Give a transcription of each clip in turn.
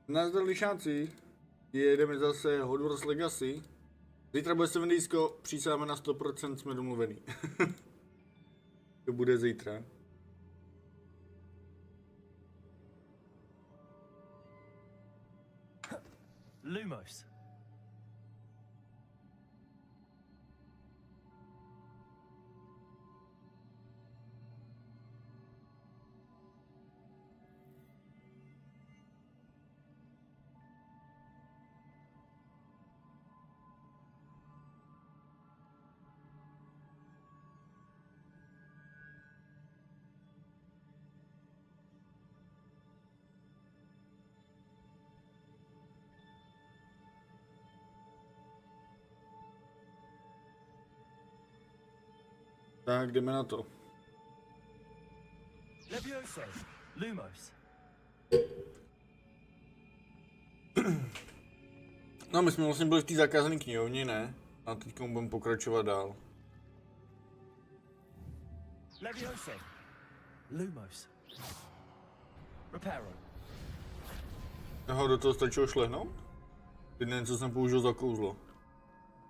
Nazdar lišáci, jedeme zase Hogwarts Legacy. Zítra bude 7 dýsko, přísáme na 100%, jsme domluvený. To bude zítra. Lumos. Tak, jdeme na to. Levioso. Lumos. No, my jsme vlastně byli v té zakázané knihovně, ne? A teď budeme pokračovat dál. Levioso. Lumos. Reparo. Aha, do toho stačilo šlehnout? Teď nevím, co jsem použil za kouzlo.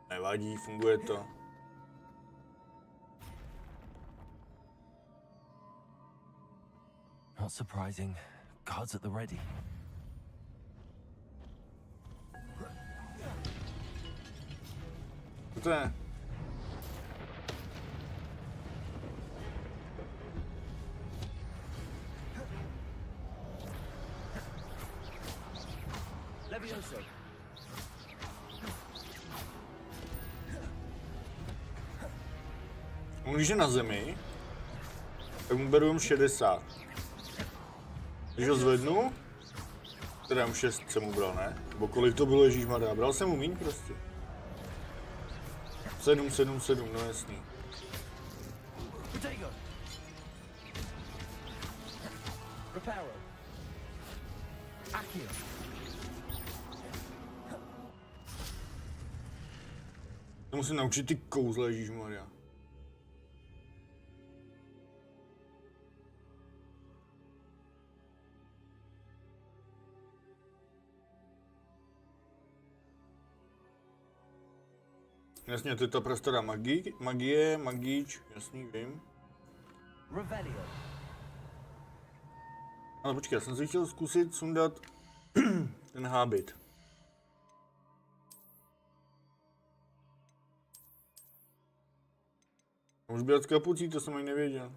Nevadí, funguje to. Not surprising. Guards at the ready. Co to je? Levioso. On když je na zemi, tak mu beru jen 60. Když ho zvednu, teda jen 6 jsem mu bral, ne? Nebo kolik to bylo, ježíšmarja, bral jsem mu míň prostě. 7, 7, 7, no jasný. Potato. Reparo. Accio. To musím naučit ty kouzle, ježíšmarja. Jasně, to je ta prastará magie, magíč, jasný, vím. Revelio. Ale počkej, já jsem si chtěl zkusit sundat ten hábit. Můžu být s kapucí, to jsem ani nevěděl.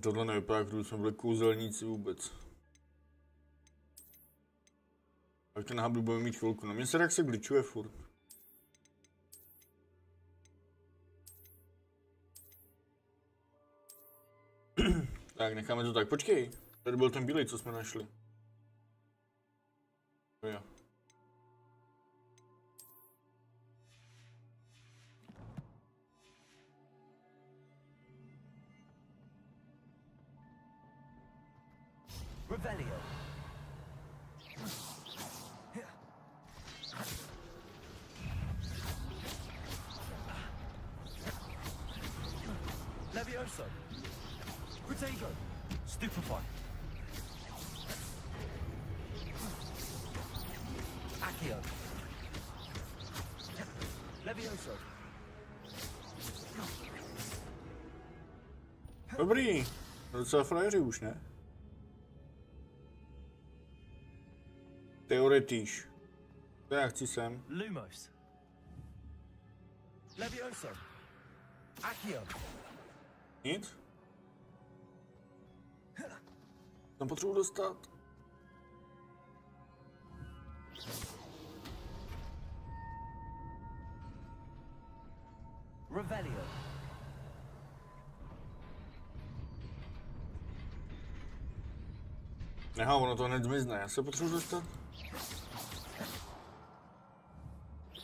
Tohle nevypadá, když jsme byli kouzelníci vůbec. Tak ten hábit bude mít chvilku. Na mě se tak se glitchuje furt. Tak, necháme to tak. Počkej, tady byl ten bílej, co jsme našli. To jo. Revelio. Levioso. Potato. Stupefy. Accio. Levioso. Dobrý, docela frajeři už, ne? Teoretíš. To já chci sem. Lumos. Levioso. Accio. Nic? Tam potřebuji dostat. Revelio. Aha, ono to hned zmizne, já se potřebuji dostat.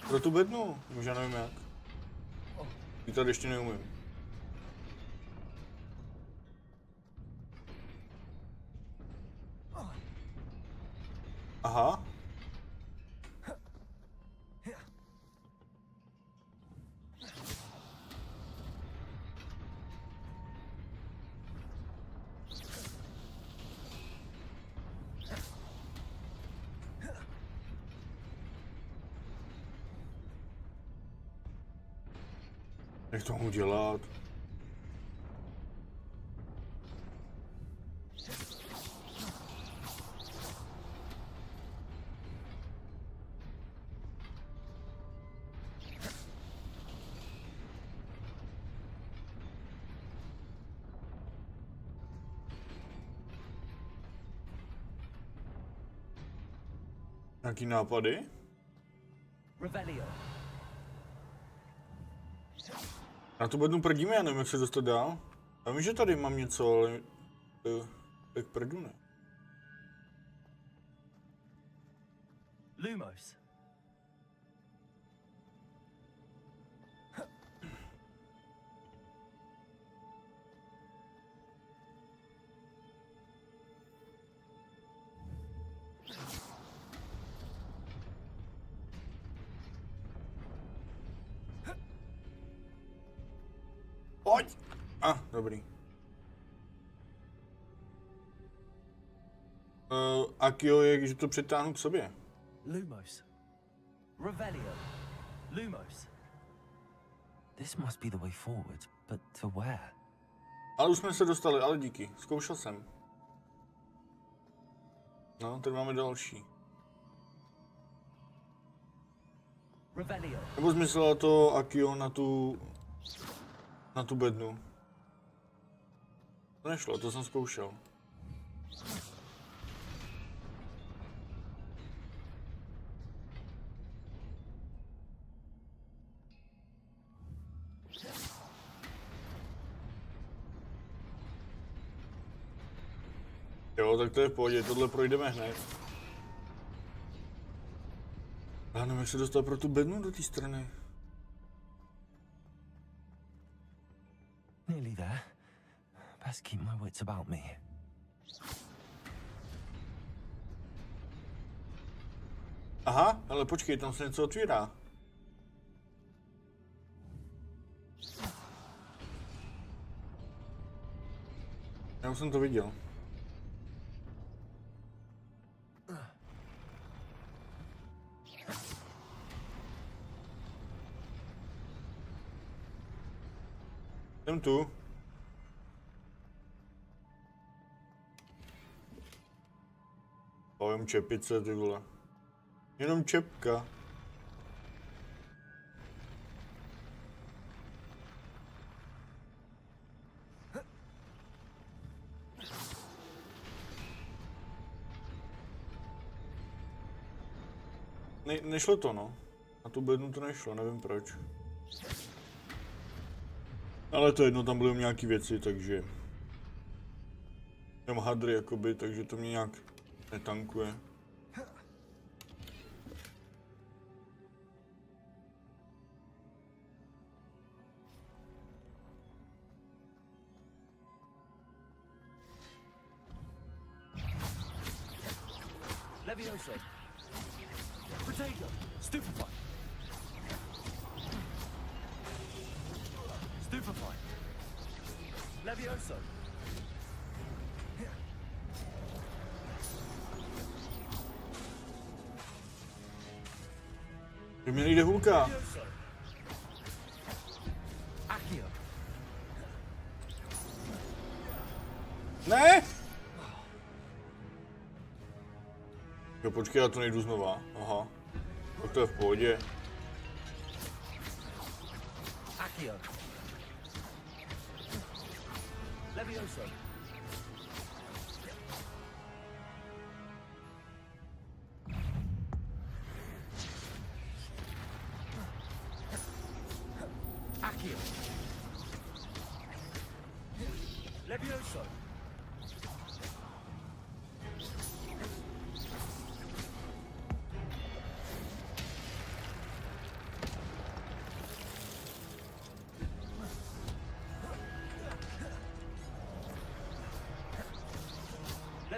Pro tu bednu, už já nevím jak. I tady ještě neumím. Aha. Jak to mohu dělat? Nějaký nápady? Revelio. Na tu bednu prdíme, já nevím, jak se dostat dál. Já vím, že tady mám něco, ale... tak prdu ne. Lumos. Pojď! Dobrý. Akio je, že to přitáhnu k sobě. Lumos. Revelio. Lumos. This must be the way forward, but to where? Ale už jsme se dostali, ale díky. Zkoušel jsem. No, tady máme další. Revelio. Nebo zmyslela to Akio na tu bednu. To nešlo, to jsem zkoušel. Jo, tak to je v pohodě, tohle projdeme hned. Já nevím, jak se dostat pro tu bednu do té strany. Nearly there. Best keep my wits about me. Aha, ale počkej, tam se něco otvírá. Já už jsem to viděl. Jsem tu. Povím čepice, ty vole. Jenom čepka. Nešlo to, no. Na tu bednu to nešlo, nevím proč. Ale to jedno, tam byly nějaký věci, takže... Mám hadry, jakoby, takže to mě nějak netankuje. Levioso. Potato. Stupefy. Stupefy. Levioso. Že mi nejde hůlka. Levioso. Accio. Ne! Jo, počkej, já to nejdu znova. Aha. Tak to je v pohodě. Accio. Levioso. Accio. Levioso.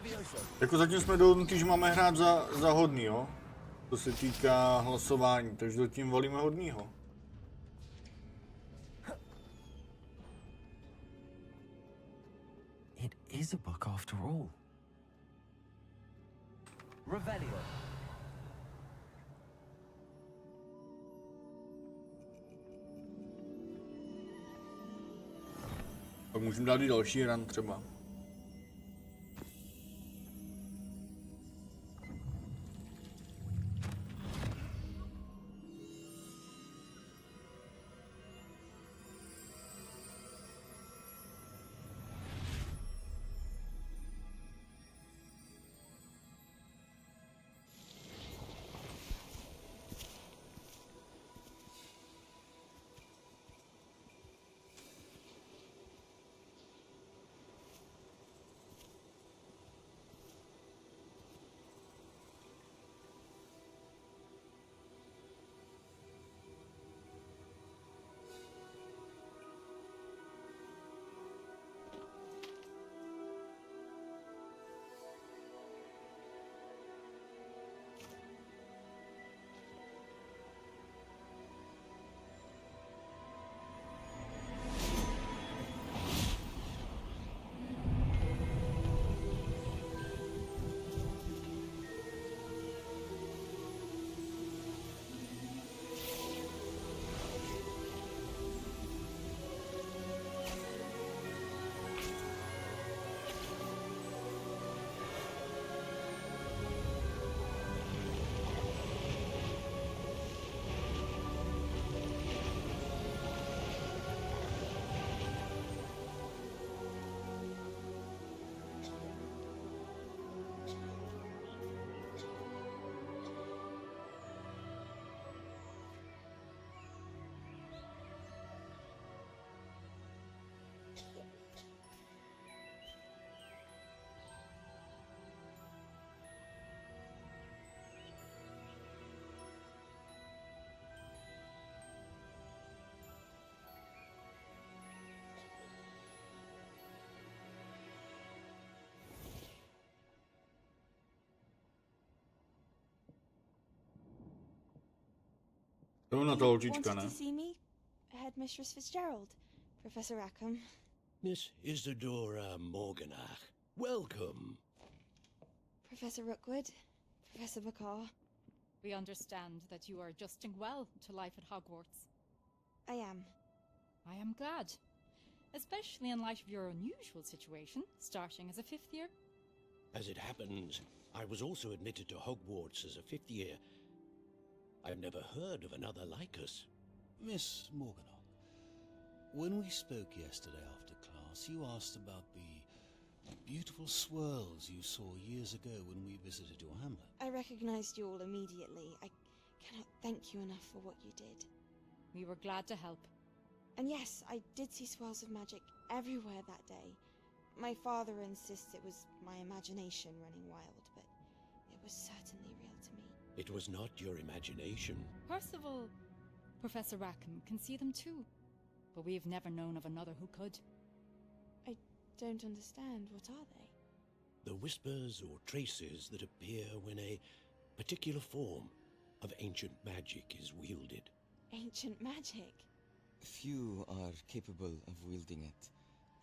Levioso. Jako zatím jsme dohodnutí, že máme hrát za hodný, jo? To se týká hlasování, takže zatím volíme hodnýho. It is a book after all. Revelio. Tak můžeme dát i další ran třeba. To na to holčička, Wanted ne? to see me? Headmistress Fitzgerald, Professor Rackham. Miss Isadora Morganach, welcome. Professor Rookwood, Professor Bakar. We understand that you are adjusting well to life at Hogwarts. I am. I am glad, especially in light of your unusual situation, starting as a fifth year. As it happens, I was also admitted to Hogwarts as a fifth year. I've never heard of another like us. Miss Morganock, when we spoke yesterday after class, you asked about the beautiful swirls you saw years ago when we visited your hamlet. I recognized you all immediately. I cannot thank you enough for what you did. We were glad to help. And yes, I did see swirls of magic everywhere that day. My father insists it was my imagination running wild, but it was certainly real to me. It was not your imagination. Percival, Professor Rackham can see them too, but we have never known of another who could. I don't understand. What are they? The whispers or traces that appear when a particular form of ancient magic is wielded. Ancient magic? Few are capable of wielding it.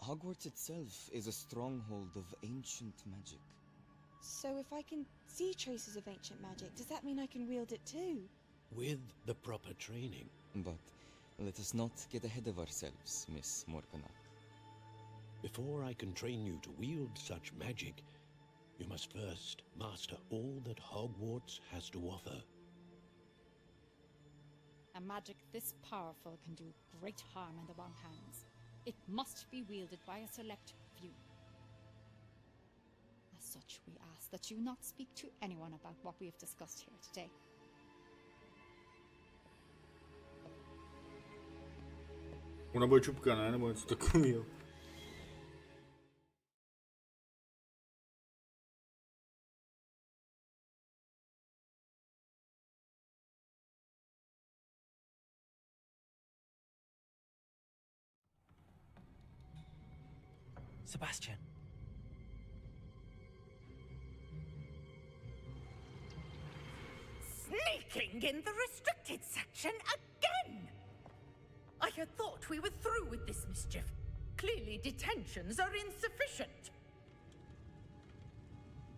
Hogwarts itself is a stronghold of ancient magic. So if I can see traces of ancient magic, does that mean I can wield it too? With the proper training. But let us not get ahead of ourselves, Miss Morganock. Before I can train you to wield such magic, you must first master all that Hogwarts has to offer. A magic this powerful can do great harm in the wrong hands. It must be wielded by a select few. As such, we ask that you not speak to anyone about what we have discussed here today. Ona bude čupka, ne? Nebo něco takového. Sebastian. sticking in the restricted section again! I had thought we were through with this mischief. Clearly detentions are insufficient.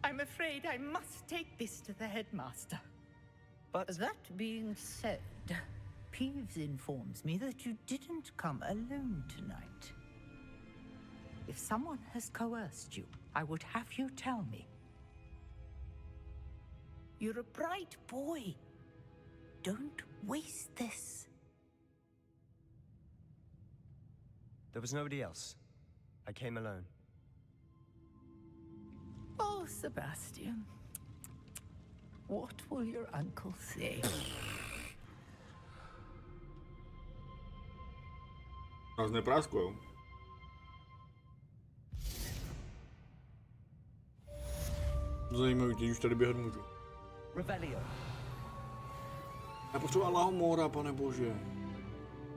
I'm afraid I must take this to the headmaster. But that being said, Peeves informs me that you didn't come alone tonight. If someone has coerced you, I would have you tell me. You're a bright boy. Don't waste this. There was nobody else. I came alone. Oh, Sebastian. What will your uncle say? Nás nepráskujou. Zajímavý, teď už tady běhat můžu. Revelio. Já potřebuji Allahomora, pane bože.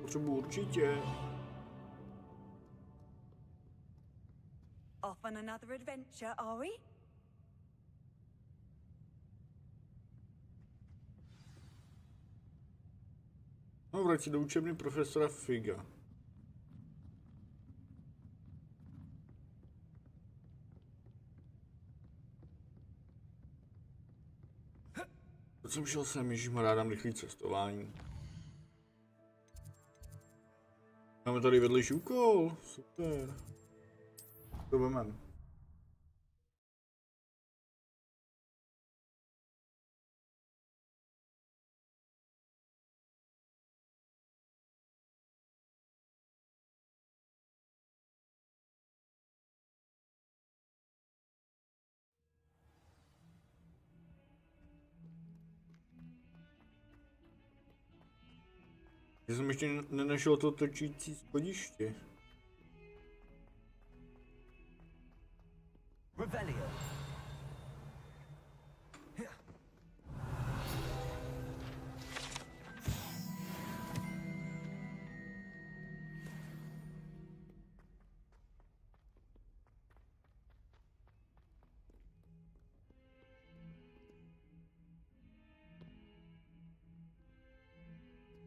Potřebuji určitě. Off on another adventure, are we? No, vrať se do učebny profesora Figa. Teď jsem šel sem, ježišmarja, dám rychlý cestování. Máme tady vedlejší úkol, super. To vemem. Já jsem ještě nenašel to točící schodiště. Revelio.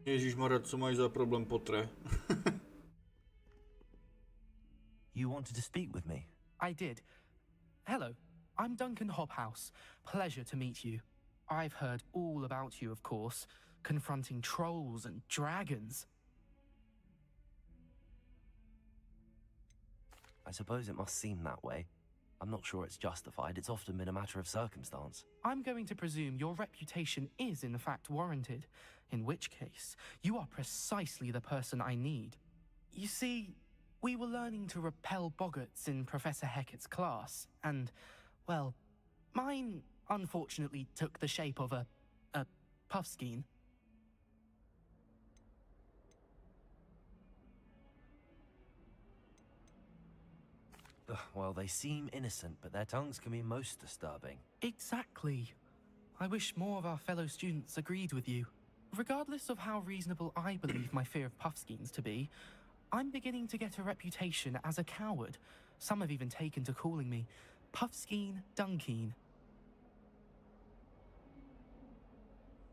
Ježišmarja, co máš za problém, Potre? You wanted to speak with me? I did. Hello, I'm Duncan Hobhouse. Pleasure to meet you. I've heard all about you, of course, confronting trolls and dragons. I suppose it must seem that way. I'm not sure it's justified. It's often been a matter of circumstance. I'm going to presume your reputation is in fact warranted, in which case, you are precisely the person I need. You see, we were learning to repel boggarts in Professor Hecat's class, and, well, mine unfortunately took the shape of a puffskein. Well, they seem innocent, but their tongues can be most disturbing. Exactly. I wish more of our fellow students agreed with you. Regardless of how reasonable I believe my fear of puffskeins to be, I'm beginning to get a reputation as a coward. Some have even taken to calling me Puffskeen Dunkeen.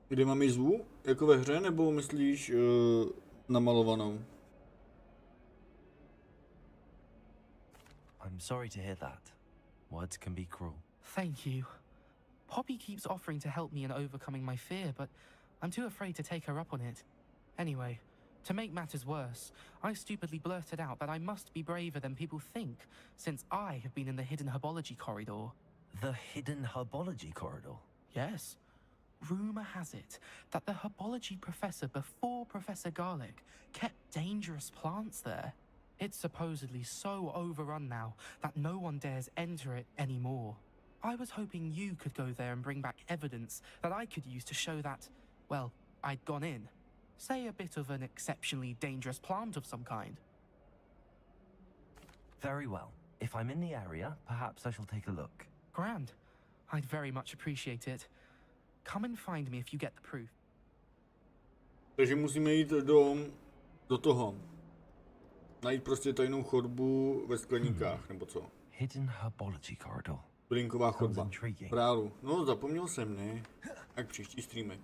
Kde mám jizvu? Jako ve hře, nebo myslíš namalovanou? I'm sorry to hear that. Words can be cruel. Thank you. Poppy keeps offering to help me in overcoming my fear, but I'm too afraid to take her up on it. Anyway, to make matters worse, I stupidly blurted out that I must be braver than people think, since I have been in the hidden herbology corridor. The hidden herbology corridor? Yes. Rumor has it that the herbology professor before Professor Garlic kept dangerous plants there. It's supposedly so overrun now that no one dares enter it anymore. I was hoping you could go there and bring back evidence that I could use to show that, well, I'd gone in. Say a bit of an exceptionally dangerous plant of some kind. Very well. If I'm in the area, perhaps I shall take a look. Grand. I'd very much appreciate it. Come and find me if you get the proof. Takže musíme jít do toho. Najít prostě tajnou chodbu ve skleníkách, nebo co? Hidden herbology corridor. Bylinková chodba. Prálu. No, zapomněl jsem, ne? Jak příští streamek.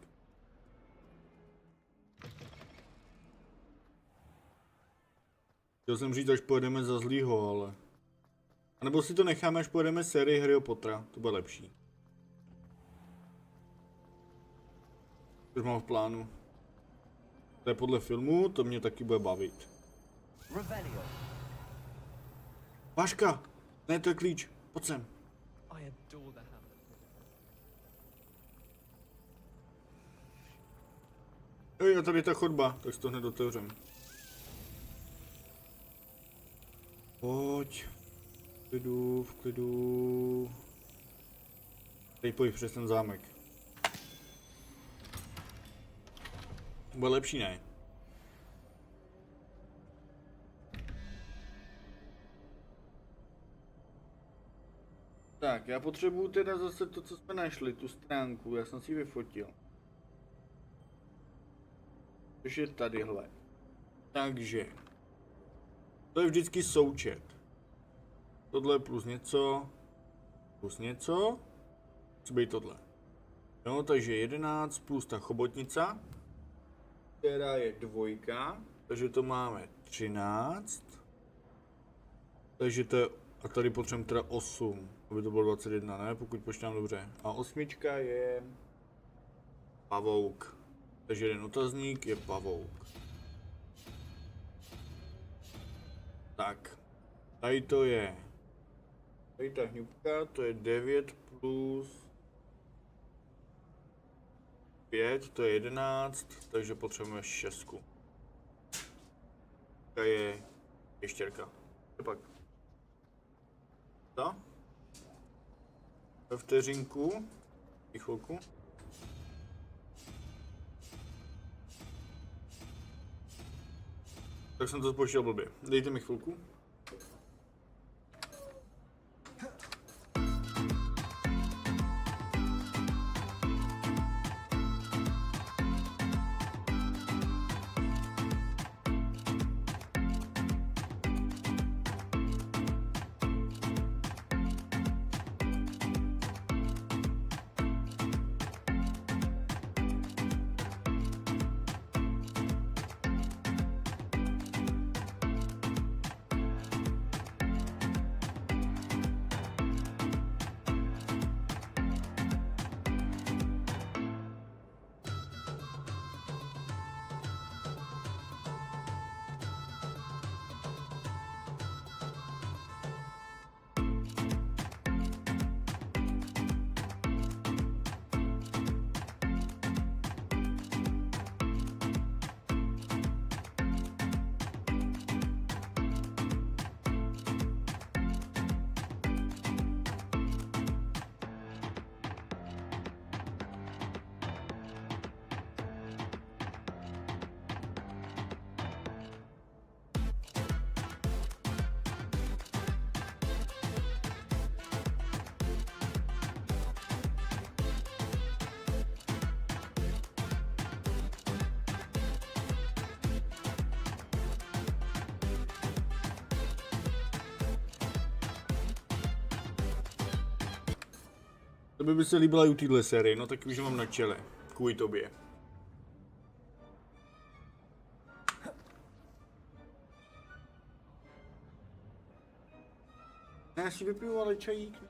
Chtěl jsem říct, až pojedeme za zlýho, ale... A nebo si to necháme, až pojedeme sérii Harryho Pottera, to bude lepší. Což mám v plánu. To je podle filmu, to mě taky bude bavit. Revelio. Váška! Ne, to je klíč. Pojď sem. I adore the hamlet. Jo, a tady je ta chodba, tak si to hned otevřem. Pojď. V klidu. Teď pojď přes ten zámek. Bude lepší, ne? Tak, já potřebuju teda zase to, co jsme našli, tu stránku, já jsem si ji vyfotil. Což je tadyhle. Takže. To je vždycky součet. Tohle plus něco. Plus něco. Co být tohle? No, takže 11 plus ta chobotnica. Která je 2. Takže to máme 13. Takže to je... A tady potřebujeme teda 8. Aby to bylo 21, ne? Pokud počítám dobře. A 8 je... pavouk. Takže jeden otazník je pavouk. Tak. Tady to je... Tady ta hňupka, to je 9 plus... 5, to je 11, takže potřebujeme 6. To je ještěrka. Co pak? Co? Ve vteřinku. I chvilku. Tak jsem to spočítal blbě. Dejte mi chvilku. To by se líbila i u téhle série, no tak už mám na čele. Kvůli tobě. Já si vypiju ale čajík.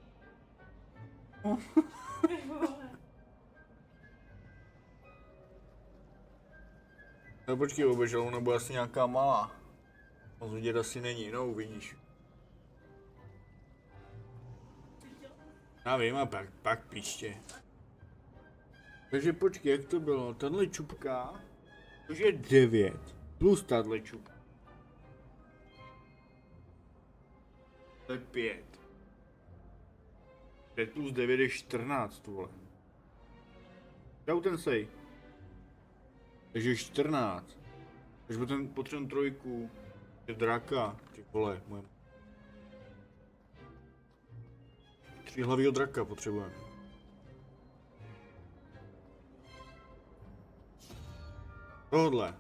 No počkej, obešel, ona bude asi nějaká malá. Moc vidět asi není, no uvidíš. Já vím, a pak píště. Takže počkej, jak to bylo? Tahle čupka, to je 9, plus tahle čupka. To je 5. 5 plus 9 je 14, vole. Čau ten sej. Takže 14. Takže potom potřebujeme 3. Je draka, ty vole, moje. 3 hlavýho draka potřebujeme. Tohle.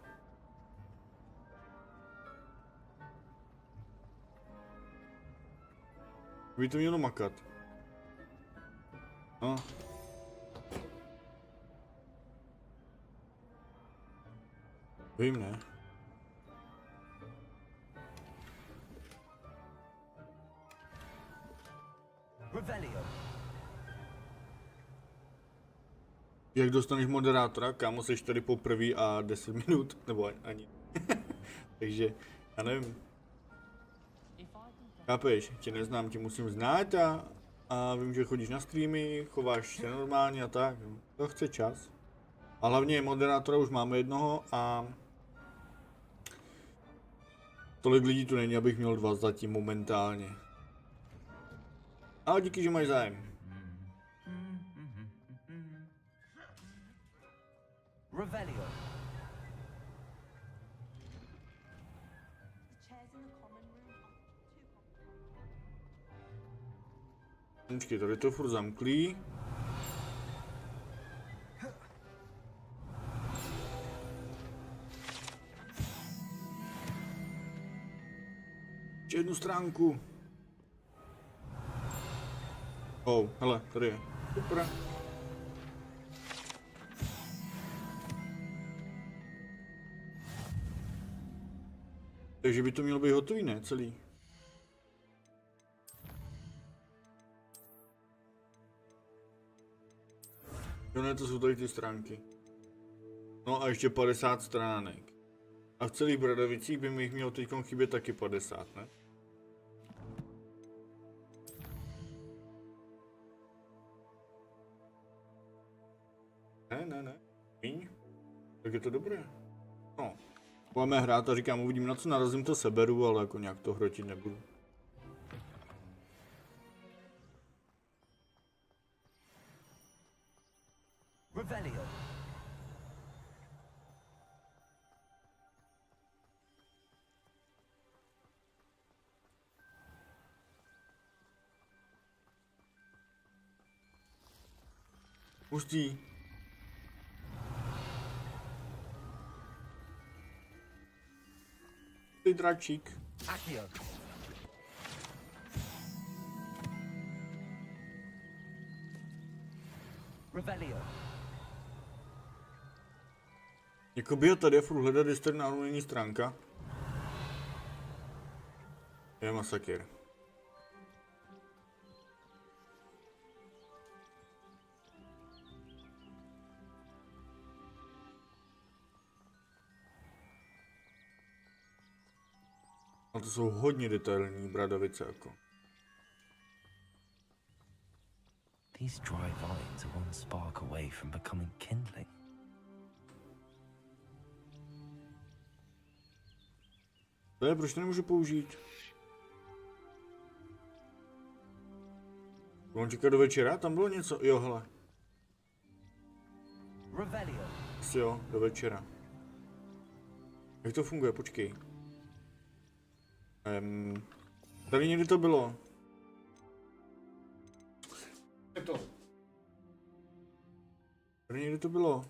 By to mělo makat. No. Vím, ne? Jak dostaneš moderátora, kámo, seš tady poprvé a 10 minut, nebo ani. Takže, já nevím. Chápeš, tě neznám, tě musím znát a vím, že chodíš na streamy, chováš se normálně a tak. To chce čas. A hlavně moderátora už máme jednoho a tolik lidí tu není, abych měl 2 zatím momentálně. Ale díky, že máš zájem. Revelio. Počkej, tady to furt zamklý. Ještě jednu stránku. Oh, hele, tady je. Super. Takže by to mělo být hotový, ne? Celý. Jo ne, to jsou tady ty stránky. No a ještě 50 stránek. A v celých Bradavicích by mi jich mělo teď chybět taky 50, ne? Ne. Míň? Tak je to dobré. No. Budeme hrát a říkám, uvidím, na co narazím, to seberu, ale jako nějak to hrotit nebudu. Revelio. Hustý. Ty dračík. Accio. Revelio. Jakoby jo, tady je furt hledat, jestli tady náhodou není stránka. Je masakr. A to jsou hodně detailní Bradavice jako. These dry vines are one spark away from becoming kindling. To je, proč to nemůžu použít? Mám čekat do večera? Tam bylo něco? Jo, hele. Revelio. Asi jo, do večera. Jak to funguje? Počkej. Tady někdy to bylo. Je to. Tady někdy to bylo.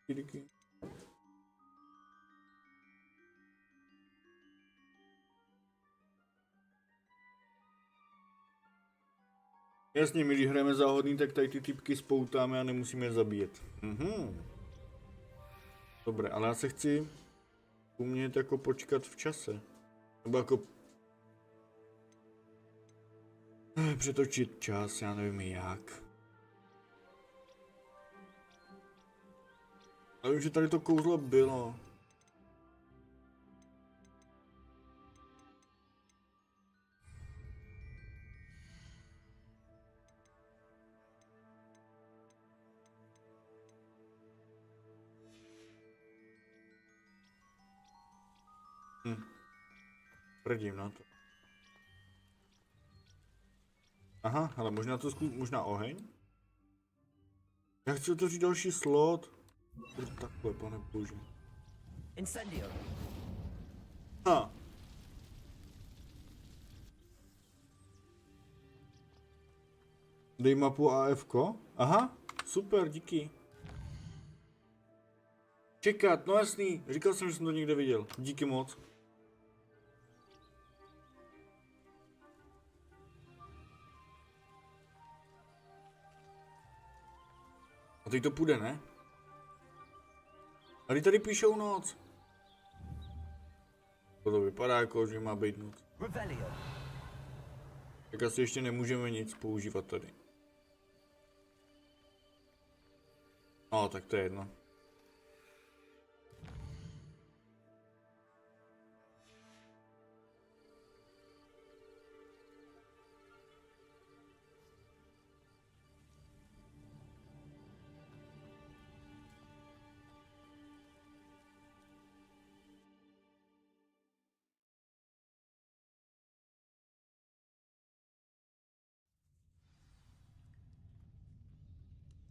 Díky. Jasně, my když hrajeme za hodný, tak tady ty typky spoutáme a nemusíme je zabíjet. Dobré, ale já se chci umět jako počkat v čase. Nebo jako přetočit čas, já nevím jak. Ale vím, že tady to kouzlo bylo. Prdím na to. Aha, ale možná to možná oheň? Já chci otevřít další slot. Takhle, pane bože. Incendio. Ha. Dej mapu AFko. Aha, super, díky. Čekat, no jasný. Říkal jsem, že jsem to někde viděl. Díky moc. A teď to půjde, ne? A teď tady píšou noc. To vypadá jako, že má být noc. Revelio. Tak asi ještě nemůžeme nic používat tady. No, tak to je jedno.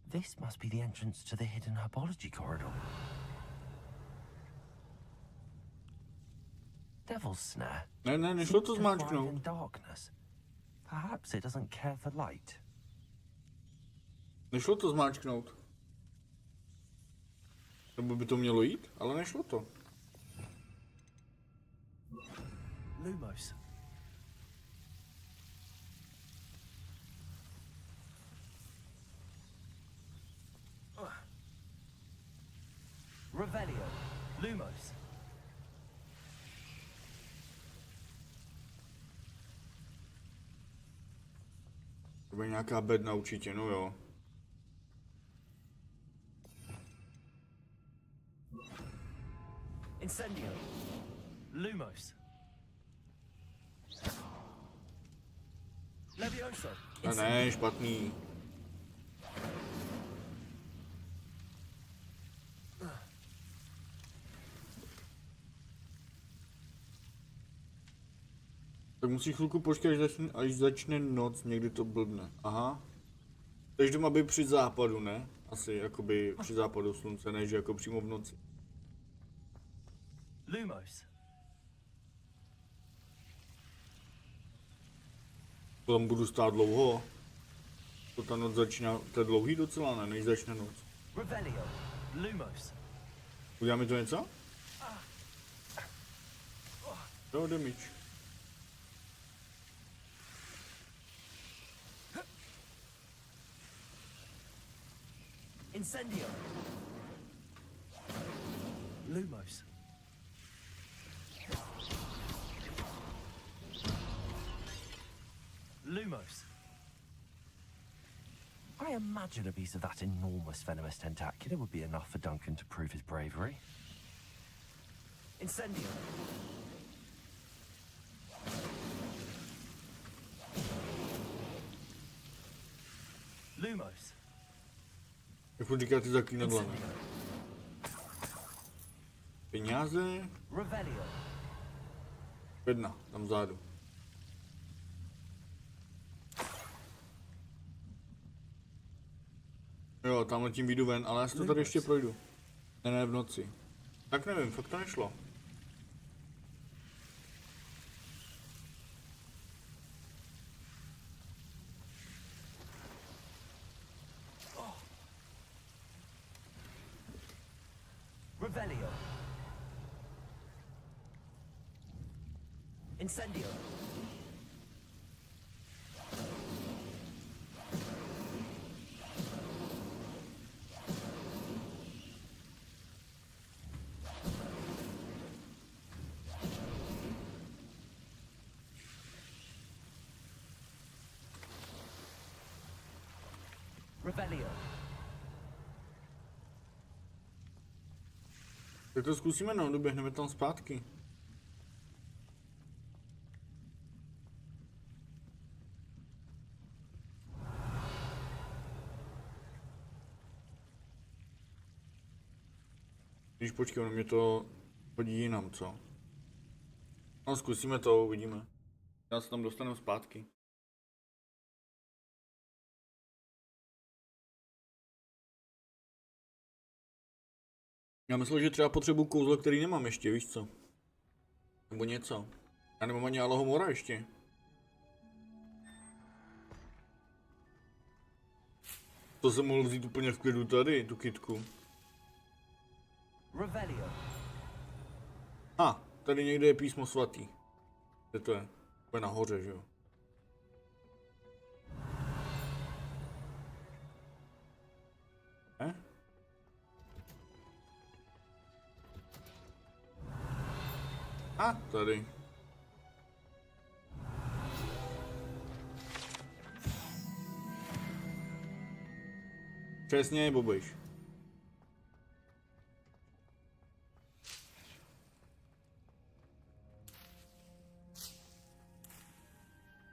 This must be the entrance to the hidden herbology corridor. Devil's snare. Ne, nešlo to Seems to thrive zmáčknout. in darkness. Perhaps it doesn't care for light. Nešlo to zmáčknout. Nebo by to mělo jít, ale nešlo to. Lumos. Revelio. Lumos. To bude nějaká bedna určitě, no jo. Incendio. Lumos. Levioso. A ne, špatný. Tak musí chvilku počkat, až začne noc, někdy to blbne. Aha. Takže to má být při západu, ne? Asi jakoby při západu slunce, než jako přímo v noci. Lumos. Tam budu stát dlouho. To ta noc začíná, to je dlouhý docela, ne? Než začne noc. Revelio. Lumos. Uděláme to něco? Jo, damage. Incendio. Lumos. Lumos. I imagine a piece of that enormous venomous tentacular would be enough for Duncan to prove his bravery. Incendio. Lumos. Jak furt říká ty zaklínadla, ne? Peníze. Revelio. Jedna, tam vzadu. Jo, tamhle tím vyjdu ven, ale já si to tady ještě projdu. Ne, v noci. Tak nevím, fakt to nešlo. Revelio. Incendio. Revelio. Tak to zkusíme, no, doběhneme tam zpátky. Když počkej, ono mě to hodí jinam, co? No, zkusíme to, uvidíme. Já se tam dostanu zpátky. Já myslel, že třeba potřebuji kouzlo, který nemám ještě, víš co? Nebo něco. Já nemám ani alohomora ještě. To jsem mohl vzít úplně v klidu tady, tu kytku. Revelio. Tady někde je písmo svatý. Kde to je? To je nahoře, že jo? A, tady. Přesně, Bobiš.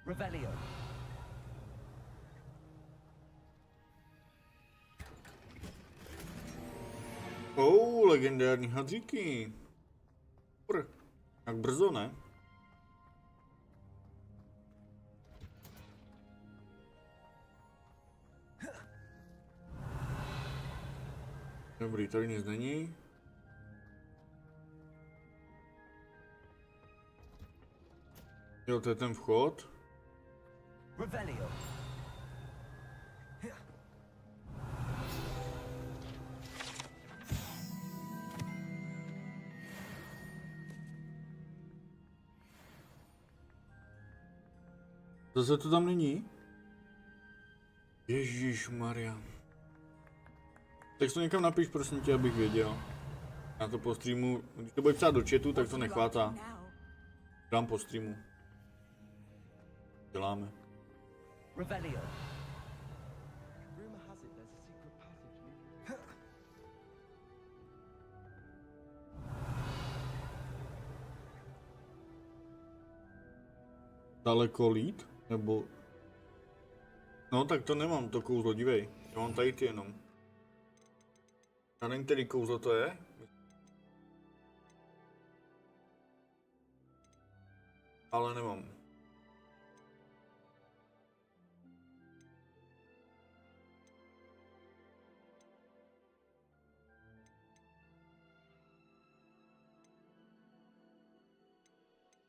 Revelio. Legendární hadříky. Jak brzo, ne? Dobrý, tady nic není. Jo, to je ten vchod. Revelio. Zase to tam není? Ježišmarja. Tak to někam napiš, prosím tě, abych věděl. Já to po streamu, když to bude psát do chatu, tak to nechvátá. Dám po streamu. Děláme. Revelio. Daleko lít? Nebo... No tak to nemám, to kouzlo, dívej. Já mám tady ty jenom. Já nevím, který kouzlo to je. Ale nemám.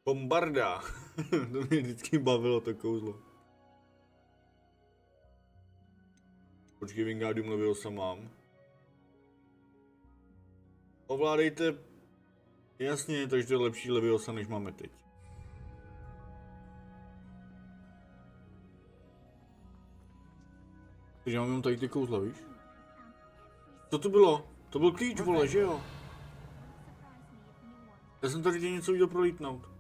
Bombarda. To mě vždycky bavilo, to kouzlo. Počkej, Wingardium Leviosa mám. Ovládejte... Jasně, takže to je lepší Leviosa, než máme teď. Takže mám jenom tady ty kouzla, víš? Co to bylo? To byl klíč, vole, že jo? Já jsem tady něco viděl prolítnout.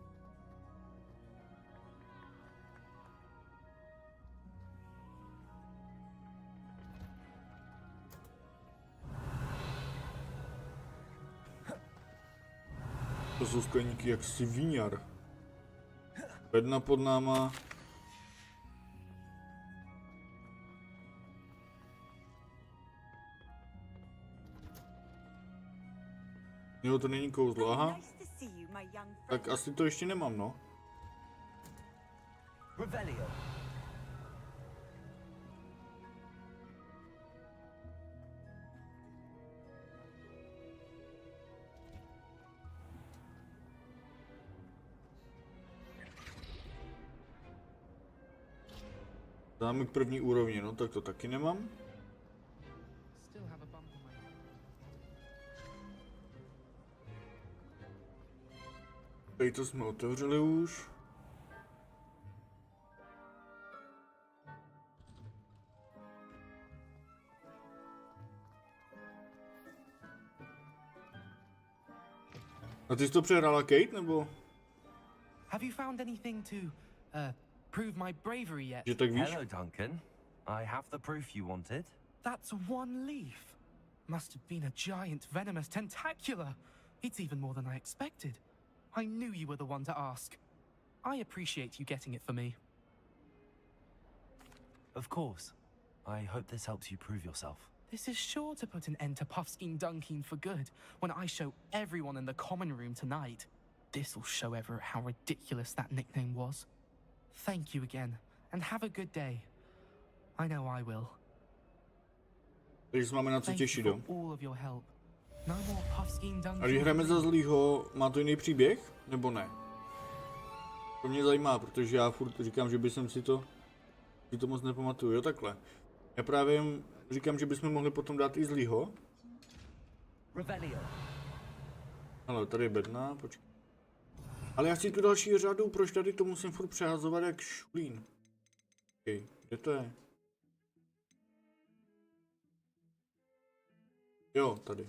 To jsou skleníky jak sviňar. Bedna pod náma. Jo, to není kouzlo, aha. Tak asi to ještě nemám, no. Revelio. Dáme k první úrovni, no tak to taky nemám. Still have a bump on my Tady to jsme otevřeli už. A ty jsi to přehrála, Kate, nebo? Have you found anything to prove my bravery yet? Že tak víš? Hello, Duncan. I have the proof you wanted. That's one leaf. Must have been a giant venomous tentacular. It's even more than I expected. I knew you were the one to ask. I appreciate you getting it for me. Of course. I hope this helps you prove yourself. This is sure to put an end to Puffskein Dunkeen for good when I show everyone in the common room tonight. This'll show everyone how ridiculous that nickname was. Thank you again, and have a good day. I know I will. Takže se máme na co Thank těšit, you jo. for all of your help. No more Puffskein Dunkeen. A když hrajeme za zlýho, má to jiný příběh, nebo ne? To mě zajímá, protože já furt říkám, že bych si to moc nepamatuju, jo takhle. Já právě říkám, že bychom mohli potom dát i zlýho. Revelio. Ale tady je bedna, počkej. Ale já chci tu další řadu, proč tady to musím furt přehazovat jak šulín. Okay, kde to je? Jo, tady.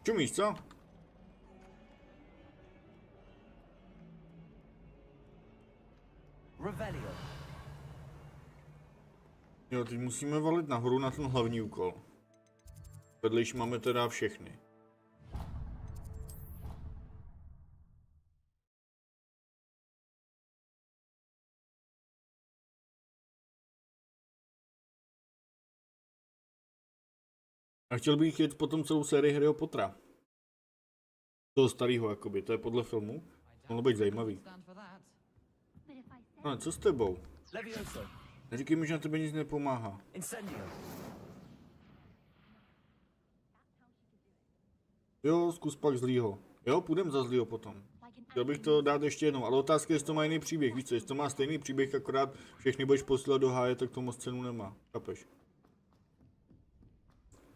Čumíš, co? Revelio. Jo, teď musíme valit nahoru na ten hlavní úkol. Vedlejší máme teda všechny. A chtěl bych jet potom celou sérii Harryho Pottera. Toho starého, jakoby, to je podle filmu. Mohlo být zajímavý. No, co s tebou? Levioso. Neříkej mi, že na tebe nic nepomáhá. Incendio. Jo, zkus pak zlýho. Jo, půjdem za zlýho potom. Chtěl bych to dát ještě jednou, ale otázka je, jestli to má jiný příběh. Víš co, jestli to má stejný příběh, akorát všechny budeš posílat do háje, tak to moc cenu nemá. Chápeš?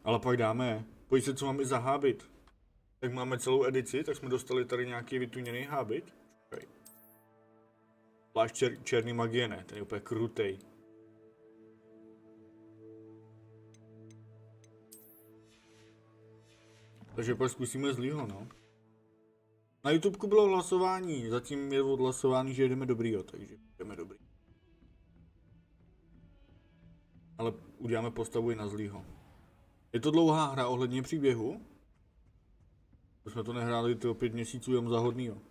Ale pak dáme. Pojď se, co máme za hábit. Tak máme celou edici, tak jsme dostali tady nějaký vytuněný hábit. Čekaj. Plášť černý magie, ne, ten je úplně krutej. Takže pak zkusíme zlýho, no. Na YouTubeku bylo hlasování, zatím je odhlasování, že jedeme dobrýho, takže jdeme dobrý. Ale uděláme postavu i na zlýho. Je to dlouhá hra ohledně příběhu? To jsme to nehráli ty o 5 měsíců jenom za hodnýho.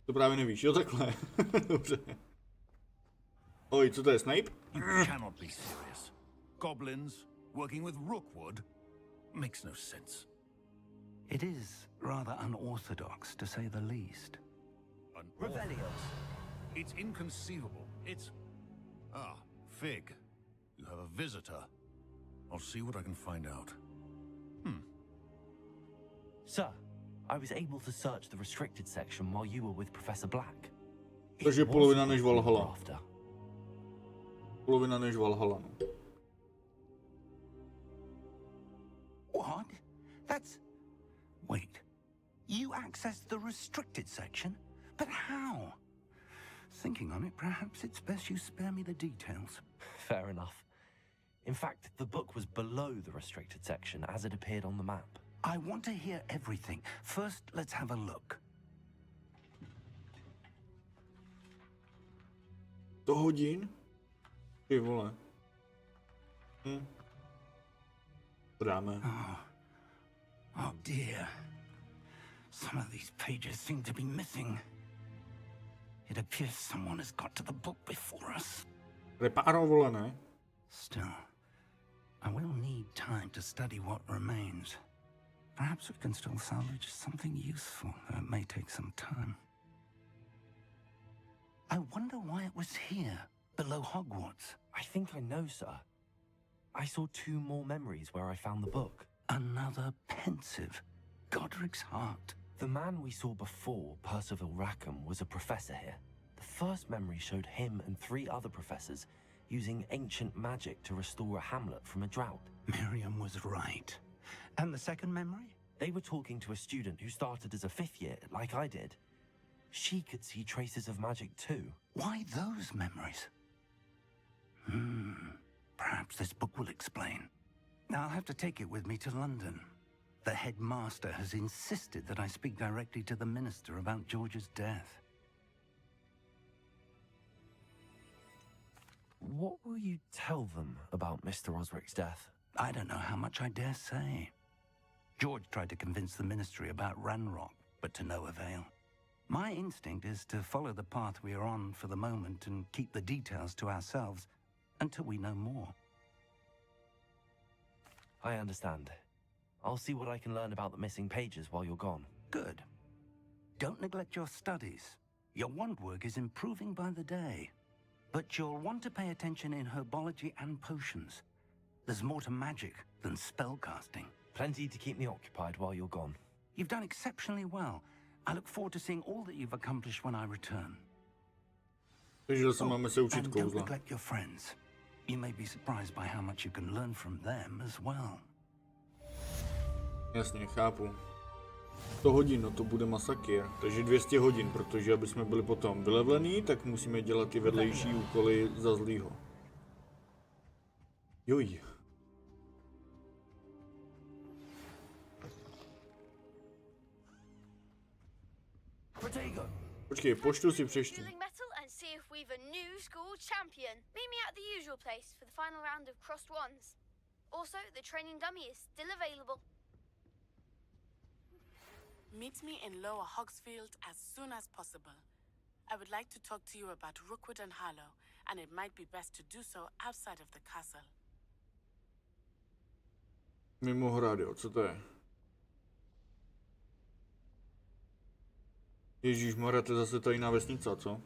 To právě nevíš, jo takhle. Dobře. Oj, co to je, Snape? You cannot be serious. Goblins working with Rookwood makes no sense. It is rather unorthodox, to say the least. Revelio. It's inconceivable. It's... Ah, Fig. You have a visitor. I'll see what I can find out. Sir, I was able to search the restricted section while you were with Professor Black. Takže polovina než Valhalla. Polovina než Valhalla, no. What? That's... Wait. You accessed the restricted section? But how? Thinking on it, perhaps it's best you spare me the details. Fair enough. In fact, the book was below the restricted section as it appeared on the map. I want to hear everything. First, let's have a look. To hodin? Ty vole. To dáme. Oh dear. Some of these pages seem to be missing. It appears someone has got to the book before us. Repáro, vole, ne? Still, I will need time to study what remains. Perhaps we can still salvage something useful, though it may take some time. I wonder why it was here, below Hogwarts. I think I know, sir. I saw 2 more memories where I found the book. Another pensive. Godric's heart. The man we saw before, Percival Rackham, was a professor here. The first memory showed him and 3 other professors using ancient magic to restore a hamlet from a drought. Miriam was right. And the second memory? They were talking to a student who started as a 5th year, like I did. She could see traces of magic too. Why those memories? Perhaps this book will explain. I'll have to take it with me to London. The headmaster has insisted that I speak directly to the minister about George's death. What will you tell them about Mr. Osric's death? I don't know how much I dare say. George tried to convince the ministry about Ranrock, but to no avail. My instinct is to follow the path we are on for the moment and keep the details to ourselves until we know more. I understand. I'll see what I can learn about the missing pages while you're gone. Good. Don't neglect your studies. Your wand work is improving by the day. But you'll want to pay attention in herbology and potions. There's more to magic than spellcasting. Plenty to keep me occupied while you're gone. You've done exceptionally well. I look forward to seeing all that you've accomplished when I return. Máme se učit And don't kouzla. neglect your friends. You may be surprised by how much you can learn from them as well. Jasně, chápu. 100 hodin, no to bude masakr. Takže 200 hodin, protože aby jsme byli potom vylevlení, tak musíme dělat ty vedlejší úkoly za zlýho. Joj. Počkej, poštu si přečtu. Meet me at the usual place for the final round of crossed wands. Also, the training dummy is still available. Meet me in Lower Hogsfield as soon as possible. I would like to talk to you about Rookwood and Harlow, and it might be best to do so outside of the castle. Mimohrad, jo, co to je? Ježíšmarja, to je zase tajná vesnice, co?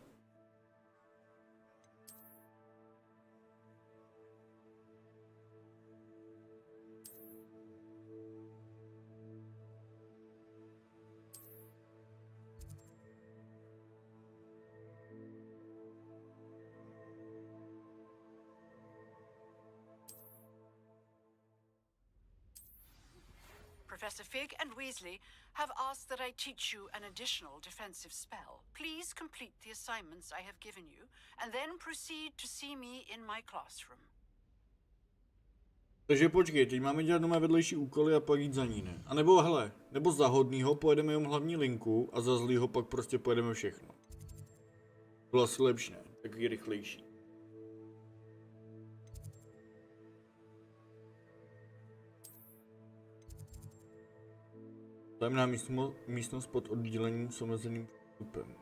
Professor Fig and Weasley have asked that I teach you an additional defensive spell. Please complete the assignments I have given you, and then proceed to see me in my classroom. Takže počkej, teď máme dělat nové vedlejší úkoly a pak jít za ní, ne? A nebo hele, nebo za hodnýho pojedeme jenom hlavní linku a za zlýho pak prostě pojedeme všechno. Bylo asi lepší, ne? Takový rychlejší. Tajemná místnost pod oddělením s omezeným vstupem.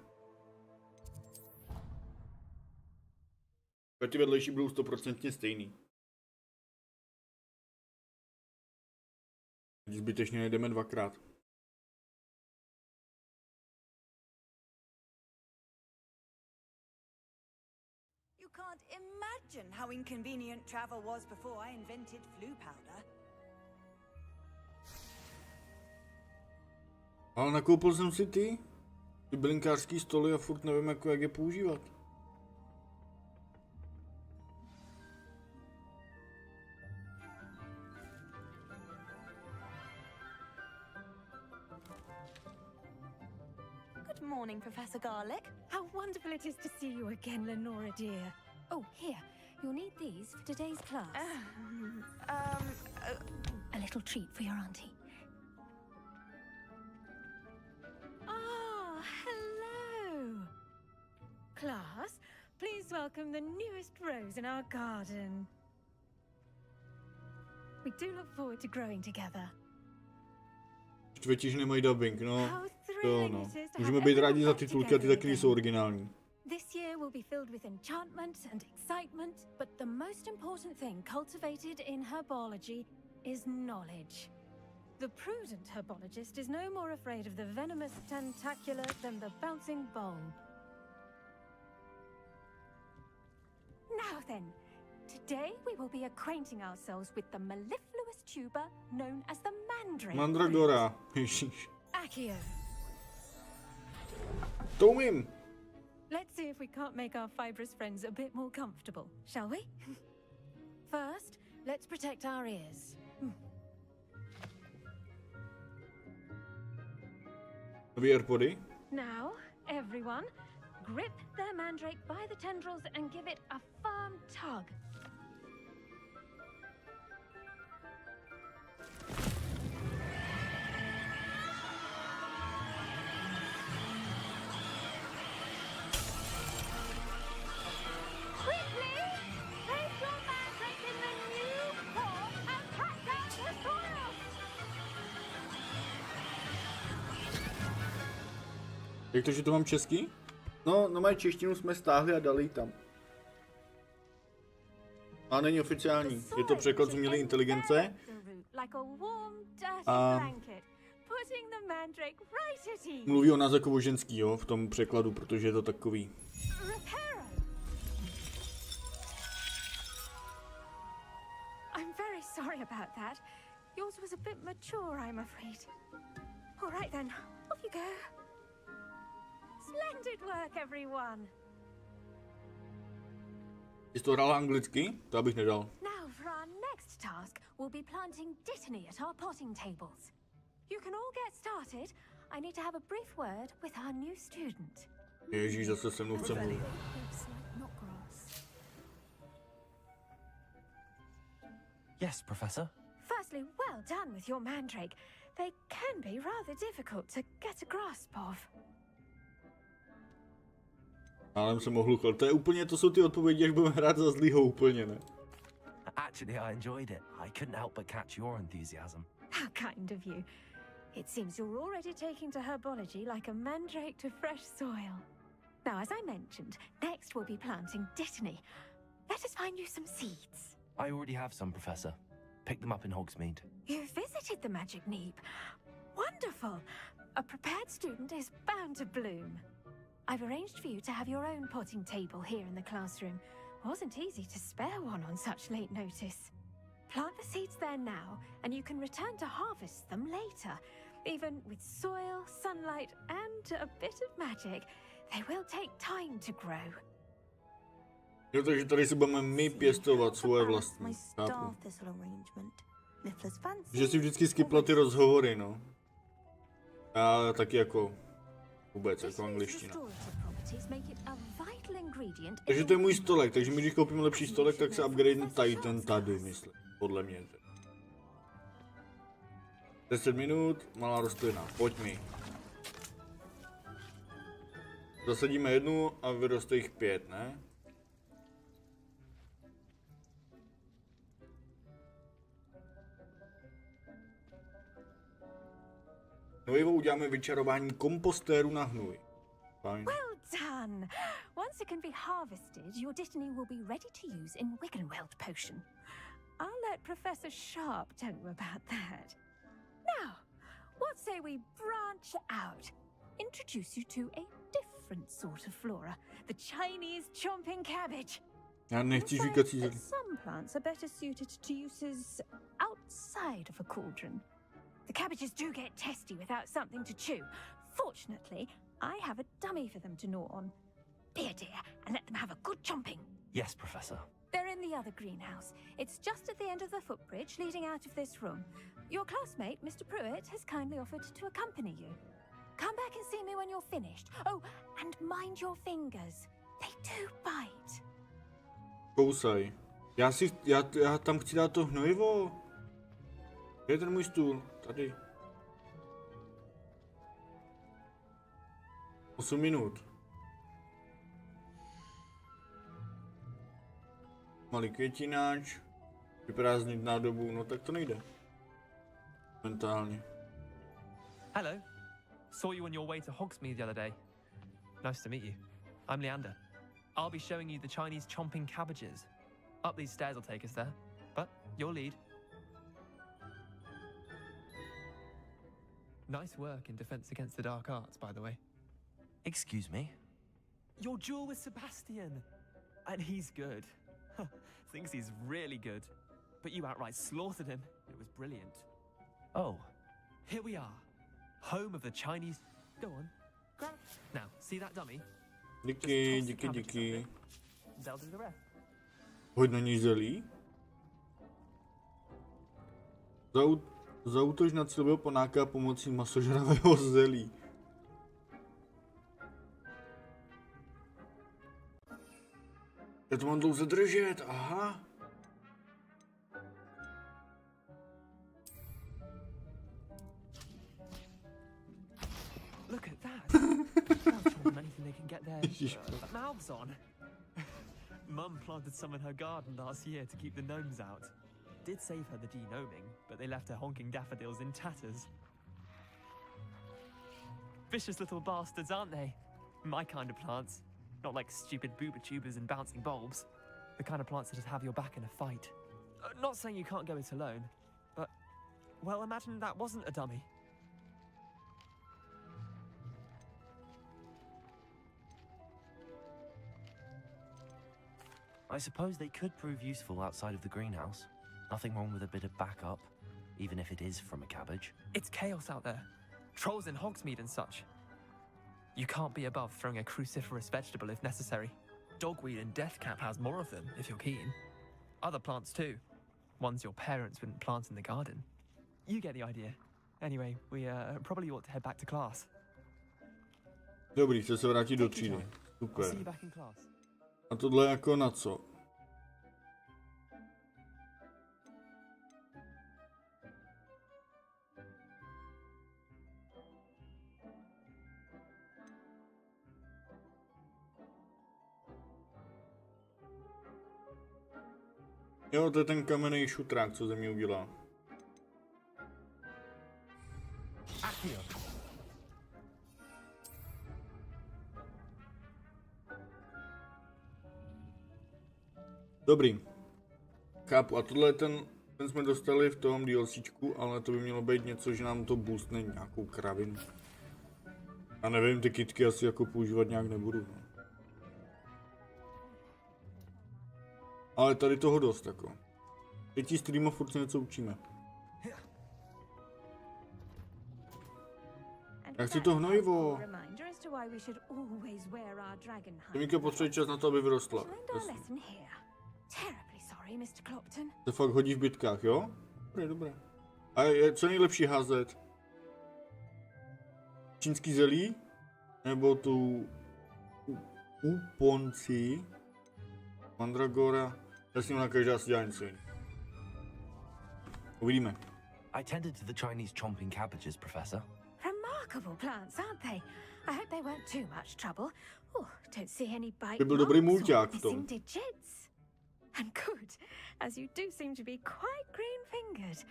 Ty vedlejší budou 100% stejný. Zbytečně nejdeme dvakrát. You can't imagine how inconvenient travel was before I invented flu powder. Ale nakoupil jsem si ty bylinkářský stoly a furt nevím, jak je používat. Good morning, Professor Garlick. How wonderful it is to see you again, Lenora dear. Oh, here, you'll need these for today's class. A little treat for your auntie. Hello! Class, please welcome the newest rose in our garden. We do look forward to growing together. Štvrtí, že nemají dubbing, no. To no. Můžeme být rádi za titulky a ty taky jsou originální. This year will be filled with enchantment and excitement, but the most important thing cultivated in herbology is knowledge. The prudent herbologist is no more afraid of the venomous tentacular than the bouncing bulb. Now then, today we will be acquainting ourselves with the mellifluous tuber known as the mandrake. Mandragora, ježiš. Accio. To umím. Let's see if we can't make our fibrous friends a bit more comfortable, shall we? First, let's protect our ears. AirPody. Now, everyone, grip their mandrake by the tendrils and give it a firm tug. Quickly, place your mandrake in the new form and track down the soil. Jak to, že to mám česky? No, moje češtinu jsme stáhli a dali tam. A není oficiální. Je to překlad z umělé inteligence. A mluví o nás jako ženský, jo, v tom překladu, protože je to takový. I'm very sorry about that. Yours was a bit mature, I'm afraid. All right then, off you go. Splendid work, everyone. Jsi to hrála anglicky? To abych nedal. Now for our next task, we'll be planting dittany at our potting tables. You can all get started. I need to have a brief word with our new student. Ježíš, zase se mnou chce mluvit. Looks like not grass. Yes, Professor? Firstly, well done with your mandrake. They can be rather difficult to get a grasp of. Ale jsem ohluchal. To je úplně, to jsou ty odpovědi, až budeme hrát za zlýho úplně, ne? Actually, I enjoyed it. I couldn't help but catch your enthusiasm. How kind of you. It seems you're already taking to herbology like a mandrake to fresh soil. Now, as I mentioned, next we'll be planting dittany. Let us find you some seeds. I already have some, Professor. Picked them up in Hogsmeade. You visited the Magic Neep. Wonderful. A prepared student is bound to bloom. I've arranged for you to have your own potting table here in the classroom. Wasn't easy to spare one on such late notice. Plant the seeds there now, and you can return to harvest them later. Even with soil, sunlight, and a bit of magic, they will take time to grow. Jo, takže tady si budeme my pěstovat svoje vlastní. Chápu. Že si vždycky skipla ty rozhovory, no. A taky jako vůbec, jako angličtina. Takže to je můj stolek, takže my když koupíme lepší stolek, tak se upgrade tady ten tady, myslím. Podle mě. 10 minut, malá rostlina, pojď mi. Zasadíme jednu a vyroste jich 5, ne? Novou uděláme vyčarování kompostéru na hnůj. Fajn. Well done! Once it can be harvested, your dittany will be ready to use in Wiggenweld potion. I'll let Professor Sharp tell you about that. Now, what say we branch out? Introduce you to a different sort of flora, the Chinese chomping cabbage. Já nechci říkat si zelí. Some plants are better suited to uses outside of a cauldron. The cabbages do get testy without something to chew. Fortunately, I have a dummy for them to gnaw on. Be a dear and let them have a good chomping. Yes, Professor. They're in the other greenhouse. It's just at the end of the footbridge leading out of this room. Your classmate, Mr. Pruitt, has kindly offered to accompany you. Come back and see me when you're finished. Oh, and mind your fingers. They do bite. Kousaj. Já tam chci dát to hnojivo. Kde je ten můj stůl? Tady. 8 minut. Malý květináč. Vyprázdnit nádobu, no tak to nejde. Mentálně. Hello. Saw you on your way to Hogsmeade the other day. Nice to meet you. I'm Leander. I'll be showing you the Chinese chomping cabbages. Up these stairs will take us there. But your lead. Nice work in Defense Against the Dark Arts, by the way. Excuse me? Your duel with Sebastian. And he's good. Thinks he's really good. But you outright slaughtered him. It was brilliant. Oh. Here we are. Home of the Chinese... Go on. Grab. Now, see that dummy? Díky. They'll do the rest. Hoď na něj zelí. Zaútoč na cílového panáka pomocí masožravého zelí. Já to mám dlouze držet, aha. Look at that. Anything they can get their mouths on. Mum planted some in her garden last year to keep the gnomes out. Did save her the de-gnoming, but they left her honking daffodils in tatters. Vicious little bastards, aren't they? My kind of plants. Not like stupid booba tubers and bouncing bulbs. The kind of plants that just have your back in a fight. Not saying you can't go it alone, but, well, imagine that wasn't a dummy. I suppose they could prove useful outside of the greenhouse. Nothing wrong with a bit of backup, even if it is from a cabbage. It's chaos out there. Trolls in Hogsmeade and such. You can't be above throwing a cruciferous vegetable if necessary. Dogweed and deathcap has more of them, if you're keen. Other plants too. Ones your parents wouldn't plant in the garden. You get the idea. Anyway, we probably ought to head back to class. Dobrý, chce se vrátit do třídy. See Super. you back in class. A tohle jako na co? Jo, to je ten kamenný šutrák, co ze mě udělá. Dobrý. Chápu. A tohle je ten jsme dostali v tom DLCčku, ale to by mělo být něco, že nám to boostne nějakou kravinu. A nevím, ty kitky asi jako používat nějak nebudu. No. Ale tady toho dost jako. Teď streamu furt se něco učíme. Já chci to hnojivo. Tomíka potřebuje čas na to, aby vyrostla. To fakt hodí v bitkách, jo? Dobré, dobré. A co je nejlepší házet? Čínský zelí? Nebo tu úponci? Mandragora? Já si na každá si dělá něco jiného. Uvidíme. I tended to the Chinese chomping cabbages, Professor. Remarkable plants, aren't they? I hope they weren't too much trouble. Oh, don't see any bite By byl dobrý marks or mulťák v tom. missing digits. And good, as you do seem to be quite green-fingered.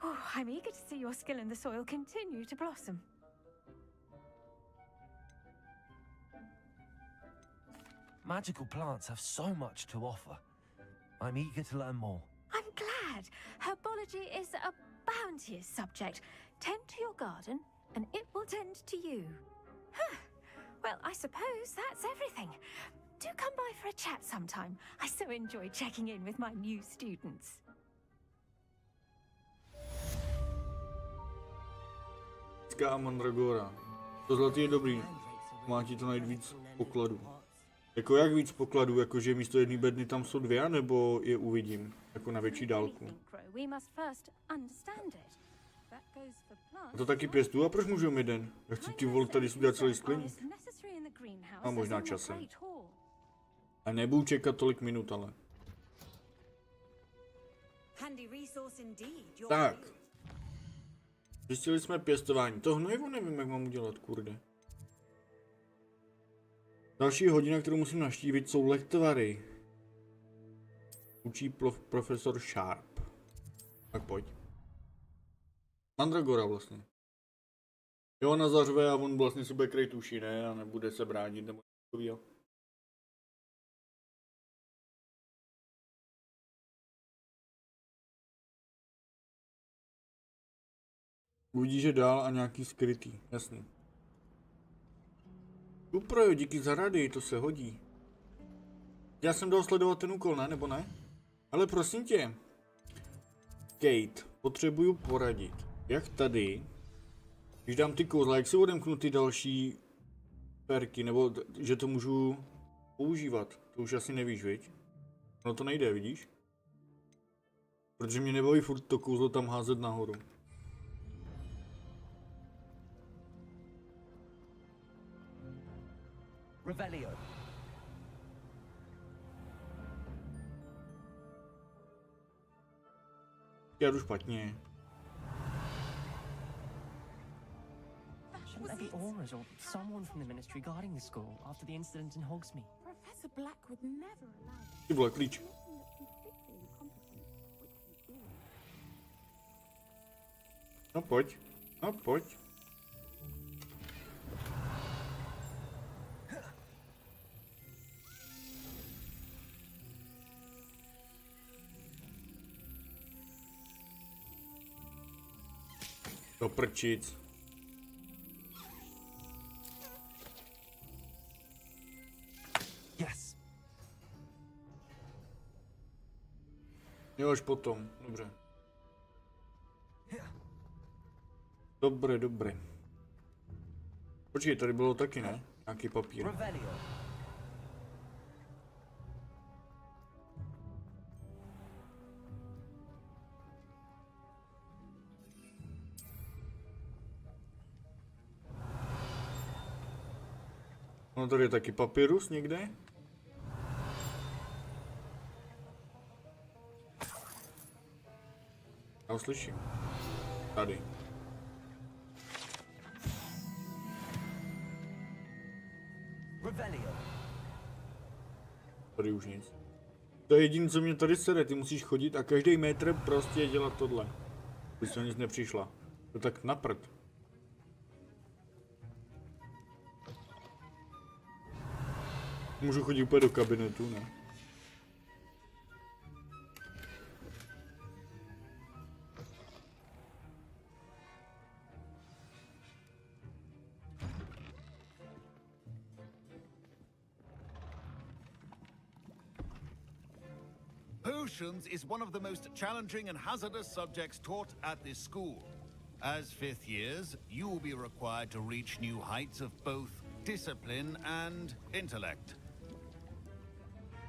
Oh, I'm eager to see your skill in the soil continue to blossom. Magical plants have so much to offer. I'm eager to learn more. I'm glad. Herbology is a bounteous subject. Tend to your garden, and it will tend to you. Huh. Well, I suppose that's everything. Do come by for a chat sometime. I so enjoy checking in with my new students. A Mandragora. To zlatý je dobrý. Má ti to najít víc pokladů. Jako jak víc pokladů, jakože místo jedné bedny tam jsou dvě, nebo je uvidím, jako na větší dálku. A to taky pěstuju, a proč můžu jeden? Já chci ty vole tady udělat celý skleník. A možná časem. A nebudu čekat tolik minut, ale. Tak. Zjistili jsme pěstování. To hnojivo nevím, jak mám udělat, kurde. Další hodina, kterou musím navštívit, jsou lektvary. Učí profesor Sharp. Tak pojď. Mandragora vlastně. Jo, ona zařve a on vlastně se bude krejt uši, ne? A nebude se bránit nebo takovýho. Uvidí, že dál a nějaký skrytý, jasný. Uprojo, díky za rady, to se hodí. Já jsem dal sledovat ten úkol, ne? Nebo ne? Ale prosím tě. Kate, potřebuju poradit. Jak tady, když dám ty kouzla, jak si odemknu ty další perky, nebo že to můžu používat? To už asi nevíš, viď? No to nejde, vidíš? Protože mě nebaví furt to kouzlo tam házet nahoru. Revelio. Já jdu špatně. Shouldn't there be auras or someone from the ministry guarding the school after the incident in Hogsmeade? Professor Black would never allow Ty vole, klíč. No pojď. No pojď. Do prčic. Yes. Jo, až potom. Dobře. Dobré, dobré. Počkej, tady bylo taky, ne? Nějaký papír. Revelio. No tady je taky papyrus někde. Já ho slyším. Tady. Tady už nic. To je jediné, co mě tady sere. Ty musíš chodit a každý metr prostě dělat tohle. Když se nic nepřišla. To tak na prd. Můžu chodit úplně do kabinetu, ne? Potions is one of the most challenging and hazardous subjects taught at this school. As fifth years, you will be required to reach new heights of both discipline and intellect.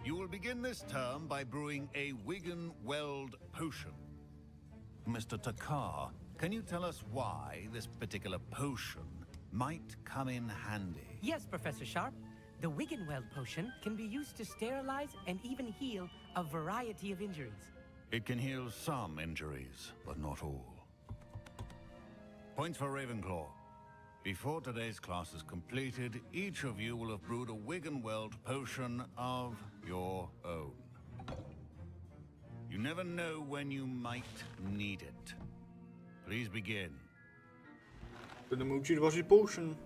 You will begin this term by brewing a Wigan-Weld potion. Mr. Takar, can you tell us why this particular potion might come in handy? Yes, Professor Sharp. The Wigan-Weld potion can be used to sterilize and even heal a variety of injuries. It can heal some injuries, but not all. Points for Ravenclaw. Before today's class is completed, each of you will have brewed a Wigan-Weld potion of your own. You never know when you might need it. Please begin. Budeme učit vařit potion.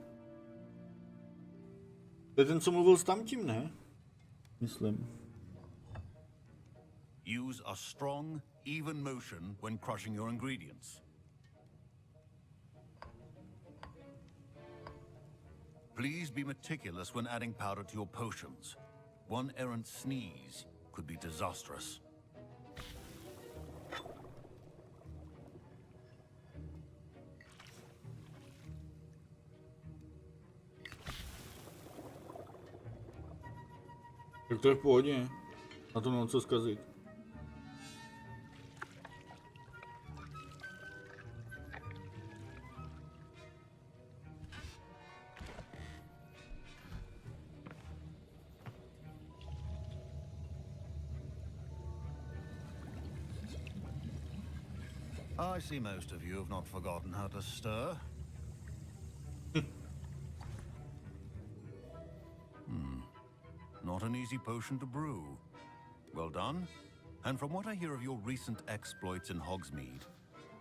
To je ten, co mluvil s tamtím, ne? Myslím. Use a strong, even motion when crushing your ingredients. Please be meticulous when adding powder to your potions. One errant sneeze could be disastrous. Tak to je v pohodě. Na to mám co zkazit. I see most of you have not forgotten how to stir. Not an easy potion to brew. Well done. And from what I hear of your recent exploits in Hogsmeade,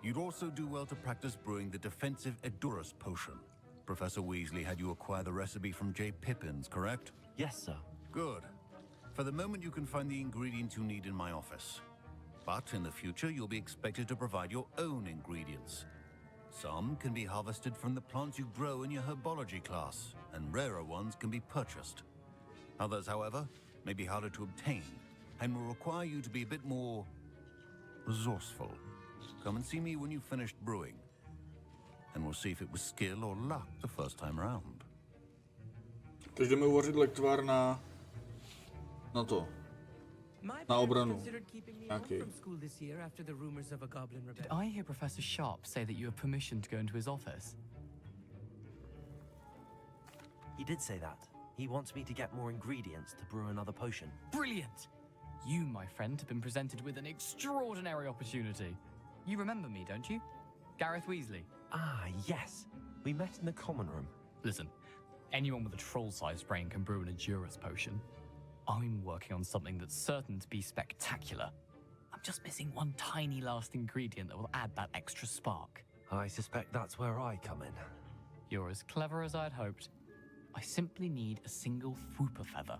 you'd also do well to practice brewing the defensive Edurus potion. Professor Weasley had you acquire the recipe from J. Pippins, correct? Yes, sir. Good. For the moment, you can find the ingredients you need in my office. But in the future, you'll be expected to provide your own ingredients. Some can be harvested from the plants you grow in your herbology class, and rarer ones can be purchased. Others, however, may be harder to obtain, and will require you to be a bit more resourceful. Come and see me when you've finished brewing, and we'll see if it was skill or luck the first time round. Takže jdeme uvařit lektvár na to. Na obranu. Okay. Did I hear Professor Sharp say that you have permission to go into his office? He did say that. He wants me to get more ingredients to brew another potion. Brilliant! You, my friend, have been presented with an extraordinary opportunity. You remember me, don't you? Gareth Weasley. Ah, yes. We met in the common room. Listen, anyone with a troll-sized brain can brew an Edurus potion. I'm working on something that's certain to be spectacular. I'm just missing one tiny last ingredient that will add that extra spark. I suspect that's where I come in. You're as clever as I'd hoped. I simply need a single Fwooper feather.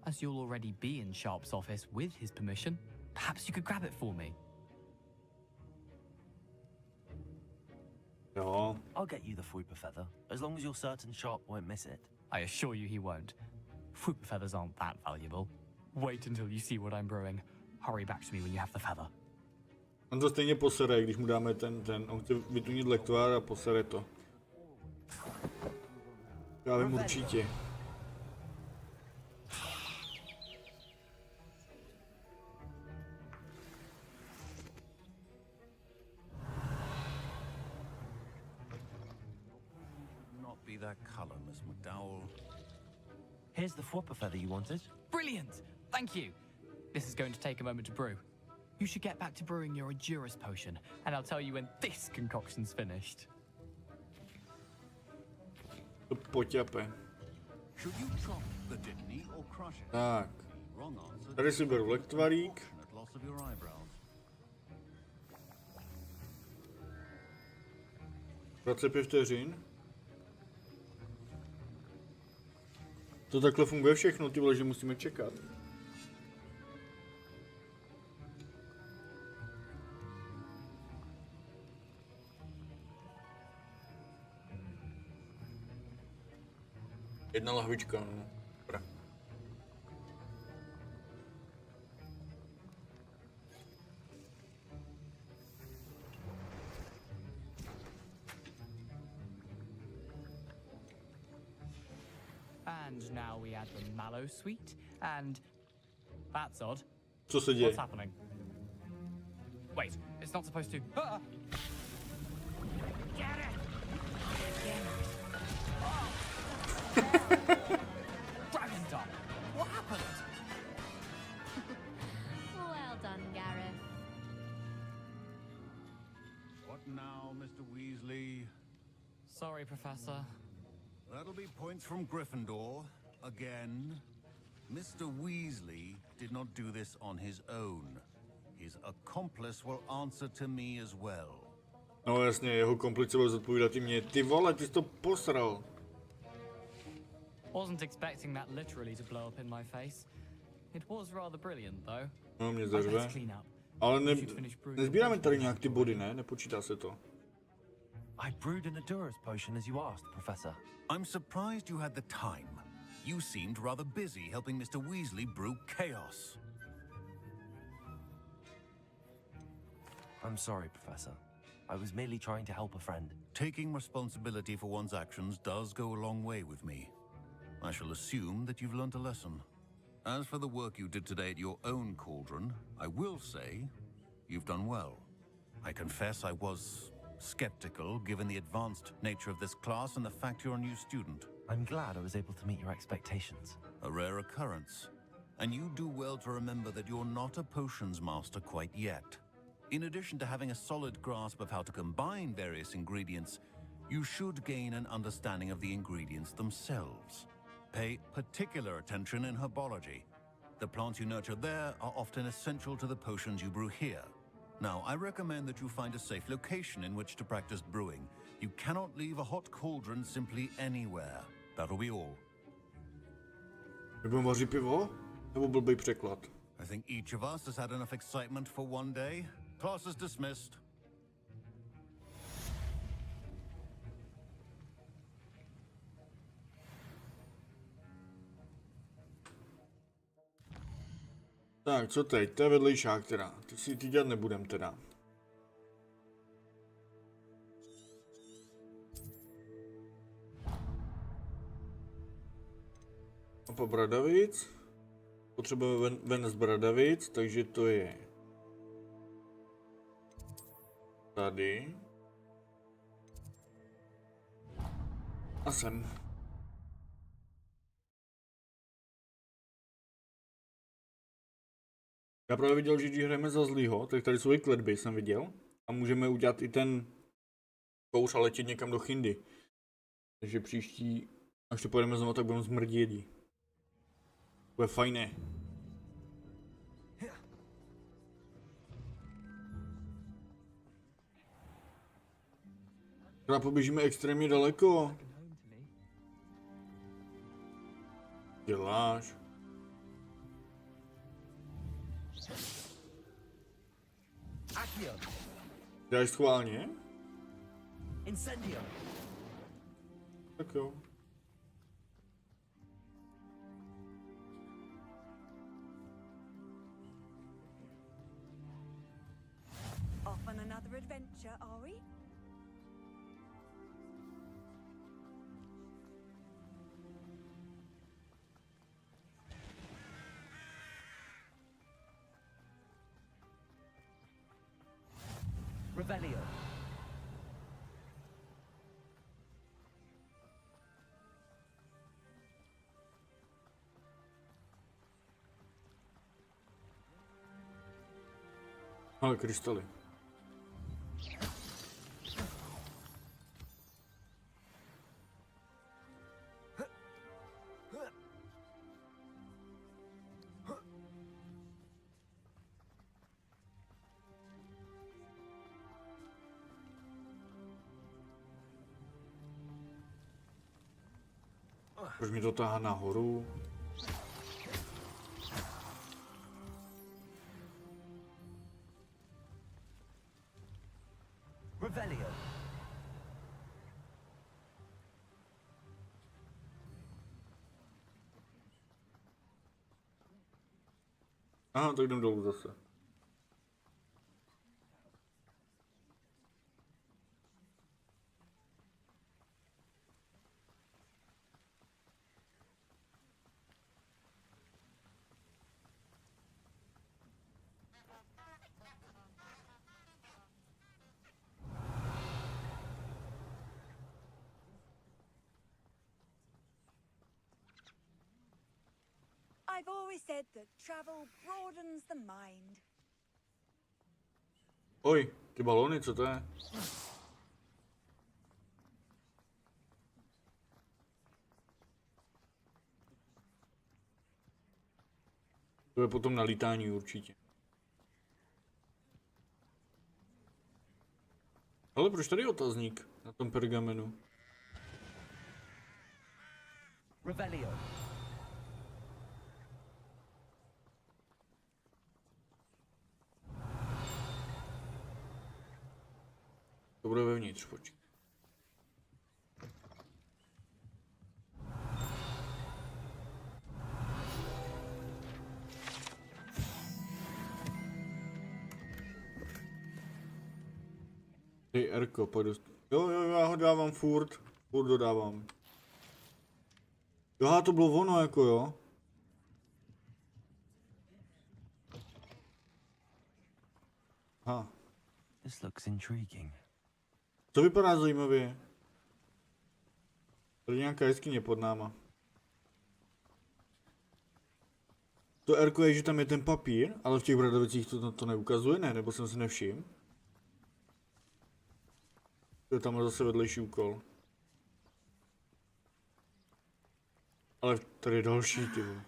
As you'll already be in Sharp's office with his permission, perhaps you could grab it for me. No. I'll get you the Fwooper feather, as long as you're certain Sharp won't miss it. I assure you he won't. Fwooper feathers aren't that valuable. Wait until you see what I'm brewing. Hurry back to me when you have the feather. On to stejně posere, když mu dáme on chce vytunit lektvár a posere to. Já vím určitě. Not be that color, Miss McDowell. Here's the flopper feather you wanted. Brilliant! Thank you. This is going to take a moment to brew. You should get back to brewing your Adurus potion, and I'll tell you when this concoction's finished. To poťape. Should you chop the didney or crush it? Tak. Wrong answer. Tady si beru lektvarík. Loss of your eyebrows. 25 vteřin. To takhle funguje všechno, ty vole, že musíme čekat. Jedna lahvička, no. Dobrá. And now we add the mallow sweet, and that's odd. Co se děje? What's happening? Wait, it's not supposed to. Ah! Get it! Dragon Dog, what happened? Well done, Gareth. What now, Mr. Weasley? Sorry, Professor. That'll be points from Gryffindor. Again. Mr. Weasley did not do this on his own. His accomplice will answer to me as well. No jasně, jeho komplice bude zodpovídat i mě. Ty vole, ty jsi to posral. Wasn't expecting that literally to blow up in my face. It was rather brilliant, though. No, mě I'd zařve. better clean up. Ale You should finish brewing nezbíráme your tady potion nějak ty body, ne? Nepočítá se to. I brewed an Adurus potion as you asked, Professor. I'm surprised you had the time. You seemed rather busy helping Mr. Weasley brew chaos. I'm sorry, Professor. I was merely trying to help a friend. Taking responsibility for one's actions does go a long way with me. I shall assume that you've learnt a lesson. As for the work you did today at your own cauldron, I will say you've done well. I confess I was skeptical given the advanced nature of this class and the fact you're a new student. I'm glad I was able to meet your expectations. A rare occurrence. And you do well to remember that you're not a potions master quite yet. In addition to having a solid grasp of how to combine various ingredients, you should gain an understanding of the ingredients themselves. Pay particular attention in herbology. The plants you nurture there are often essential to the potions you brew here. Now, I recommend that you find a safe location in which to practice brewing. You cannot leave a hot cauldron simply anywhere. That'll be all. Nebudem vařit pivo? Nebo blbý překlad? I think each of us has had enough excitement for one day. Class is dismissed. Tak, co teď? To je vedlejšák teda. Ty dělat nebudem teda. Mapa Bradavic. Potřebujeme ven z Bradavic, takže to je tady. A sem. Já právě viděl, že když hrajeme za zlýho, tak tady jsou i kletby, jsem viděl. A můžeme udělat i ten kouř a letět někam do Chindy. Takže příští, až to pojedeme znovu, tak budeme zmrdědí. Bude fajné. Teda poběžíme extrémně daleko. Děláš. Děláš schválně? Incendio. Tak jo. Off on another adventure, are we? Revelio. Ale krystaly. Proč mi to táhá nahoru? Revelio. Aha, tak jdem dolů zase. I've always said that travel broadens the mind. Oj, ty balony, co to je? To je potom na lítání určitě. Ale proč tady je otazník na tom pergamenu? Revelio. To bude vevnitř, počkej. Hej, Erko, pojď dost... Jo, já ho dávám furt dodávám. Jo, to bylo ono, jako jo. Aha. This looks intriguing. To vypadá zajímavě. Tady nějaká jeskyně pod náma. To Erko je, že tam je ten papír, ale v těch Bradavicích to neukazuje, ne? Nebo jsem si nevšiml. To je tam zase vedlejší úkol. Ale tady je další, ty vole.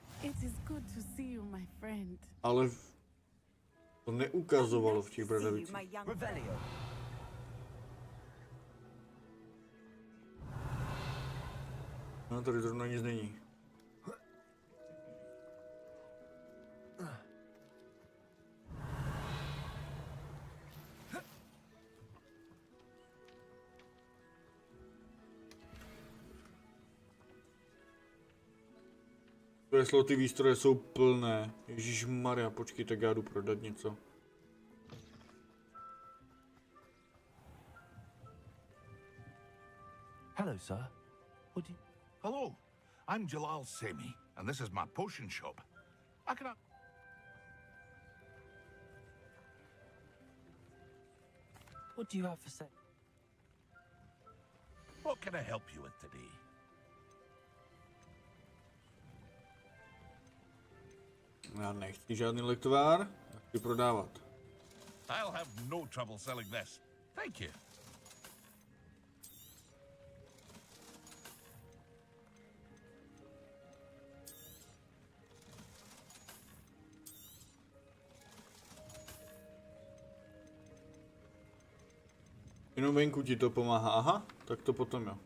Ale to neukazovalo v těch Bradavicích. No, tady zrovna nic není. Kreslo, ty výstroje jsou plné. Ježišmarja, počkej, tak já jdu prodat něco. Hello, sir. What do you... Hello, I'm Jalal Semi, and this is my potion shop. I can... What do you have for sale? What can I help you with today? Já nechci žádný lektvár, já chci prodávat. I'll have no trouble selling this. Thank you. Jenom venku ti to pomáhá, aha, tak to potom jo.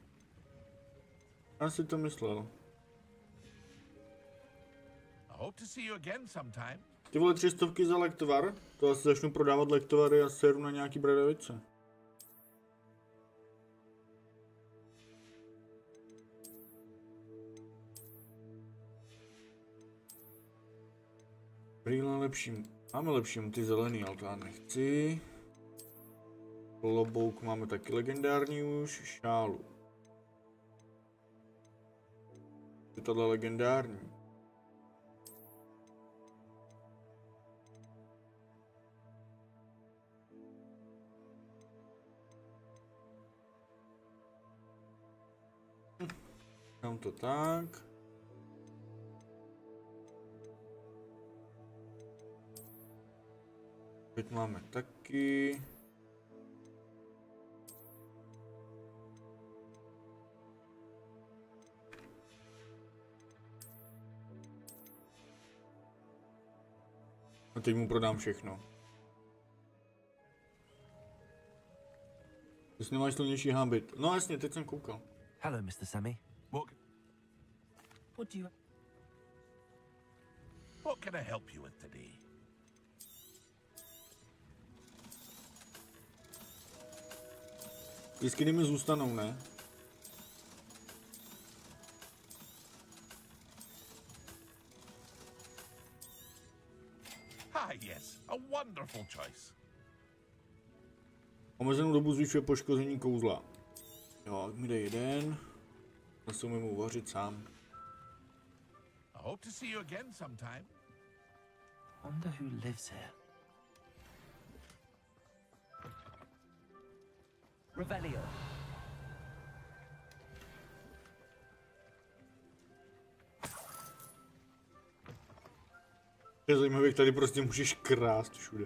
Já si to myslel. Ty vole 300 za lektvar, to asi začnu prodávat lektvary a seru na nějaký Bradavice. Brýle lepším, máme lepším ty zelený, ale to já nechci. Klobouk máme taky legendární už, šálu. Je tohle legendární. Dám to tak. Teď máme taky. A teď mu prodám všechno. Jestli nemáš silnější hábit. No jasně, teď jsem koukal. Hello, Mr. Semi. What can I help you with today? Ty skiny mi zůstanou, ne? Yes, a wonderful choice. Omezenou dobu zvyšuje poškození kouzla. Jo, mi jde jeden. Zase umím uvařit sám. I hope to see you again sometime. Wonder who lives here. Revelio. Je zajímavé, jak tady prostě můžeš krást všude.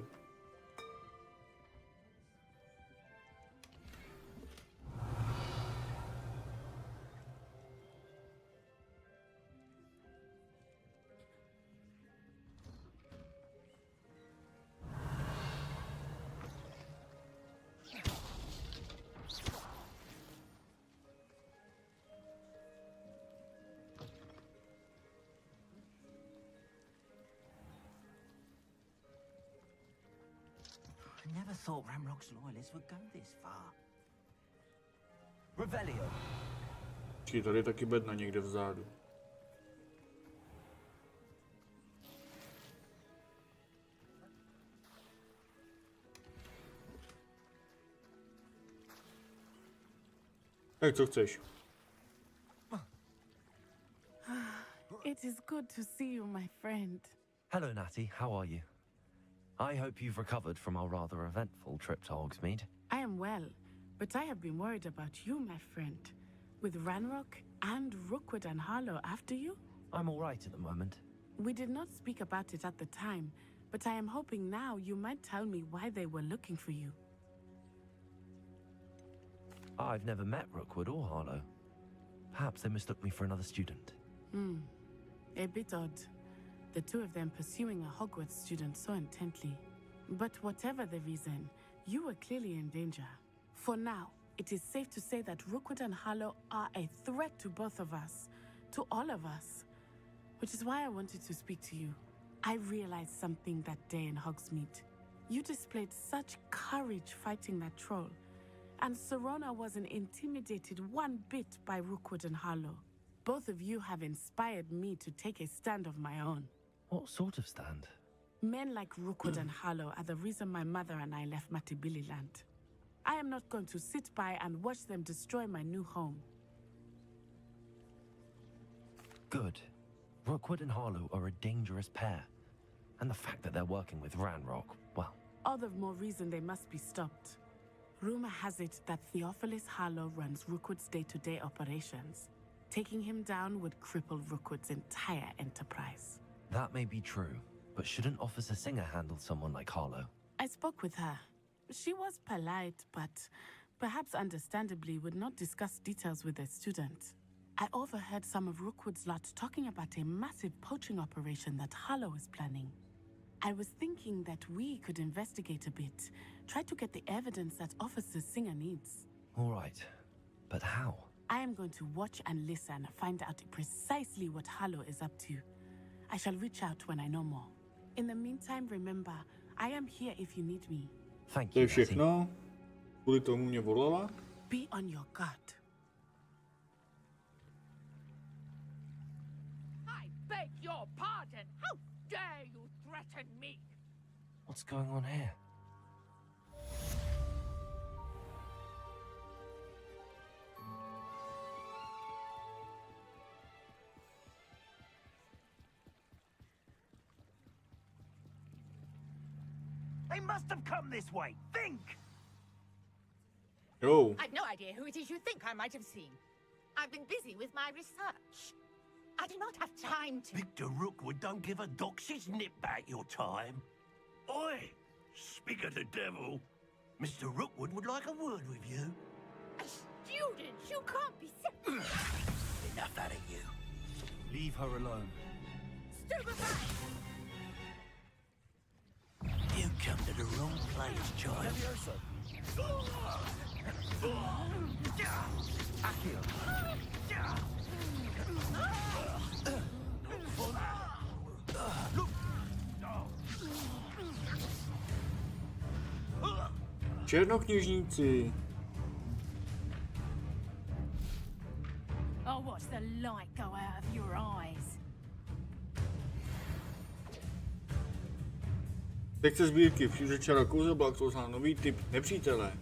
I never thought Ramrock's loyalists would go this far. Revelio. Či tady je taky bedna někde vzadu. Tak co chceš? It is good to see you, my friend. Hello, Natty. How are you? I hope you've recovered from our rather eventful trip to Hogsmeade. I am well, but I have been worried about you, my friend. With Ranrock and Rookwood and Harlow after you? I'm all right at the moment. We did not speak about it at the time, but I am hoping now you might tell me why they were looking for you. I've never met Rookwood or Harlow. Perhaps they mistook me for another student. A bit odd. The two of them pursuing a Hogwarts student so intently. But whatever the reason, you were clearly in danger. For now, it is safe to say that Rookwood and Harlow are a threat to both of us, to all of us. Which is why I wanted to speak to you. I realized something that day in Hogsmeade. You displayed such courage fighting that troll, and Serona wasn't intimidated one bit by Rookwood and Harlow. Both of you have inspired me to take a stand of my own. What sort of stand? Men like Rookwood and Harlow are the reason my mother and I left Matibili land. I am not going to sit by and watch them destroy my new home. Good. Rookwood and Harlow are a dangerous pair. And the fact that they're working with Ranrock, well... All the more reason they must be stopped. Rumor has it that Theophilus Harlow runs Rookwood's day-to-day operations. Taking him down would cripple Rookwood's entire enterprise. That may be true, but shouldn't Officer Singer handle someone like Harlow? I spoke with her. She was polite, but perhaps understandably would not discuss details with a student. I overheard some of Rookwood's lot talking about a massive poaching operation that Harlow is planning. I was thinking that we could investigate a bit, try to get the evidence that Officer Singer needs. All right, but how? I am going to watch and listen, find out precisely what Harlow is up to. I shall reach out when I know more. In the meantime, remember, I am here if you need me. Thank To you, je všechno. Kvůli tomu mě volala. Be on your guard. I beg your pardon. How dare you threaten me? What's going on here? They must have come this way. Think! Oh. I've no idea who it is you think I might have seen. I've been busy with my research. I do not have time to... Victor Rookwood don't give a doxy's nip back your time. Oi! Speak of the devil, Mr. Rookwood would like a word with you. Students, you can't be Enough out of you. Leave her alone. stupefying! You come to the wrong place, child. Černokněžníci. I'll watch the light go out of your eyes. Sekce sbírky. Všude čara kouzel byla kouzelná. Nový typ nepřítele.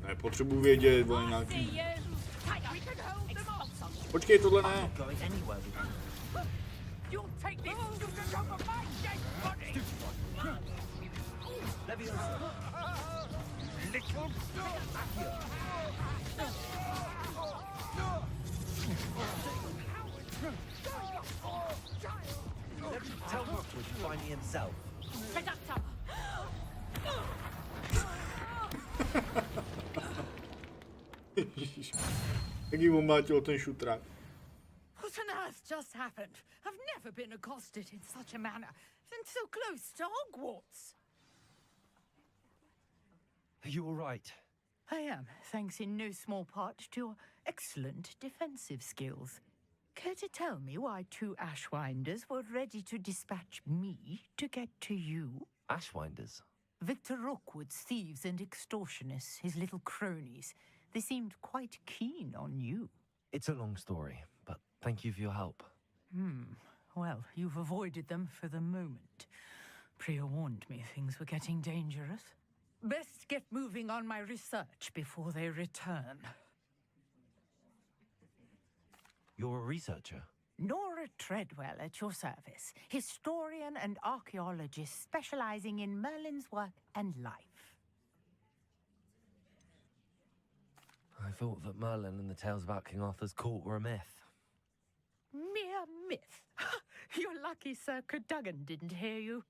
Ne, potřebuji vědět, vole, nějaký. Počkej, tohle ne. You'll take this student over my dead body! Little Tell Rookwood to find me himself. Jak jí omlátil ten šutrák. What on earth just happened? I've never been accosted in such a manner, and so close to Hogwarts. Are you all right? I am, thanks in no small part to your excellent defensive skills. Care to tell me why two Ashwinders were ready to dispatch me to get to you? Ashwinders? Victor Rookwood's thieves and extortionists, his little cronies. They seemed quite keen on you. It's a long story, but thank you for your help. Well, you've avoided them for the moment. Priya warned me things were getting dangerous. Best get moving on my research before they return. You're a researcher? Nora Treadwell at your service, historian and archaeologist specializing in Merlin's work and life. I thought that Merlin and the tales about King Arthur's court were a myth. Mere myth. You're lucky Sir Cadogan didn't hear you.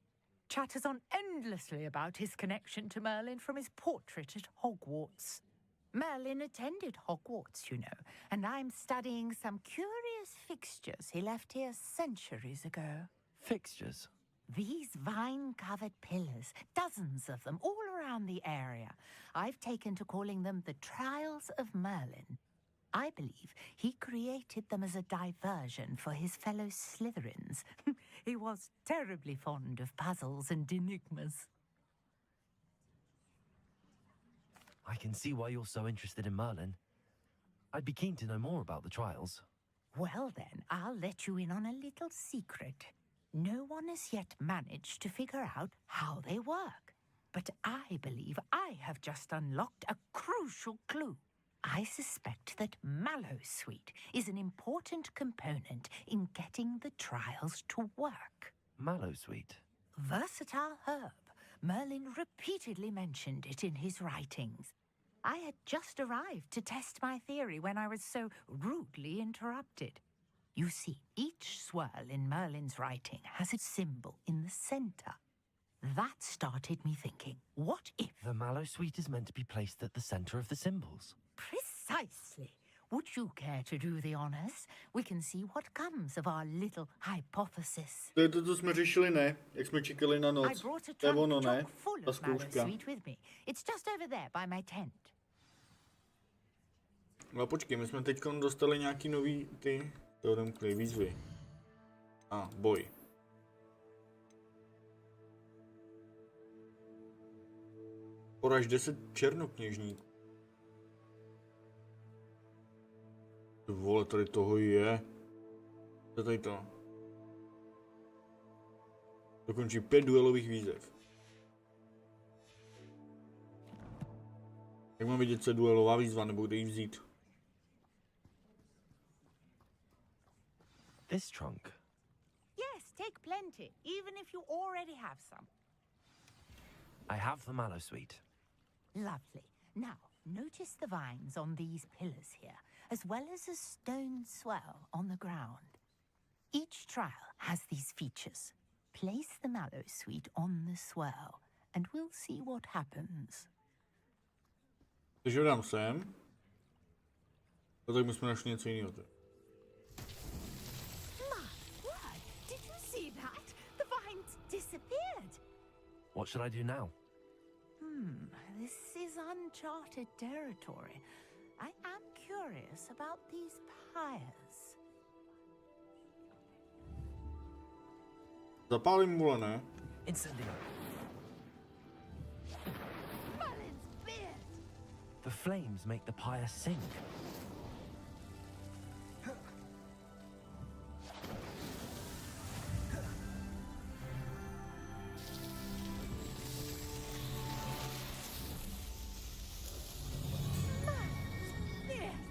Chatters on endlessly about his connection to Merlin from his portrait at Hogwarts. Merlin attended Hogwarts, you know, and I'm studying some curious fixtures he left here centuries ago. Fixtures? These vine-covered pillars, dozens of them, all around the area. I've taken to calling them the Trials of Merlin. I believe he created them as a diversion for his fellow Slytherins. He was terribly fond of puzzles and enigmas. I can see why you're so interested in Merlin. I'd be keen to know more about the trials. Well then, I'll let you in on a little secret. No one has yet managed to figure out how they work. But I believe I have just unlocked a crucial clue. I suspect that Mallowsweet is an important component in getting the trials to work. Mallowsweet? Versatile herb. Merlin repeatedly mentioned it in his writings. I had just arrived to test my theory when I was so rudely interrupted. You see, each swirl in Merlin's writing has a symbol in the center. That started me thinking, what if... The Mallowsweet is meant to be placed at the center of the symbols. Precisely. Would you care to do the honors? We can see what comes of our little hypothesis. To je to, co jsme řešili, ne? Jak jsme čekali na I noc. brought a To je trunk ono, ne? chock full Ta of zkouška. Mallowsweet with me. It's just over there by my tent. No a počkej, my jsme teď dostali nějaký nový ty teoremky, výzvy. Boj. Poraž 10 černokněžníků. Ty vole, tady toho je. Co je tady to? Dokončí 5 duelových výzev. Jak mám vidět, co je duelová výzva, nebo kde ji vzít? This trunk? Yes, take plenty, even if you already have some. I have the Mallowsweet. Lovely. Now, notice the vines on these pillars here, as well as a stone swell on the ground. Each trial has these features. Place the mallow sweet on the swirl, and we'll see what happens. Takže ho dám sem. A tak my jsme našli něco jiného. Did you see that? The vines disappeared. What should I do now? This is uncharted territory. I am curious about these pyres. Zapálím mule, ne? Incendio. Merlin's beard! The flames make the pyre sink.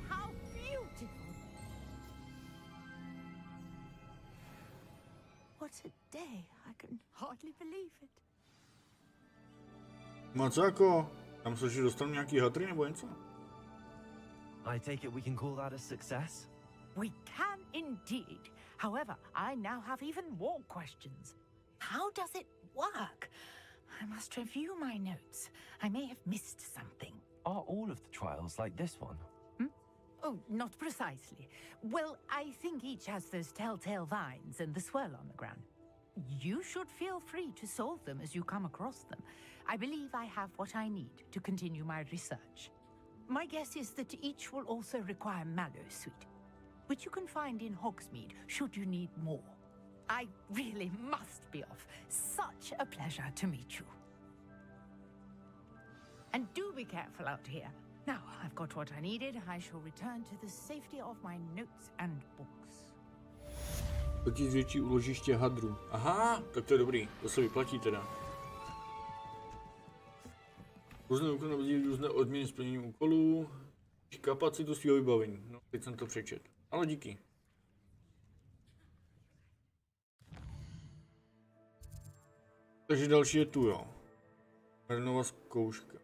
How beautiful! What a day. I can hardly believe it. No co jako? Tam se, že dostanu nějaký hatry nebo něco? I take it we can call that a success? We can indeed. However, I now have even more questions. How does it work? I must review my notes. I may have missed something. Are all of the trials like this one? Oh, not precisely. Well, I think each has those telltale vines and the swirl on the ground. You should feel free to solve them as you come across them. I believe I have what I need to continue my research. My guess is that each will also require mallowsweet, which you can find in Hogsmeade should you need more. I really must be off. Such a pleasure to meet you. And do be careful out here. Now I've got what I needed. I shall return to the safety of my notes and books. Totiž větší úložiště hadru. Aha, tak to je dobrý. To se vyplatí teda. Různé úkoly nabízí různé odměny s plněním úkolů. Kapacitu svého vybavení. No, teď jsem to přečet. Ale díky. Takže další je tu, jo. Merlinova zkouška.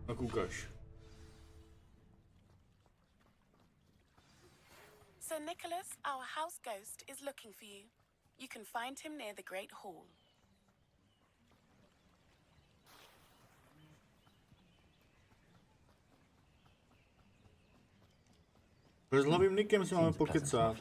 Tak ukáž. Sir Nicholas, our house ghost, is looking for you. You can find him near the Great Hall. S hlavým Nickem si máme pokecat.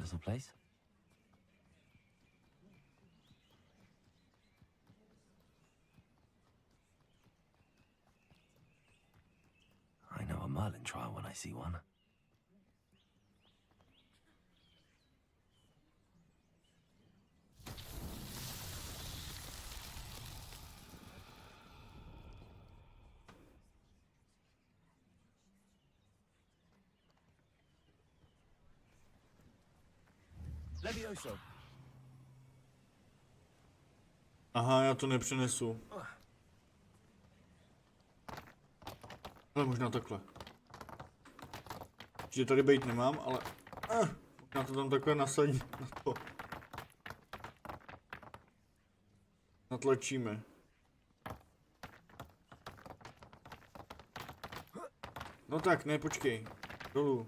I know a Merlin trial when I see one. Levioso. Aha, já to nepřenesu. Ale možná takhle. Že tady bejt nemám, ale možná to tam takhle nasadí na to. Natlačíme. No tak, ne, počkej. Dolů.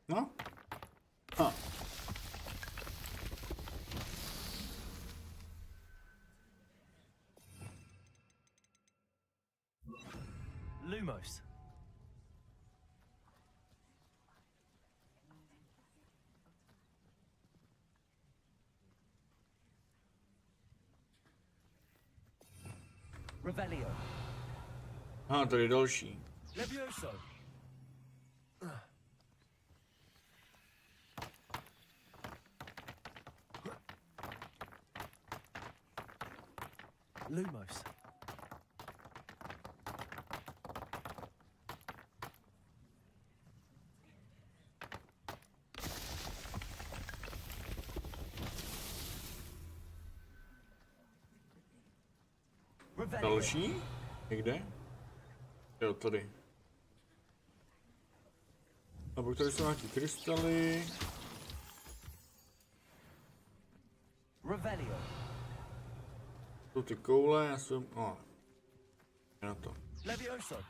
No? Ha. Lumos. Revelio. Aha, tady je další. Levioso. Lumos. Další? Někde? Jo, tady. A pak tady jsou nějaký krystaly. Revelio. Jsou ty koule, já jsem... No. Na to. Levioso.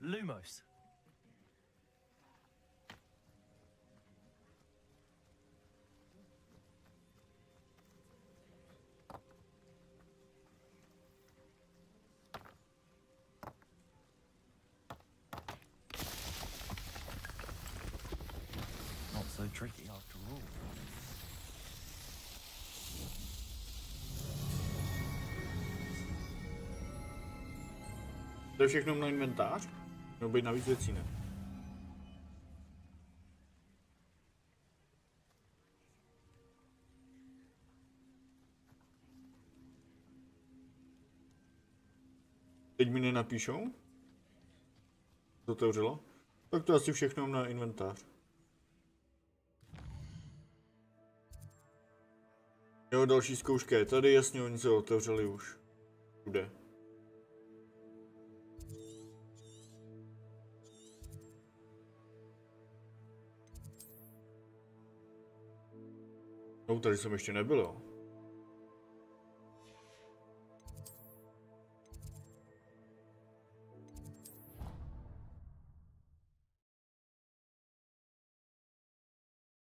Lumos. Not so tricky after all. To je všechno na inventář? Mělo být navíc věcí, ne? Teď mi nenapíšou? To otevřelo? Tak to asi všechno na inventář. Jo, další zkouška je tady, jasně, oni se otevřeli už. Kde? No, tady jsem ještě nebyl, jo.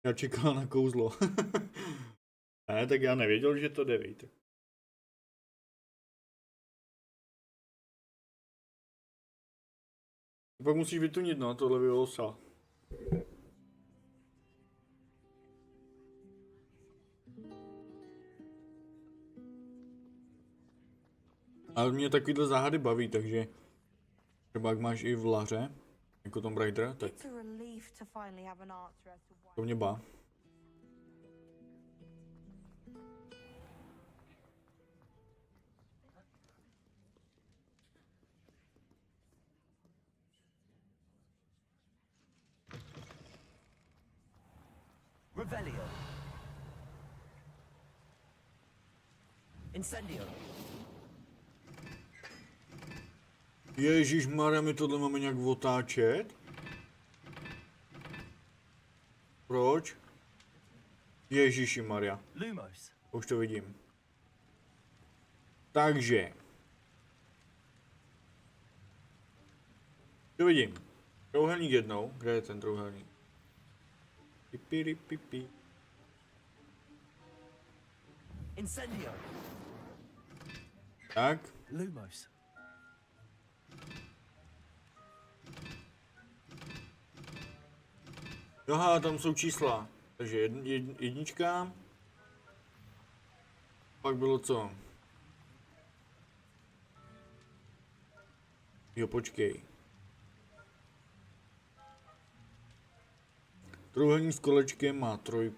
Já čekal na kouzlo. Ne, tak já nevěděl, že to jde, víte. Pak musíš vytunit, no, tohle vylosa. Ale mě takovýhle záhady baví, takže třeba jak máš i v Laře, jako Tomb Raider, tak to mě bá. Revelio. Incendio. Ježišmarja, my tohle máme nějak otáčet? Proč? Ježišimarja. Lumos. Už to vidím. Takže. To vidím. Trouhelník jednou. Kde je ten trouhelník? Pipi, pipi. Incendio. Tak. Lumos. Aha, tam jsou čísla. Takže jednička. Pak bylo co? Jo, počkej. Trojúhelník s kolečkem má 3.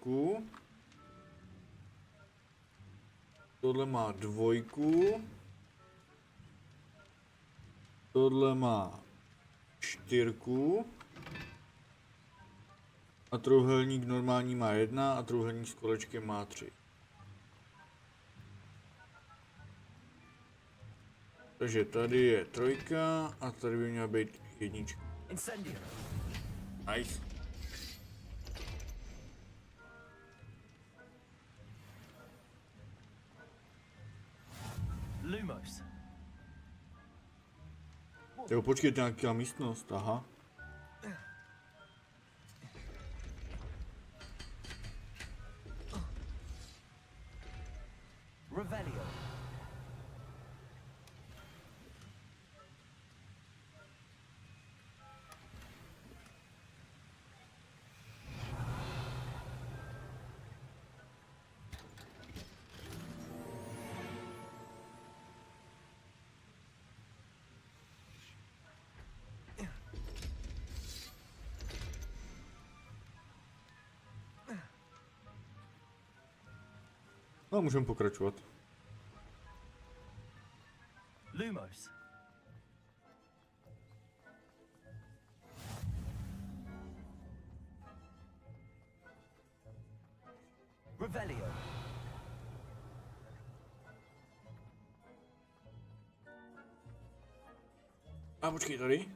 Tohle má 2. Tohle má 4. A trojúhelník normální má 1 a trojúhelník s kolečkem má 3. Takže tady je 3 a tady by měla být 1. Nice. Lumos. Jo, počkejte, nějaká místnost, aha. Revelio. No, můžeme pokračovat. Lumos. Revelio. A počkej tady.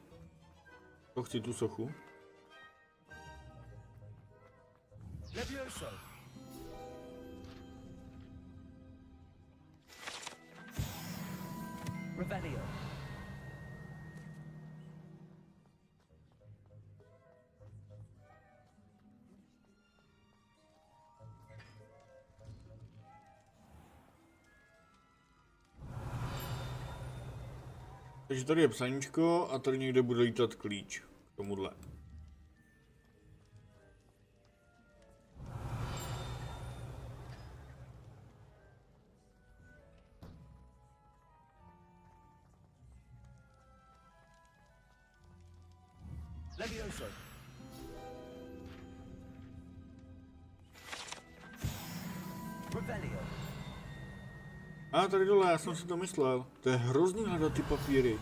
To chci tu sochu. Levioso. Revelio. Takže tady je psaníčko a tady někde bude lítat klíč k tomuhle. Levioso. Revelio. A tady dole, já jsem si to myslel. To je hrozný hledat ty papíry.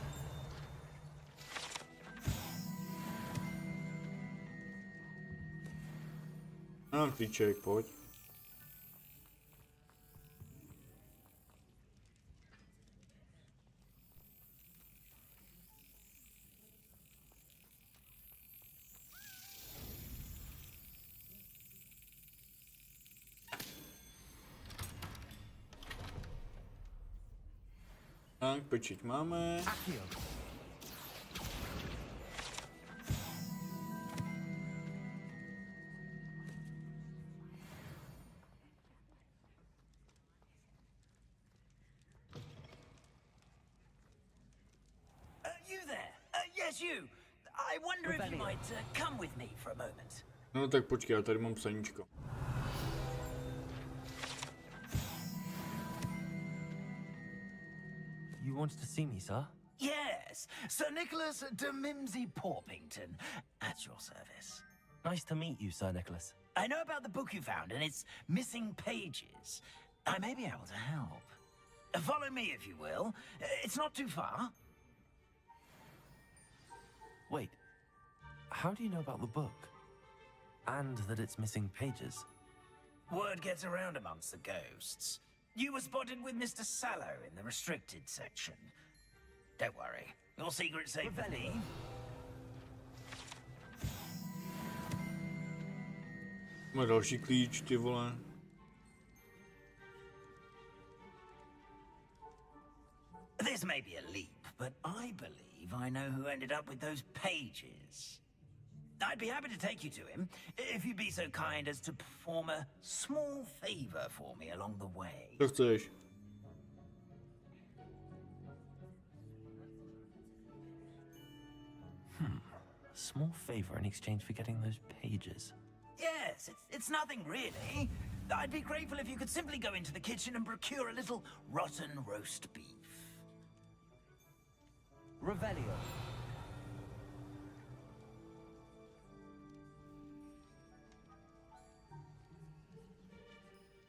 A klíček, pojď. Tak, pečeť máme. You there? Yes, you. I wonder if you might come with me for a moment. No tak počkej, já tady mám psaníčko. You wanted to see me, sir? Yes, Sir Nicholas de Mimsy Porpington, at your service. Nice to meet you, Sir Nicholas. I know about the book you found and its missing pages. I may be able to help. Follow me, if you will. It's not too far. Wait, how do you know about the book? And that it's missing pages? Word gets around amongst the ghosts. You were spotted with Mr. Sallow in the restricted section. Don't worry, your secret's safe with me. Má další klíč, ty vole. This may be a leap, but I believe I know who ended up with those pages. I'd be happy to take you to him, if you'd be so kind as to perform a small favor for me along the way. Co chceš? Small favor in exchange for getting those pages. Yes, it's nothing really. I'd be grateful if you could simply go into the kitchen and procure a little rotten roast beef. Revelio.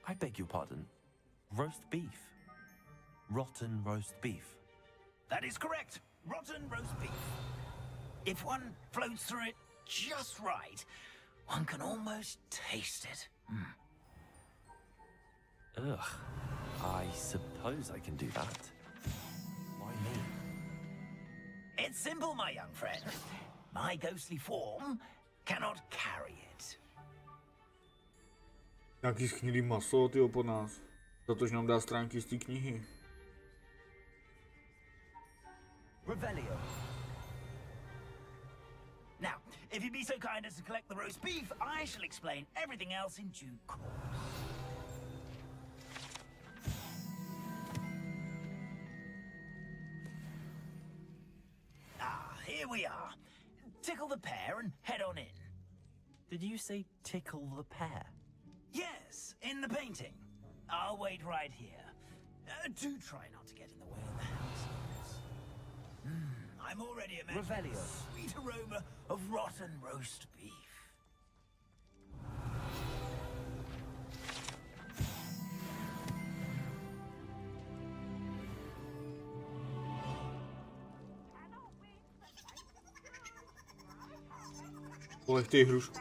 I beg your pardon. Roast beef. Rotten roast beef. That is correct. Rotten roast beef. If one floats through it just right, one can almost taste it. Ugh. I suppose I can do that. Why me? It's simple, my young friend. My ghostly form cannot carry it. Nějaký schnilý maso, tyjo, po nás. Za to, že nám dá stránky z té knihy. Revelio. Now, if you'd be so kind as to collect the roast beef, I shall explain everything else in due course. Ah, here we are. Tickle the pear and head on in. Did you say tickle the pear? Yes, in the painting. I'll wait right here. Do try not to get in the way of the house. I'm already imagining the sweet aroma of rotten roast beef. Polechtej hrušku.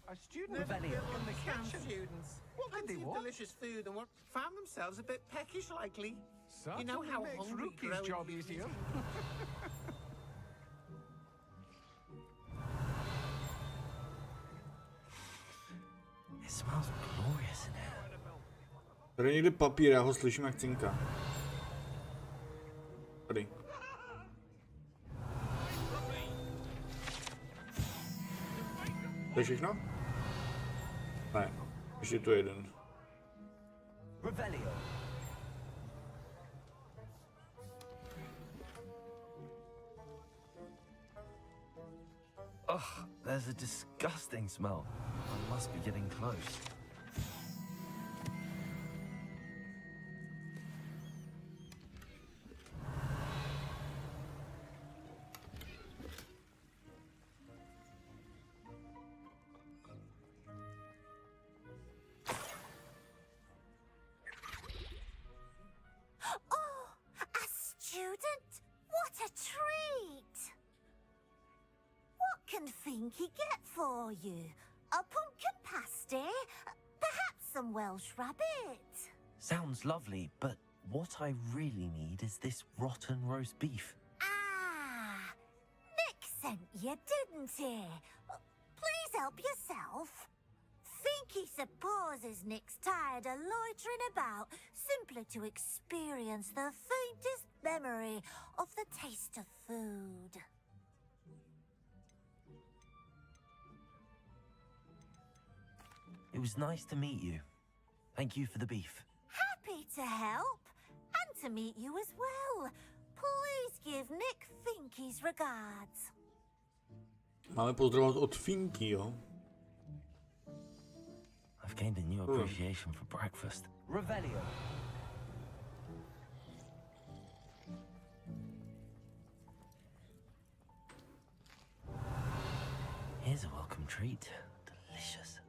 A student in the camp students. What did they want? Delicious food and found themselves a bit peckish, likely. You know how hungry Rookie's job easier. It smells glorious in here. Tady je někde papír, já ho slyším jak cinka. Tady. To je všechno? Ne, ještě tu jeden. Revelio. Ugh, there's a disgusting smell. I must be getting close. Oh, a student? What a treat! What can Finky get for you? A pumpkin pasty? Perhaps some Welsh rabbit? Sounds lovely, but what I really need is this rotten roast beef. Ah, Nick sent you, didn't he? Please help yourself. Finky supposes Nick's tired of loitering about simply to experience the faintest memory of the taste of food. It was nice to meet you. Thank you for the beef. Happy to help, and to meet you as well. Please give Nick Finky's regards. Máme pozdravovat od Finky, jo? I've gained a new appreciation for breakfast. Revelio. Here's a welcome treat. Delicious.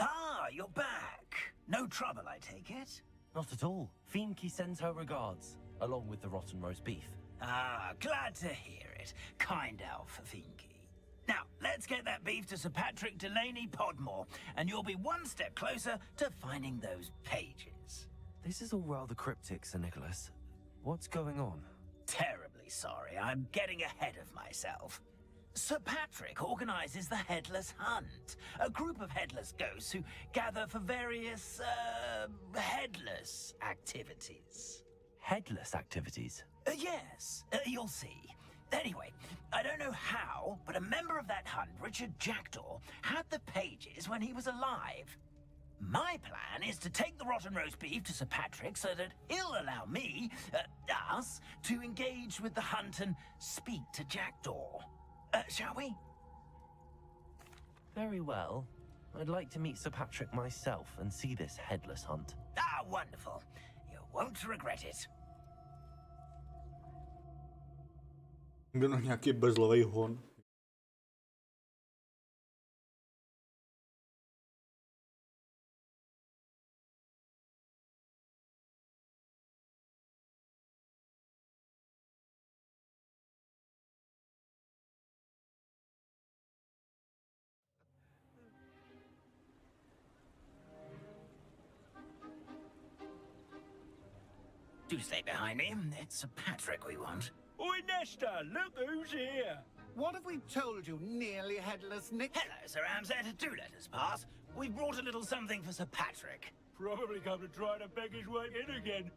Ah, you're back. No trouble, I take it? Not at all. Finky sends her regards, along with the rotten roast beef. Ah, glad to hear it. Kind elf for Finky. Now, let's get that beef to Sir Patrick Delaney Podmore, and you'll be one step closer to finding those pages. This is all rather cryptic, Sir Nicholas. What's going on? Terribly sorry, I'm getting ahead of myself. Sir Patrick organizes the Headless Hunt, a group of headless ghosts who gather for various, headless activities. Headless activities? Yes, you'll see. Anyway, I don't know how, but a member of that hunt, Richard Jackdaw, had the pages when he was alive. My plan is to take the rotten roast beef to Sir Patrick so that he'll allow me, us, to engage with the hunt and speak to Jackdaw. Shall we? Very well. I'd like to meet Sir Patrick myself and see this headless hunt. Ah, wonderful. You won't regret it. Jde na nějaký bezlavej hon. Do stay behind me. It's Sir Patrick we want. Oi, Nesta, look who's here. What have we told you, nearly headless Nick? Hello, Sir Ramsett. Do let us pass. We brought a little something for Sir Patrick. Probably come to try to beg his way in again.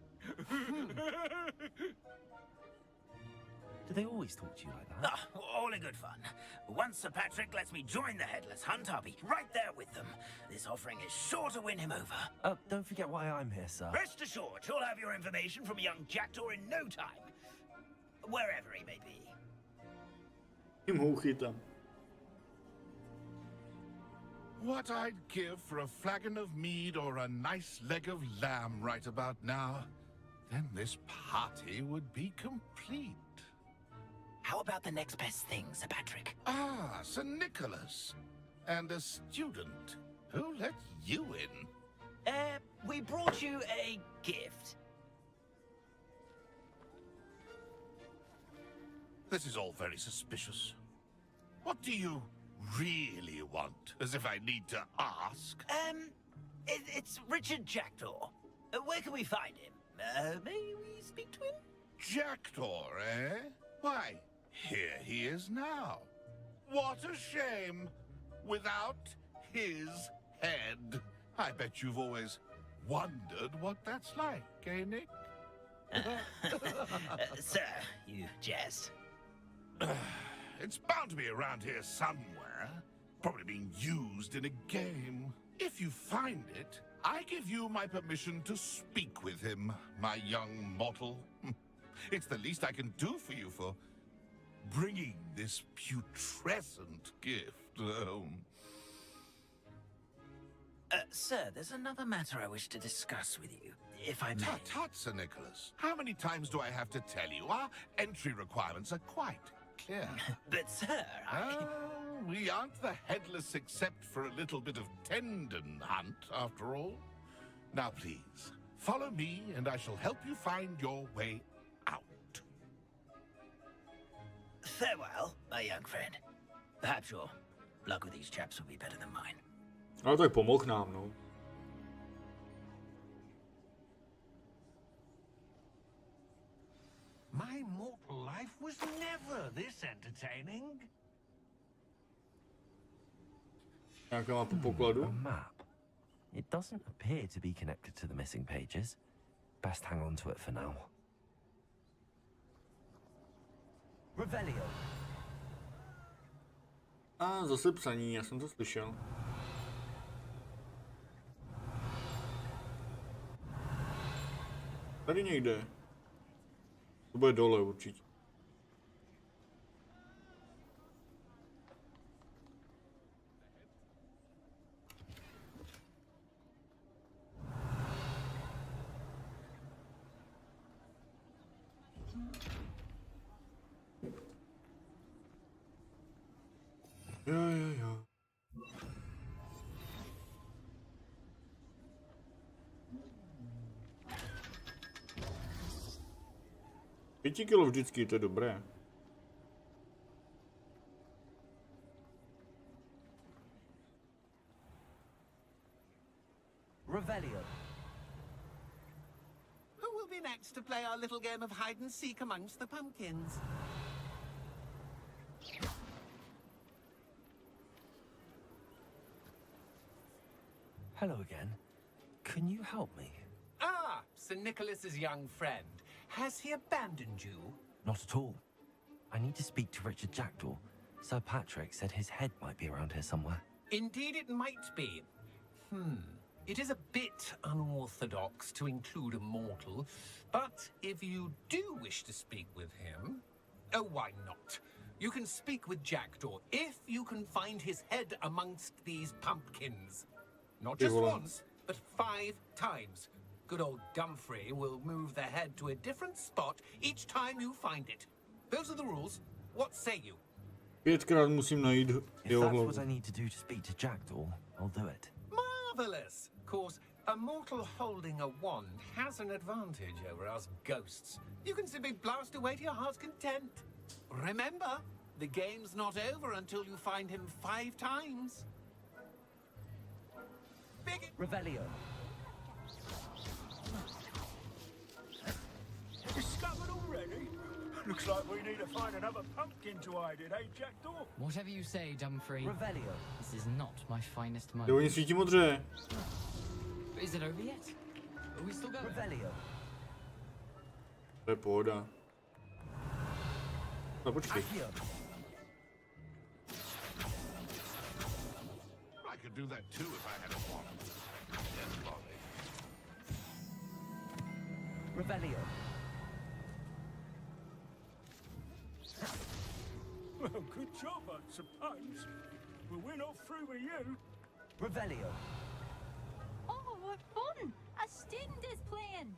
Do they always talk to you like that? Ah, all in good fun. Once Sir Patrick lets me join the Headless Hunt, I'll be right there with them. This offering is sure to win him over. Don't forget why I'm here, sir. Rest assured, you'll have your information from a young Jackdaw in no time. Wherever he may be. Tím ho uchytám. What I'd give for a flagon of mead or a nice leg of lamb right about now, then this party would be complete. How about the next best thing, Sir Patrick? Ah, Sir Nicholas. And a student. Who let you in? We brought you a gift. This is all very suspicious. What do you really want? As if I need to ask. It's Richard Jackdaw. Where can we find him? May we speak to him? Jackdaw, eh? Why, here he is now. What a shame. Without his head. I bet you've always wondered what that's like, eh, Nick? Sir, you jest. It's bound to be around here somewhere. Probably being used in a game. If you find it, I give you my permission to speak with him, my young mortal. It's the least I can do for you for bringing this putrescent gift home. Sir, there's another matter I wish to discuss with you, if I may. Tut, Sir Nicholas. How many times do I have to tell you? Our entry requirements are quite clear. But, sir, we aren't the headless except for a little bit of tendon hunt, after all. Now, please, follow me, and I shall help you find your way out. Farewell, my young friend. Perhaps your luck with these chaps will be better than mine. Ale tak pomohl nám, no. My mortal life was never this entertaining. Nějaká mapa pokladu? A map. It doesn't appear to be connected to the missing pages. Best hang on to it for now. Revelio. A zase psaní, já jsem to slyšel. Tady někde. To bude dole určitě. Jo. 5 kilo vždycky, to je dobré. Revelio. Who will be next to play our little game of hide and seek amongst the pumpkins? Hello again. Can you help me? Ah, Sir Nicholas's young friend. Has he abandoned you? Not at all. I need to speak to Richard Jackdaw. Sir Patrick said his head might be around here somewhere. Indeed it might be. It is a bit unorthodox to include a mortal, but if you do wish to speak with him, oh, why not? You can speak with Jackdaw if you can find his head amongst these pumpkins. Not just once, but 5 times. Good old Dumfrey will move the head to a different spot each time you find it. Those are the rules. What say you? 5krát musím najít jeho If that's hlavu. what I need to do to speak to Jackdaw, I'll do it. Marvelous! Of course, a mortal holding a wand has an advantage over us ghosts. You can simply blast away to your heart's content. Remember, the game's not over until you find him 5 times. Big Revelio. Discovered already? Looks like we need to find another pumpkin to hide in, eh, Jackdaw? Whatever you say, Dumfrey. Revelio. This is not my finest Jo, moment. oni svítí modře. Is it over yet? Are we still going? Revelio. To je pohoda. No počkej. I could do that too if I had a wand. Yes, Molly. Revelio. Well, good job, I suppose. But we're not through with you. Revelio. Oh, what fun! A student is playing.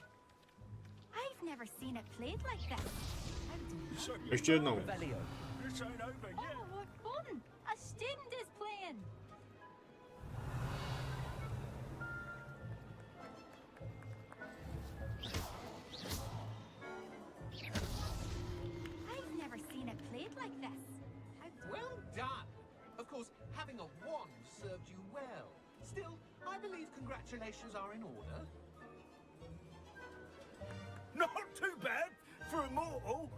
I've never seen it played like this. Ještě jednou. Revelio. This ain't over yet. Oh, what fun! A student is playing. I've never seen it played like this. well done! Of course, having a wand served you well. Still, I believe congratulations are in order. Not too bad for a mortal.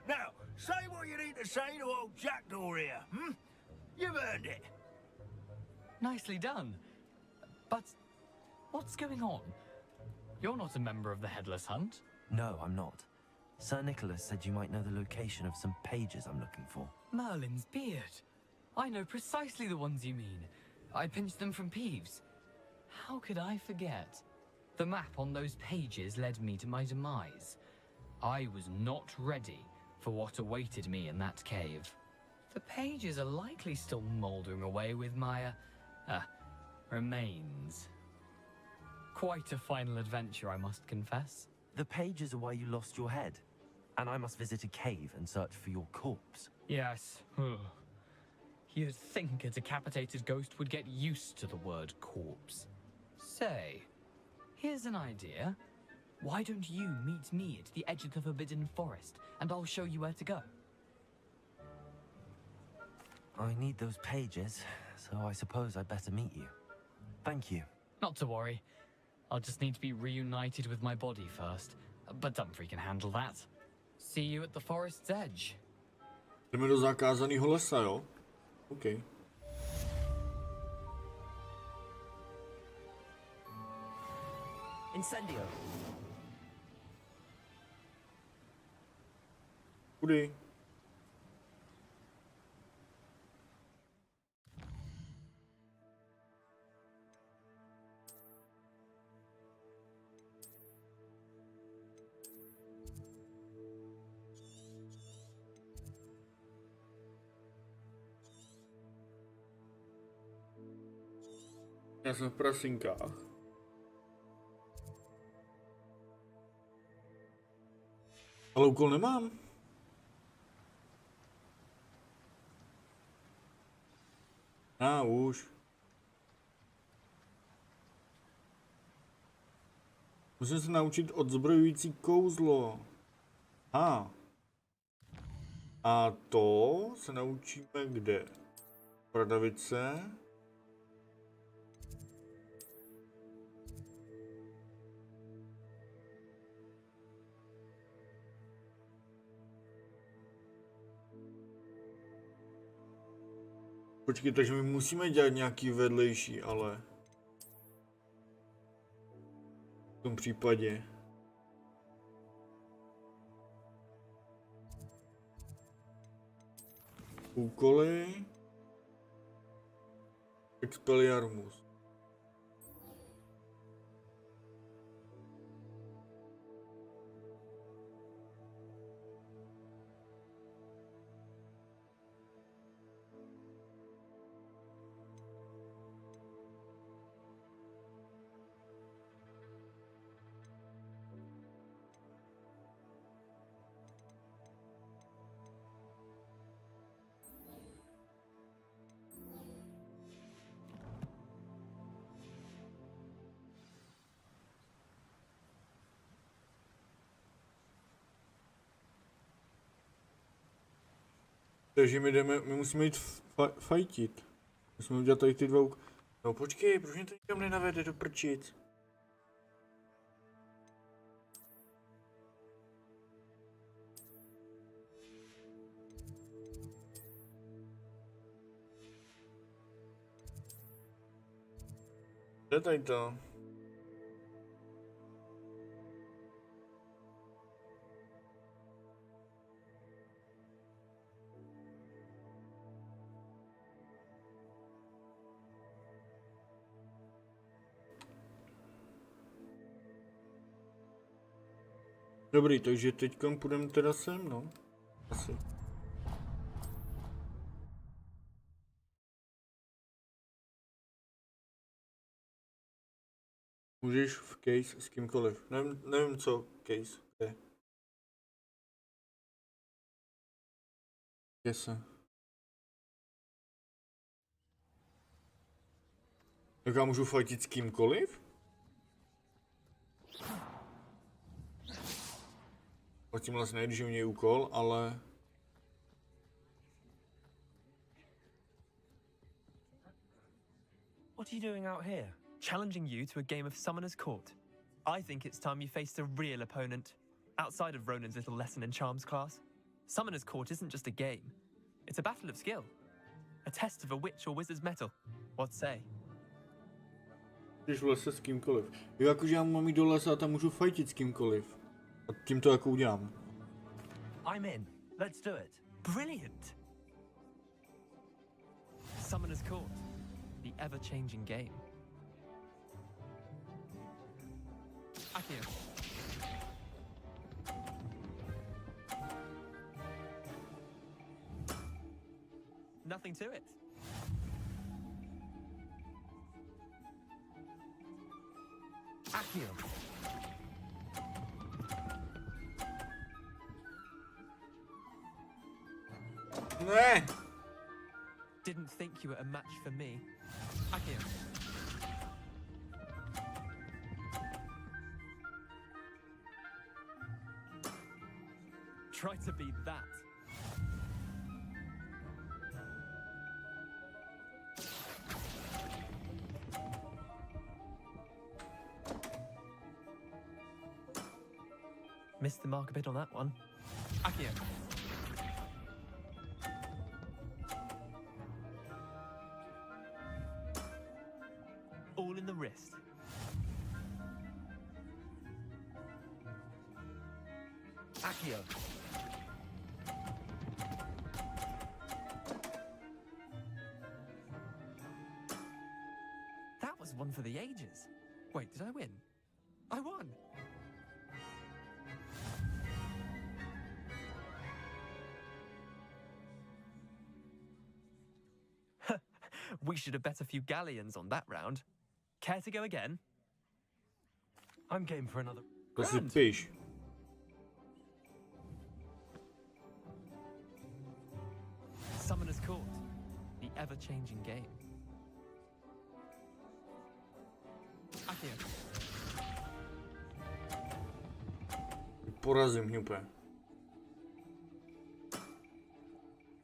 Now, say what you need to say to old Jackdaw here, You've earned it. Nicely done. But what's going on? You're not a member of the Headless Hunt. No, I'm not. Sir Nicholas said you might know the location of some pages I'm looking for. Merlin's beard. I know precisely the ones you mean. I pinched them from Peeves. How could I forget? The map on those pages led me to my demise. I was not ready for what awaited me in that cave. The pages are likely still mouldering away with my, remains. Quite a final adventure, I must confess. The pages are where you lost your head, and I must visit a cave and search for your corpse. Yes. You'd think a decapitated ghost would get used to the word corpse. Say, here's an idea. Why don't you meet me at the edge of the Forbidden Forest, and I'll show you where to go? I need those pages, so I suppose I'd better meet you. Thank you. Not to worry. I'll just need to be reunited with my body first. But Dumfries can handle that. See you at the forest's edge. Jdeme do zakázaného lesa, jo? OK. Incendio. Kudy? Já jsem v prasinkách. Ale úkol nemám. Už. Musím se naučit odzbrojující kouzlo. A to se naučíme kde? Bradavice. Počkej, takže my musíme dělat nějaký vedlejší, ale v tom případě úkoly Expelliarmus. Takže my musíme jít fajtit. Musíme udělat tady ty dvou. No počkej, proč mě to nikam nenavede do prčic? Co je tady to? Dobrý, takže teďkom půjdeme teda sem, no. Asi. Můžeš v case s kýmkoliv. Nevím co case je. Se. Tak já můžu fightit s kýmkoliv? O tím vlastně nejde, že u něj úkol, ale... What are you doing out here? Challenging you to a game of Summoner's Court. I think it's time you faced a real opponent, outside of Ronan's little lesson in charms class. Summoner's Court isn't just a game. It's a battle of skill. A test of a witch or wizard's mettle. What say? Když v lese s kýmkoliv. Jo, jakože já mám jít do lesa a tam můžu fightit s kýmkoliv. A tím to jako udělám. I'm in. Let's do it. Brilliant. Summoner's Court, the ever-changing game. Akio. Nothing to it. Akio. Ne! Didn't think you were a match for me. Akio. Try to beat that. Missed the mark a bit on that one. Akio. All in the wrist. Akio. That was one for the ages. Wait, did I win? I won! We should have bet a few galleons on that round. Care to go again? I'm game for another. To si piš. Summoner's Court, the ever-changing game. Akio. Porazím ji úplně.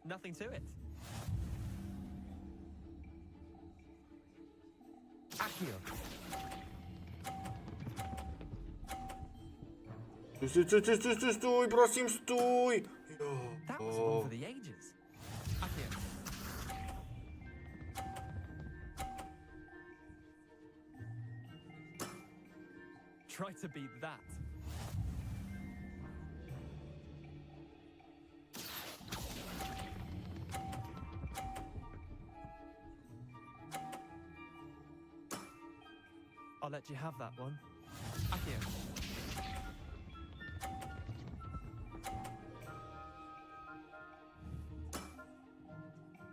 Nothing to it. Akio. Stůj, prosím, stůj! That was one for the ages. Akio. Try to beat that. I'll let you have that one. Akio.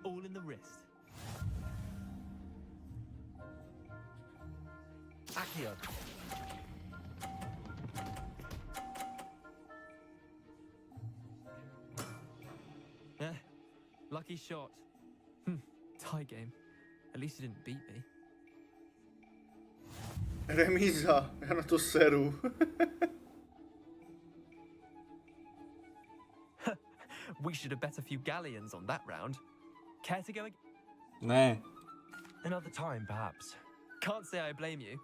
All in the wrist. Akio. Lucky shot. Tie game. At least you didn't beat me. Remíza, já na to seru. We should have bet a few galleons on that round. Care to go again? Ne. Another time, perhaps. Can't say I blame you.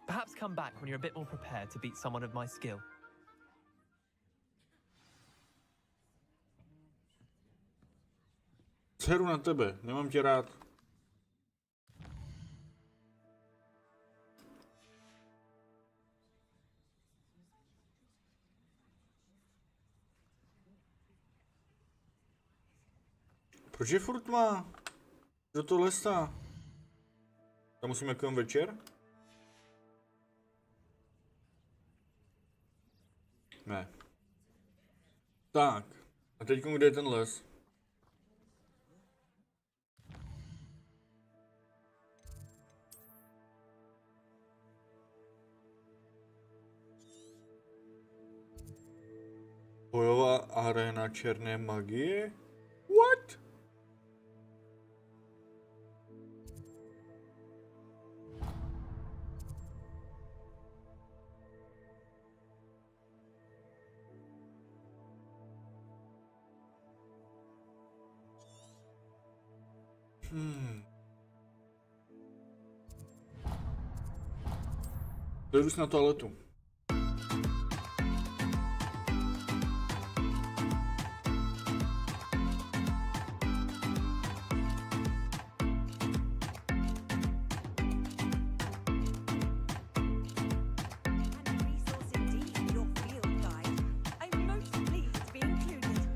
Perhaps come back when you're a bit more prepared to beat someone of my skill. Seru na tebe, nemám tě rád. Proč je furt má? Kdo to lesa? Tam musíme k večer? Ne. Tak. A teď kde je ten les? Bojová aréna černé magie? What? Jdu na toaletu. Resource indeed, your field guide. I'm most pleased to be included.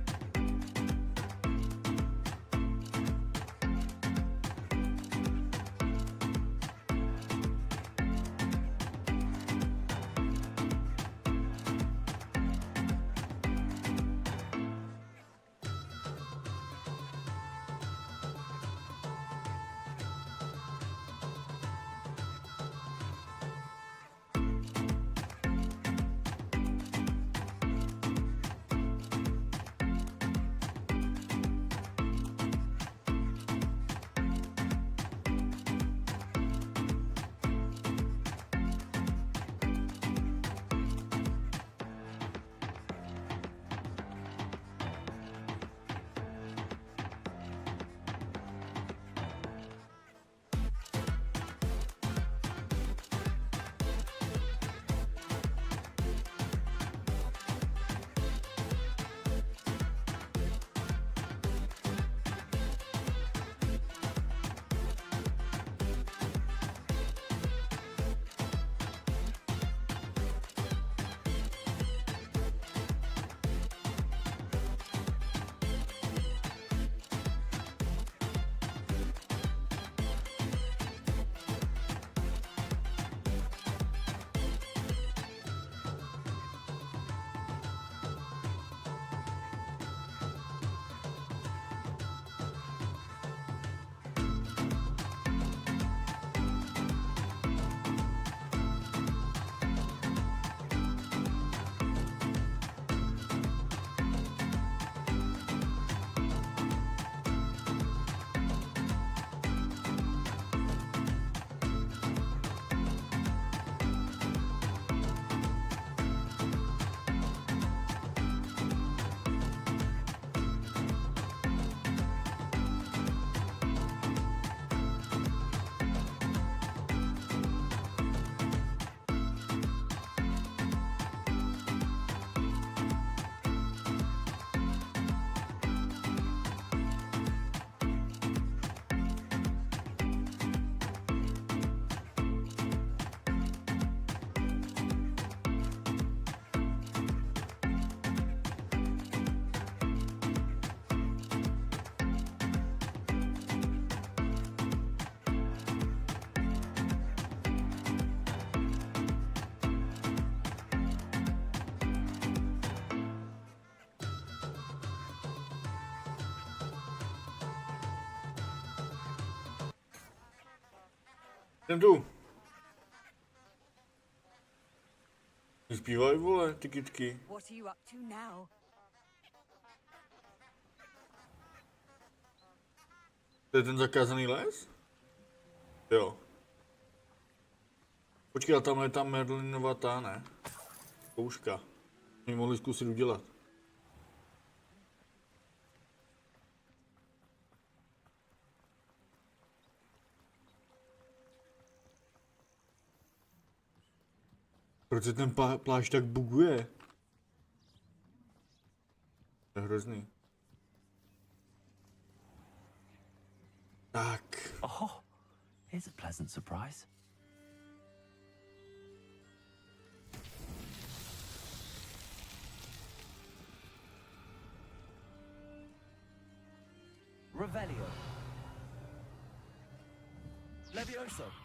Jsem tu. Zpívaj, vole, ty kytky. What are you up to now? To je ten zakázaný les? Jo. Počkej, tamhle je ta Merlinová ta, ne? Kouška. My mohli zkusit udělat. Proč se ten plášť tak buguje? To je hrozný. Tak. Oh, here's a pleasant surprise. Revelio. Levioso.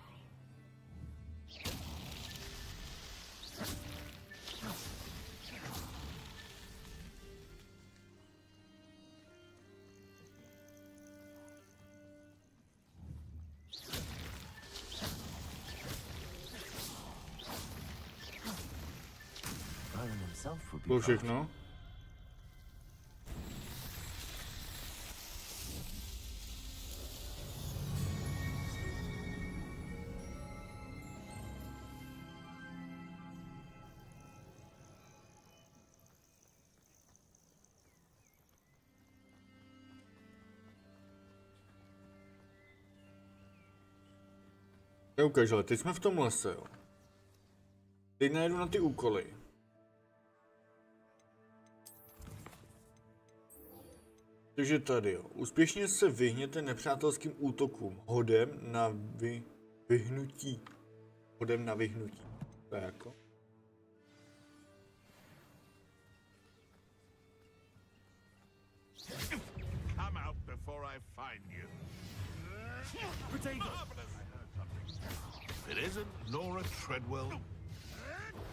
To všechno. Neukaž, ale teď jsme v tom lese, jo. Teď najedu na ty úkoly. Takže tady, jo. Úspěšně se vyhněte nepřátelským útokům hodem na vyhnutí. Hodem na vyhnutí. To je jako? Come out before I find you. It isn't Nora Treadwell.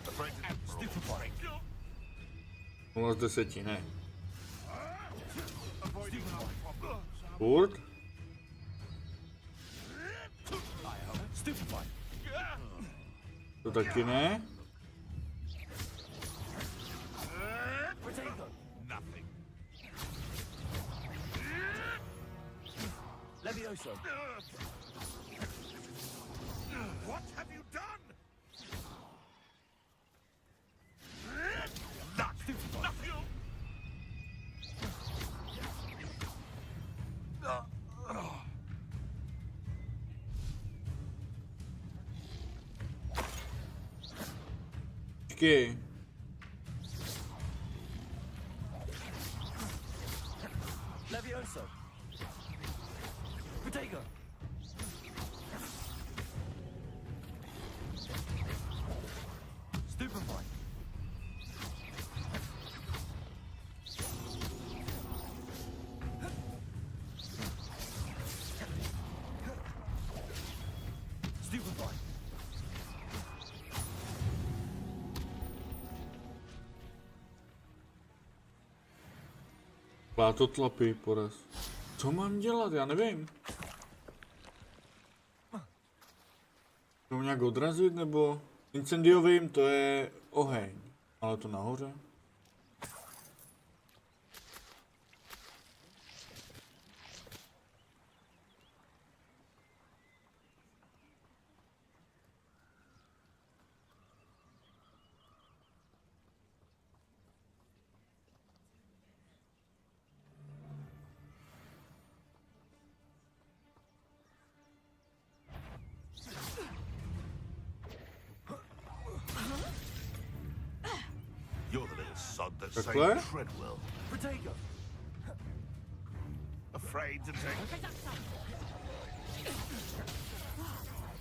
Afraid to stupefy. 0 z 10, ne. Furt? To taky ne. Levioso. What have you done? Počkej. Levioso. Protego. Stupefy. Stupefy. Plátotlapy, poraz. Co mám dělat? Já nevím. To nějak odrazit, nebo... Incendiovým to je oheň. Ale to nahoře. You're the little sod that Takhle? saved Treadwell. Protego. Afraid to take...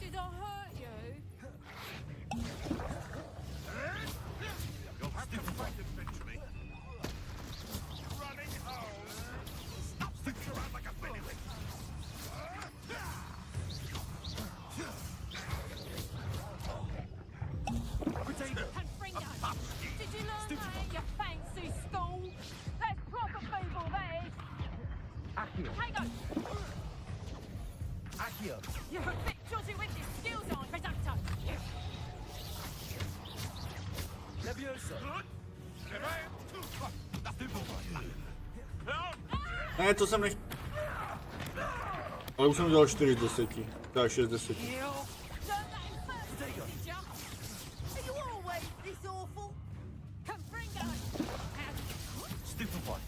Did I hurt you? You'll have to fight eventually. Running home. Stop sticking around like a baby. Protego. Did you learn that in your fancy school? That's proper people, that is. Accio. Hang on. Accio. Accio. You're a bit dodgy with your skills on, Reducto. Levioso. Ne, to jsem nech... Ale už jsem udělal 4 z 10. Teda 6 z 10. Are you always this awful? Confringo. Stupefy.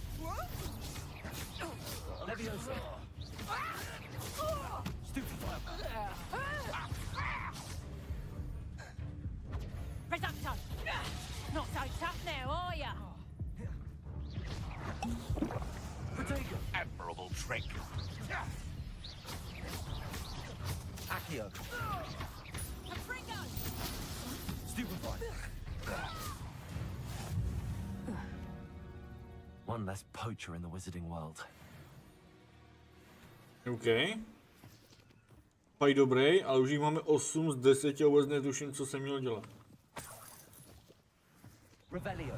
Levioso. Stupefy. Reducto. Not so tough now, are ya? Protego. Admirable trick. Accio. Confringo. Stupefy. One less poacher in the wizarding world. OK. Paj dobrý, ale už jich máme 8 z 10 a vůbec netuším, co jsem měl dělat. Revelio.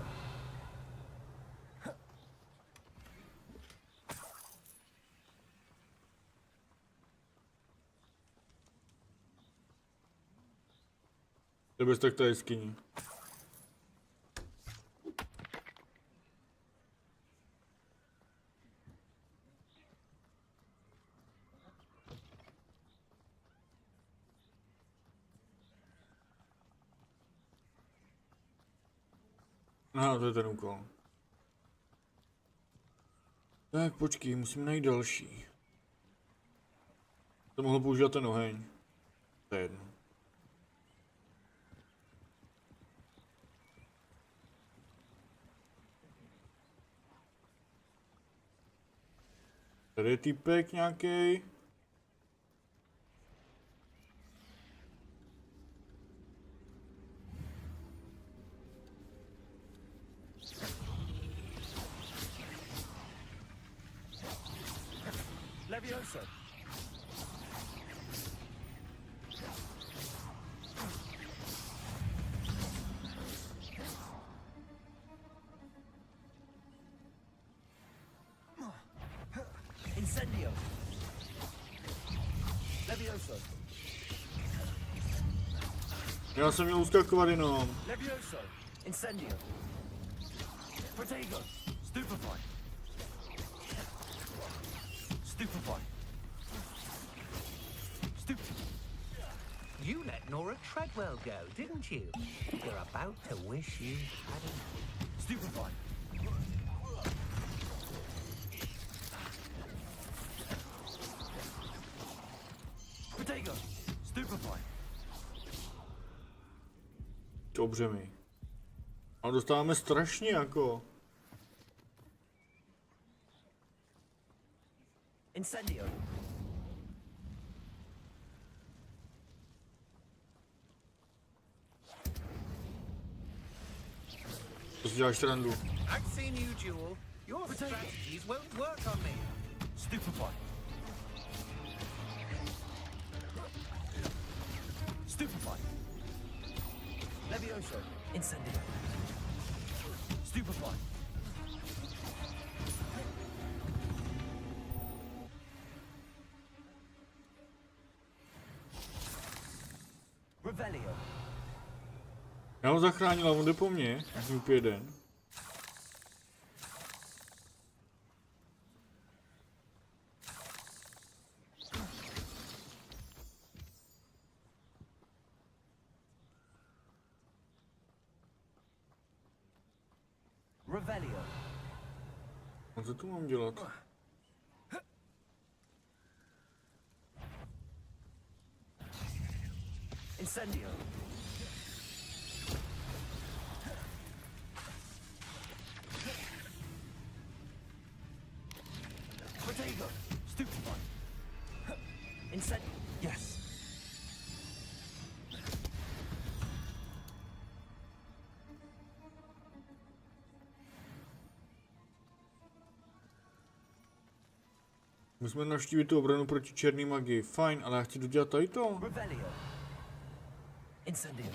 To je bez tak ta jeskyně. Aha, to je ten úkol. Tak počkej, musím najít další. To mohl používat ten oheň. To je jedno. Tady je týpek nějaký. Levioso. Incendio. Levioso. Já jsem měl uskakovat jenom. Levioso. Incendio. Protego. Stupefy. Stupefy. You let Nora Treadwell go, didn't you? You're about to wish you hadn't. Stupefy. Protego. Stupefy. Dobře mi. A dostáváme strašně jako. Incendio. To si děláš srandu. I've seen you duel. Your strategies won't work on me. Stupefy. Stupefy. Levioso. Incendio. Stupefy. Revelio. Já ho zachránil a on jde po mně. Úplně jeden. Revelio. A co tu mám dělat? Incendio. Protego. Stupefy. Incendio. Yes. Musíme navštívit tu obranu proti černé magii. Fajn, ale já chci dodělat tady to. Revelio. Incendio.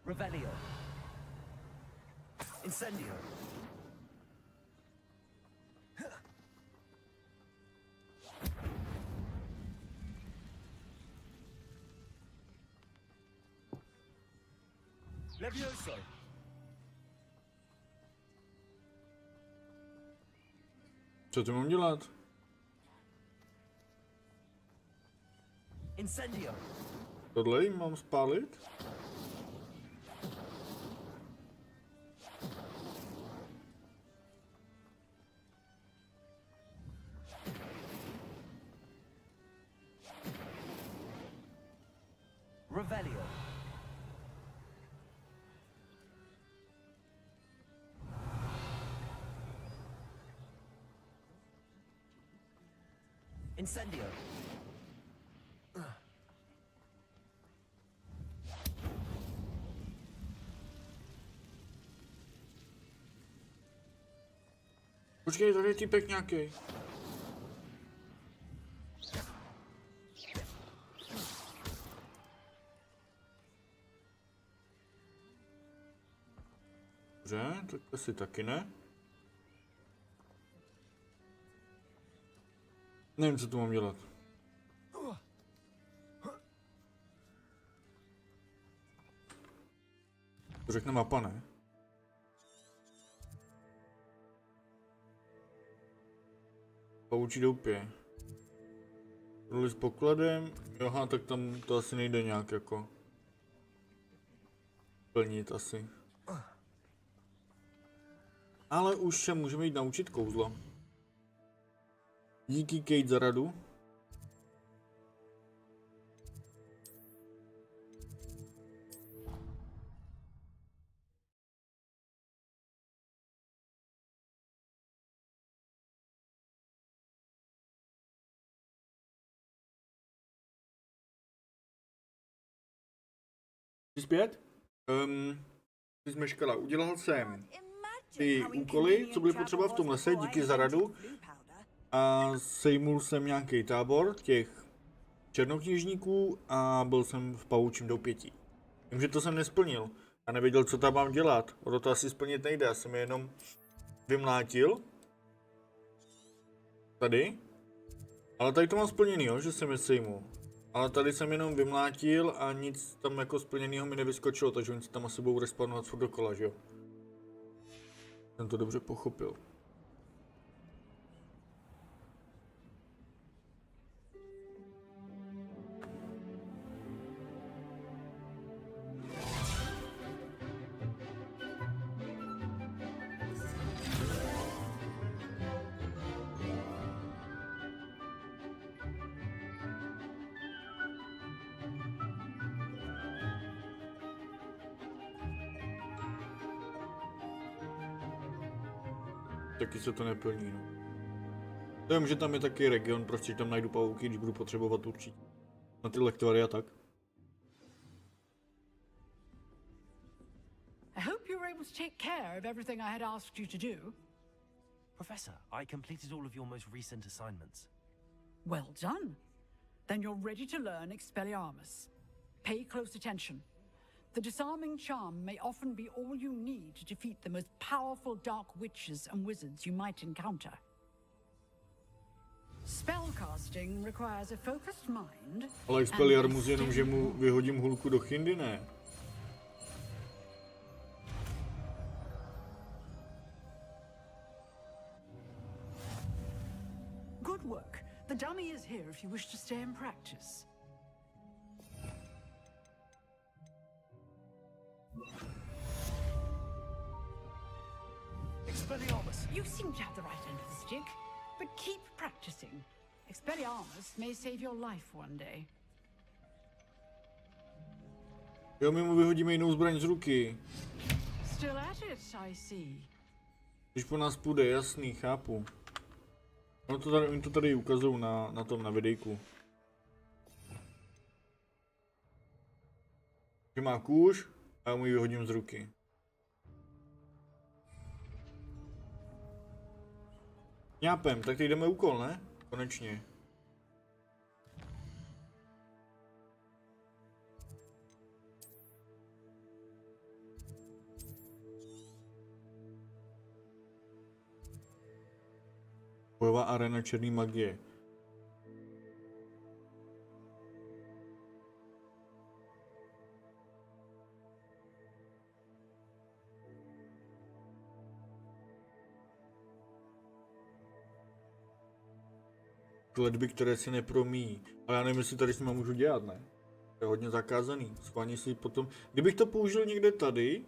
Revelio. Incendio. Levioso. Co to mám dělat? Incendio. Tohle jim mám spálit? Revelio. Incendio. Počkej, tady je týpek nějaký. Dobře, tak asi taky ne. Nevím, co tu mám dělat. To řekne mapa, ne? Pavučí doupě. Roli s pokladem. Joha, tak tam to asi nejde nějak jako plnit asi. Ale už se můžeme jít naučit kouzla. Díky Kate za radu. Jsi zpět? Jsi zmeškala. Udělal jsem ty úkoly, co byly potřeba v tom lese, díky za radu. A sejmul jsem nějaký tábor těch černokněžníků a byl jsem v pavučím doupětí. Vím, že to jsem nesplnil a nevěděl, co tam mám dělat. Ono to asi splnit nejde, já jsem je jenom vymlátil. Tady. Ale tady to mám splněný, jo, že jsem je sejmul. Ale tady jsem jenom vymlátil a nic tam jako splněného mi nevyskočilo, takže oni se tam asi budou respawnovat furt dokola, že jo. Jsem to dobře pochopil. Taky se to neplní, no. Vím, že tam je taky region, prostě tam najdu pavouky, když budu potřebovat určitě. Na ty lektvary a tak. I hope you were able to take care of everything I had asked you to do. Professor, I completed all of your most recent assignments. Well done. Then you're ready to learn Expelliarmus. Pay close attention. The disarming charm may often be all you need to defeat the most powerful dark witches and wizards you might encounter. Spellcasting requires a focused mind. Ale Expelliarmus jenom, že mu vyhodím hulku do chyndy, ne? Good work. The dummy is here if you wish to stay and practice. Expelliarmus. You seem to have the right end of the stick, but keep practicing. Expelliarmus may save your life one day. Jo, my mu vyhodíme jinou zbraň z ruky. Still at it, I see. Když po nás půjde, jasný, chápu. No to tady, oni to tady ukazují na tom, na videjku. Že má kůž a já mu ji vyhodím z ruky. Ňápem, tak teď jdeme úkol, ne? Konečně. Bojová arena černý magie. Kletby, které se nepromíjí. Ale já nevím, jestli tady s nima můžu dělat, ne? To je hodně zakázaný. Schválně si potom... Kdybych to použil někde tady,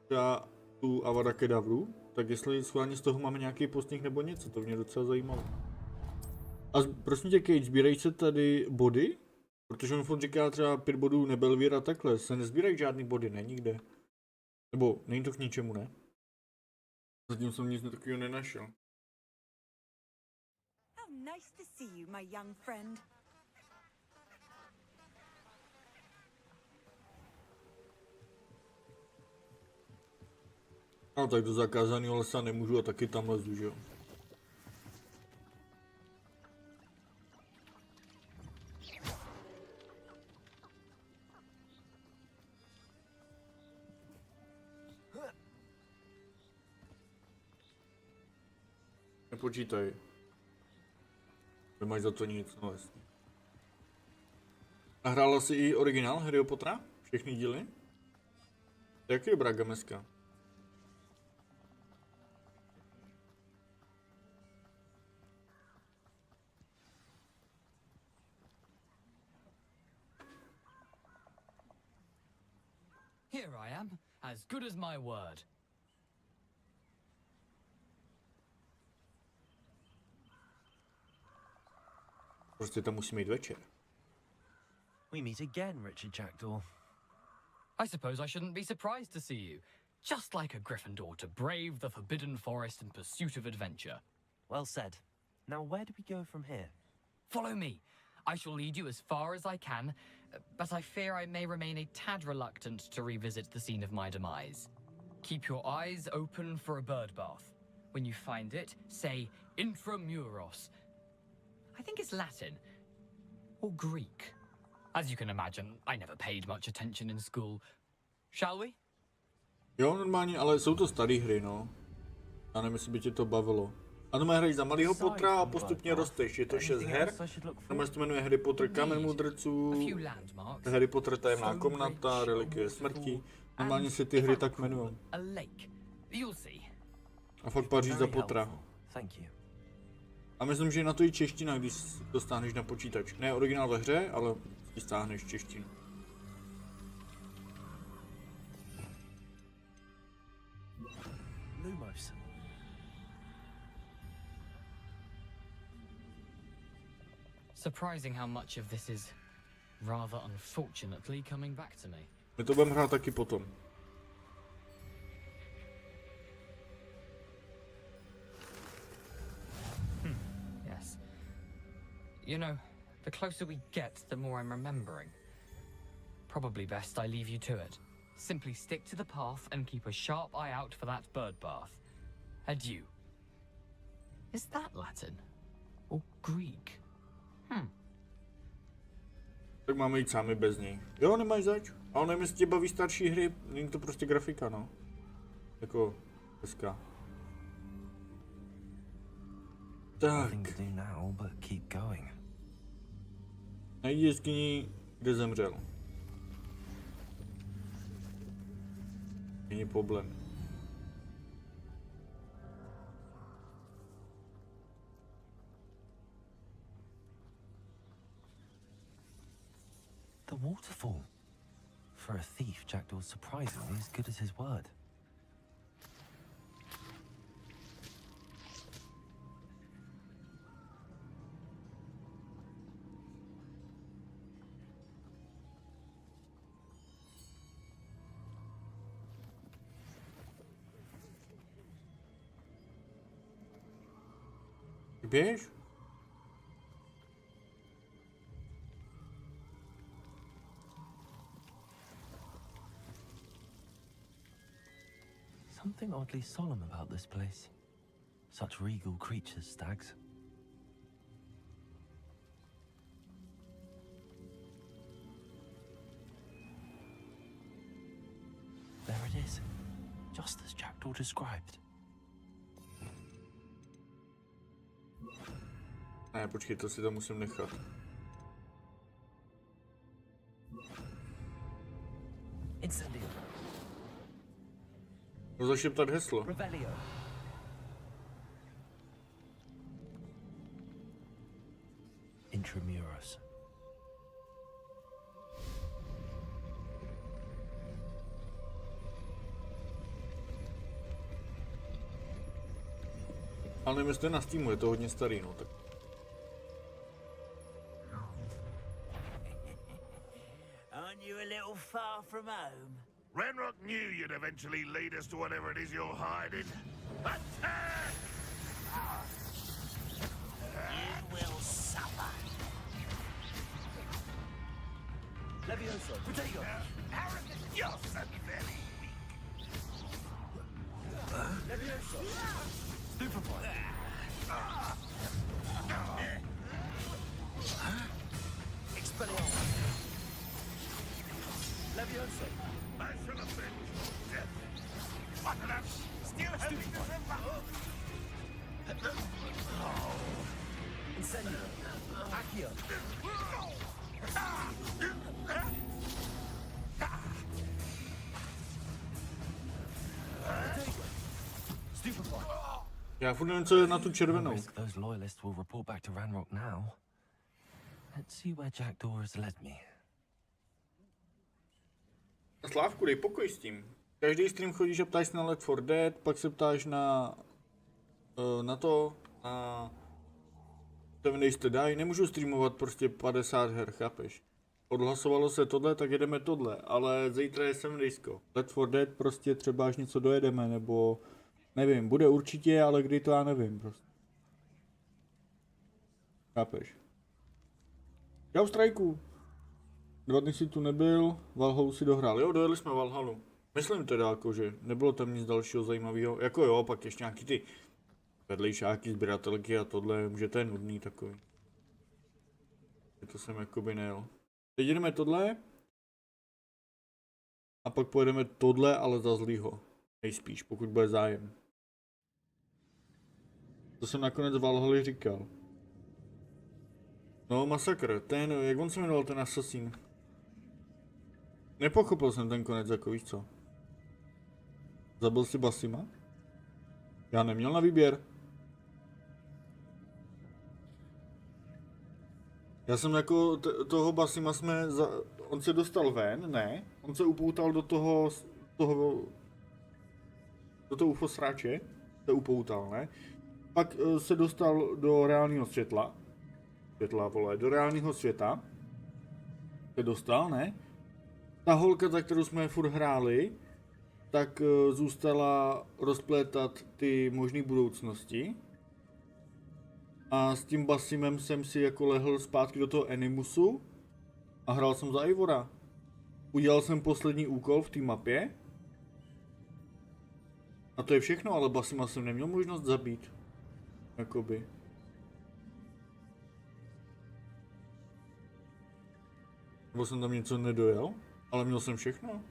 za tu Avada Kedavru, tak jestli schválně z toho máme nějaký postih nebo něco, to mě docela zajímalo. A prosím tě, Kate, sbírají se tady body? Protože on furt říká třeba 5 bodů Nebelvír a takhle. Se nezbírají žádný body, ne? Nikde. Nebo není to k ničemu, ne? Zatím jsem nic takového nenašel. How nice to see you, my young friend. No tak do zakázaného lesa nemůžu a taky tam lezu, že jo. Nepočítaj. Nemáš za to nic, no jasně. A hrála jsi i originál Harryho Pottera? Všechny díly? Jak je dobrá gameska? Here I am, as good as my word. Prostě tam musíme jít večer. We meet again, Richard Jackdaw. I suppose I shouldn't be surprised to see you. Just like a Gryffindor to brave the Forbidden Forest in pursuit of adventure. Well said. Now where do we go from here? Follow me. I shall lead you as far as I can, but I fear I may remain a tad reluctant to revisit the scene of my demise. Keep your eyes open for a bird bath. When you find it, say intramuros. I think it's Latin. Or Greek. As you can imagine, I never paid much attention in school. Shall we? Jo, normálně, ale jsou to staré hry, no. Já nevím, jestli by tě to bavilo. Ano, má hrají za malýho Pottera a postupně rosteš. Je to 6 her. Normálně se to jmenuje Harry Potter Kámen mudrců, Harry Potter tajemná komnata, Relikie smrti. Normálně se ty hry tak jmenují. A fakt paříš za Pottera. A myslím, že je na to i čeština, když to stáhneš na počítač. Ne originál ve hře, ale si stáhneš češtinu. Lumos. Surprising how much of this is rather unfortunately coming back to me. My to budeme hrát taky potom. Yes. You know, the closer we get, the more I'm remembering. Probably best I leave you to it. Simply stick to the path and keep a sharp eye out for that bird bath. Adieu. Is that Latin? Or Greek? Tak máme jít sami bez něj. Jo, nemáš zač. Ale nevím, jestli tě baví starší hry, není to prostě grafika, no. Jako hezká. Tak. Najdi jeskyni, kde zemřel. Není problém. The waterfall. For a thief, Jackdaw's surprisingly as good as his word. Běž? Something oddly solemn about this place. Such regal creatures, stags. There it is, just as Jackdaw described. Ne, počkej, to si tam musím nechat. Incendio. No zašeptat heslo. Revelio. Intramuros. Ale nevím, jestli na Steamu, je to hodně starý, no tak. Aren't you a little far from home? Ranrock knew you'd eventually lead us to whatever it is you're hiding. Attack! You will suffer. Levioso. Protego. You're so very weak. Levioso. Stupefy. Expelliarmus. Levioso. I shall avenge your death. What an ass! Still having to survive. Incendio. Accio. Stupefy. Já furt nevím, co je na tu červenou. Those loyalists will report back to Ranrock now. Let's see where Jackdaw has led me. Slávku, dej pokoj s tím. Každý stream chodíš a ptáš se na Left 4 Dead, pak se ptáš na ten jste dají, nemůžu streamovat prostě 50 her, chápeš? Odhlasovalo se tohle, tak jedeme tohle, ale zítra je 7 daysko. Left 4 Dead prostě třeba až něco dojedeme, nebo nevím, bude určitě, ale kdy to já nevím prostě. Chápeš? Čau strajku. 2 dny si tu nebyl, Valhalu si dohrál. Jo, dojeli jsme Valhalu. Myslím teda jako, že nebylo tam nic dalšího zajímavého. Jako jo, pak ještě nějaký ty vedlejšáky, sběratelky a tohle, že to je nudný takový. To jsem jakoby nejel. Teď jdeme tohle. A pak pojedeme tohle, ale za zlýho. Nejspíš, pokud bude zájem. To jsem nakonec Valhaly říkal. No, masakr, ten, jak on se jmenoval, ten asasín? Nepochopil jsem ten konec, jako víš co. Zabil si Basima? Já neměl na výběr. Já jsem jako toho Basima on se dostal ven, ne? On se upoutal do toho ufosráče, se upoutal, ne? Pak se dostal do reálného světla, do reálného světa se dostal, ne? Ta holka, za kterou jsme furt hráli, tak zůstala rozplétat ty možné budoucnosti. A s tím Basimem jsem si jako lehl zpátky do toho Animusu a hrál jsem za Ivora. Udělal jsem poslední úkol v té mapě. A to je všechno, ale Basima jsem neměl možnost zabít. Jakoby. Nebo jsem tam něco nedojel, ale měl jsem všechno.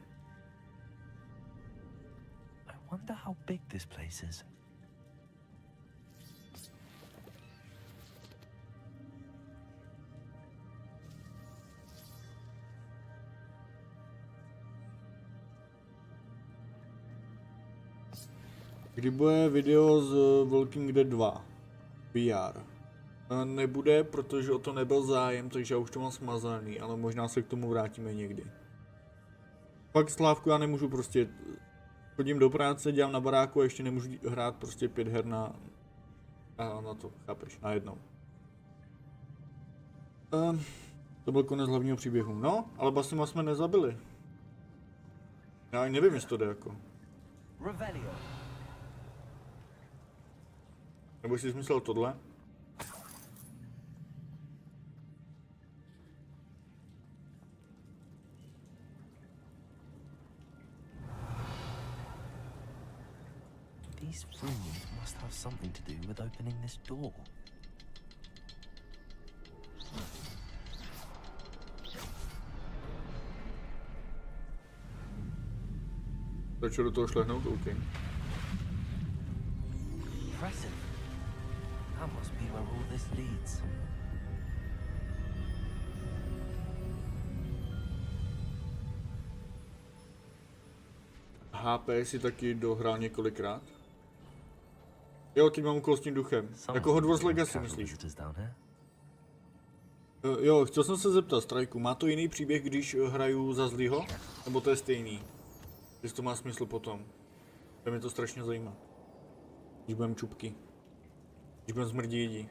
I wonder how big this place is. Kdy bude video z Walking Dead 2 VR? Nebude, protože o to nebyl zájem, takže já už to mám smazaný, ale možná se k tomu vrátíme někdy. Pak Slávku já nemůžu prostě, chodím do práce, dělám na baráku a ještě nemůžu hrát prostě 5 her na to, chápeš, najednou. To byl konec hlavního příběhu, no, ale Basima jsme nezabili. Já ani nevím, jestli to jde jako. Revelio. Nebo jsi myslel tohle? These rooms must have something to do with opening this door. Začal do toho šlehnout? OK. Impressive. That must be where all this leads. HP si taky dohrál několikrát. Jo, teď mám úkol s tím duchem. Jako Hogwarts Legacy, myslíš? Jo, chtěl jsem se zeptat, Strajku, má to jiný příběh, když hraju za zlýho? Nebo to je stejný? Jestli to má smysl potom. To mě to strašně zajímá. Když budem čupky. Když budem smrdědí.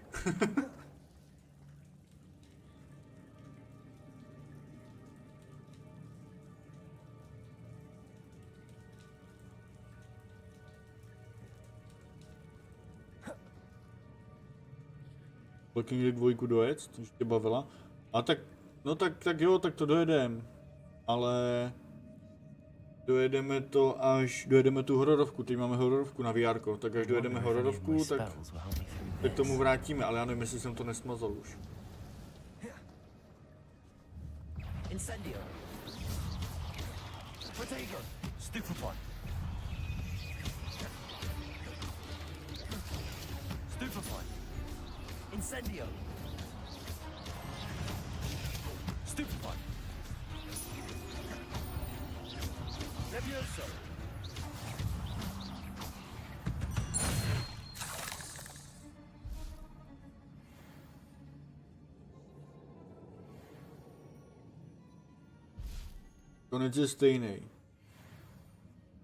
Taky někdy 2 dojet, to tě bavila. A tak, no tak jo, tak to dojedem. Ale dojedeme tu hororovku, teď máme hororovku na VR, tak až dojedeme hororovku, tak k tomu vrátíme, ale já nevím, jestli jsem to nesmazal už. Incendio. Potato. Stupefy. Stupefy. Incendio. Stupefy. Levioso. Konec je stejný.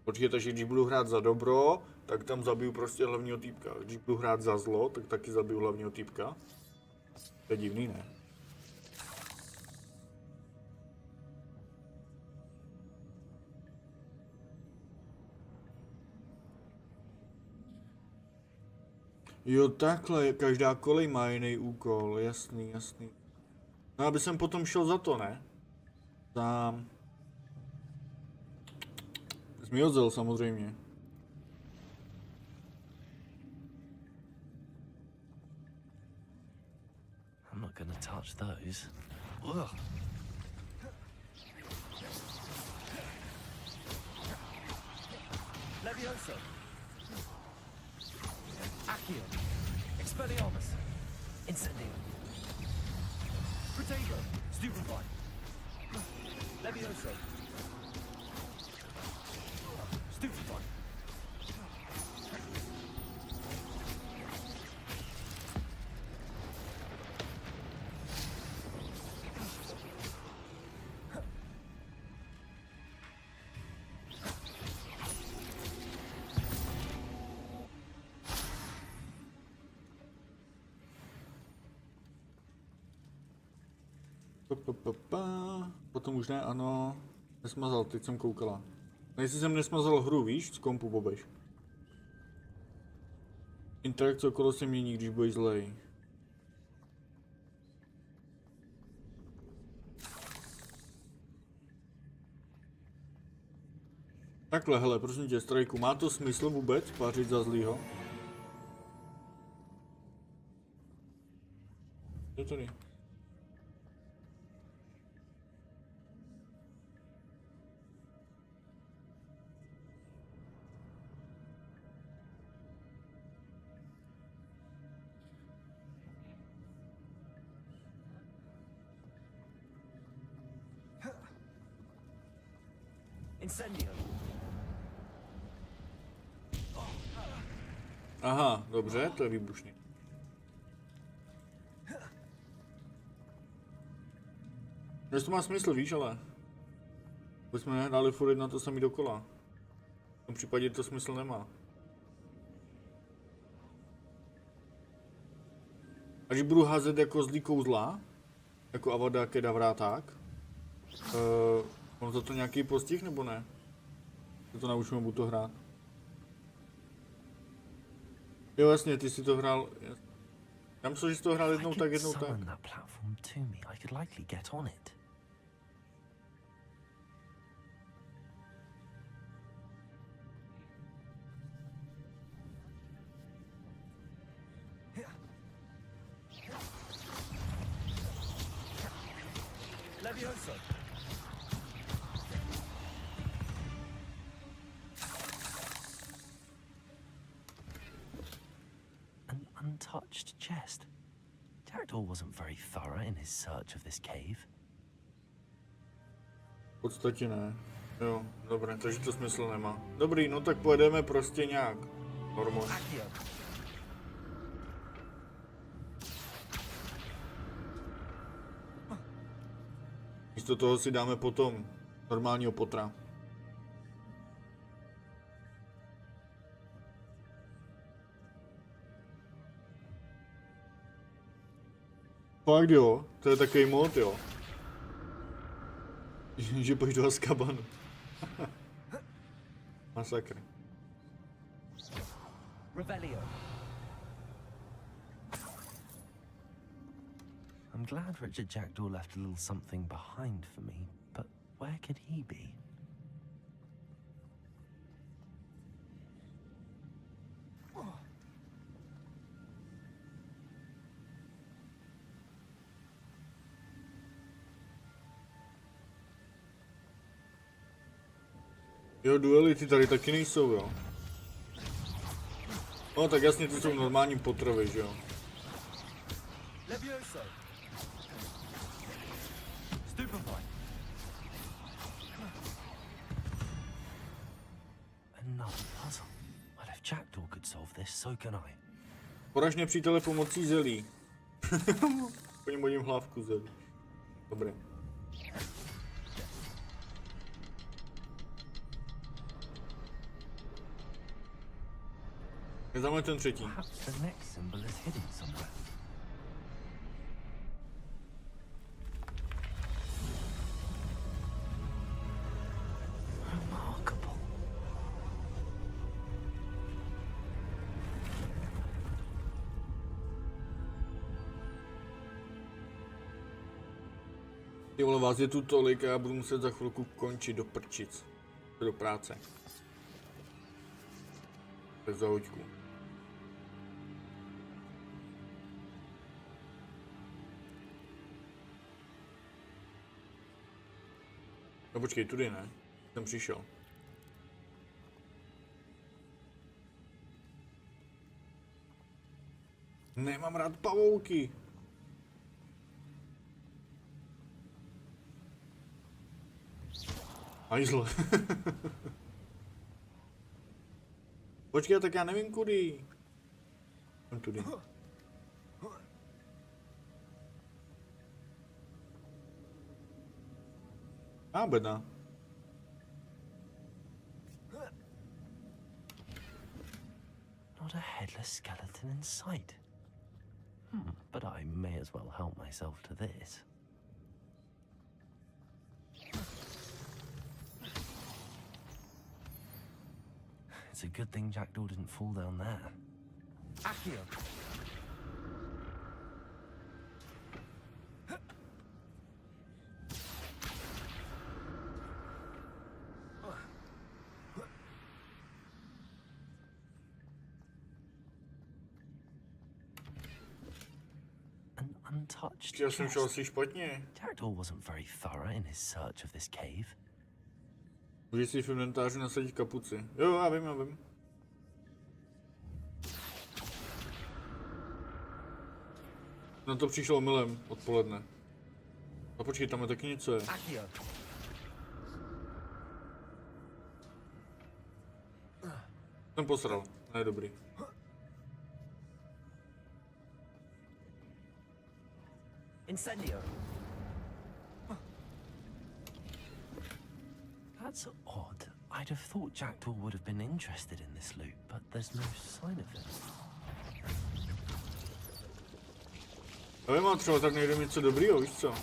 Počkej, takže když budu hrát za dobro, tak tam zabiju prostě hlavního týpka. Když budu hrát za zlo, tak taky zabiju hlavního týpka. To je divný, ne? Jo, takhle, každá kolej má jiný úkol, jasný, jasný. No, aby jsem potom šel za to, ne? Za... Zmiozel samozřejmě. I'm not gonna touch those. Ugh. Levioso. Accio. Expelliarmus. Incendio. Potato. Stupefy. Levioso. Stupefy. Potom už ne, ano. Nesmazal, teď jsem koukala. Jestli jsem nesmazal hru, víš, z kompu Bobeš. Interakce okolo se mění, když budeš zlej. Takhle, hele, prosím tě, Strajku, má to smysl vůbec pářit za zlýho? Je tady. Incendio. Aha, dobře, to je výbušný. Dnes to má smysl, víš, ale... Když jsme nehráli furt na to samý dokola. V tom případě to smysl nemá. A když budu házet jako zlý kouzla, jako Avada Kedavra, tak... Mám za to nějaký postih, nebo ne? Se to naučíme, budu to hrát. Jo, jasně, ty jsi to hrál... Já myslím, že jsi to hrál jednou tak, jednou tak. Levioso. An untied untouched chest. Jackdaw wasn't very thorough in his search of this cave. V podstatě ne. Jo, dobré, takže to smysl nemá. Dobrý, no tak pojedeme prostě nějak. Normálně. Místo toho si dáme potom normálního potra. Fakt jo, to je takový mod, jo. Že půjdu do Azkabanu. Masakr. I'm glad Richard Jackdaw left a little something behind for me, but where could he be? Jo, duelity tady taky nejsou, jo. No tak jasně, to jsou normální potravy, že jo. Another puzzle. Well, if Jackdaw could solve this, so can I. Poraž nepřítele pomocí zelí. Po něm hodím hlávku zelí. Dobré. Je tam ten třetí. Perhaps the next symbol is hidden somewhere. Remarkable. Ty vole, vás je tu tolik a já budu muset za chvilku končit do prčic. Do práce. Tak za hoďku. No počkej, tudy ne. Jsem přišel. Nemám rád pavouky. Hajzle. Počkej, tak já nevím kudy. Jsem tudy. Beda. Not a headless skeleton in sight. But I may as well help myself to this. It's a good thing Jackdaw didn't fall down there. Untouched Já jsem šel asi špatně. Jackdaw wasn't very thorough in his search of this cave. Můžeš si v inventáři nasadit kapuci. Jo, já vím. Na to přišlo omylem odpoledne. A počkej, tam je taky něco. Jsem posral, ne dobrý. Incendio. That's odd. I'd have thought Jackdaw would have been interested in this loot, but there's no sign of him. Já vím, třeba tak nejde něco dobrýho, víš co?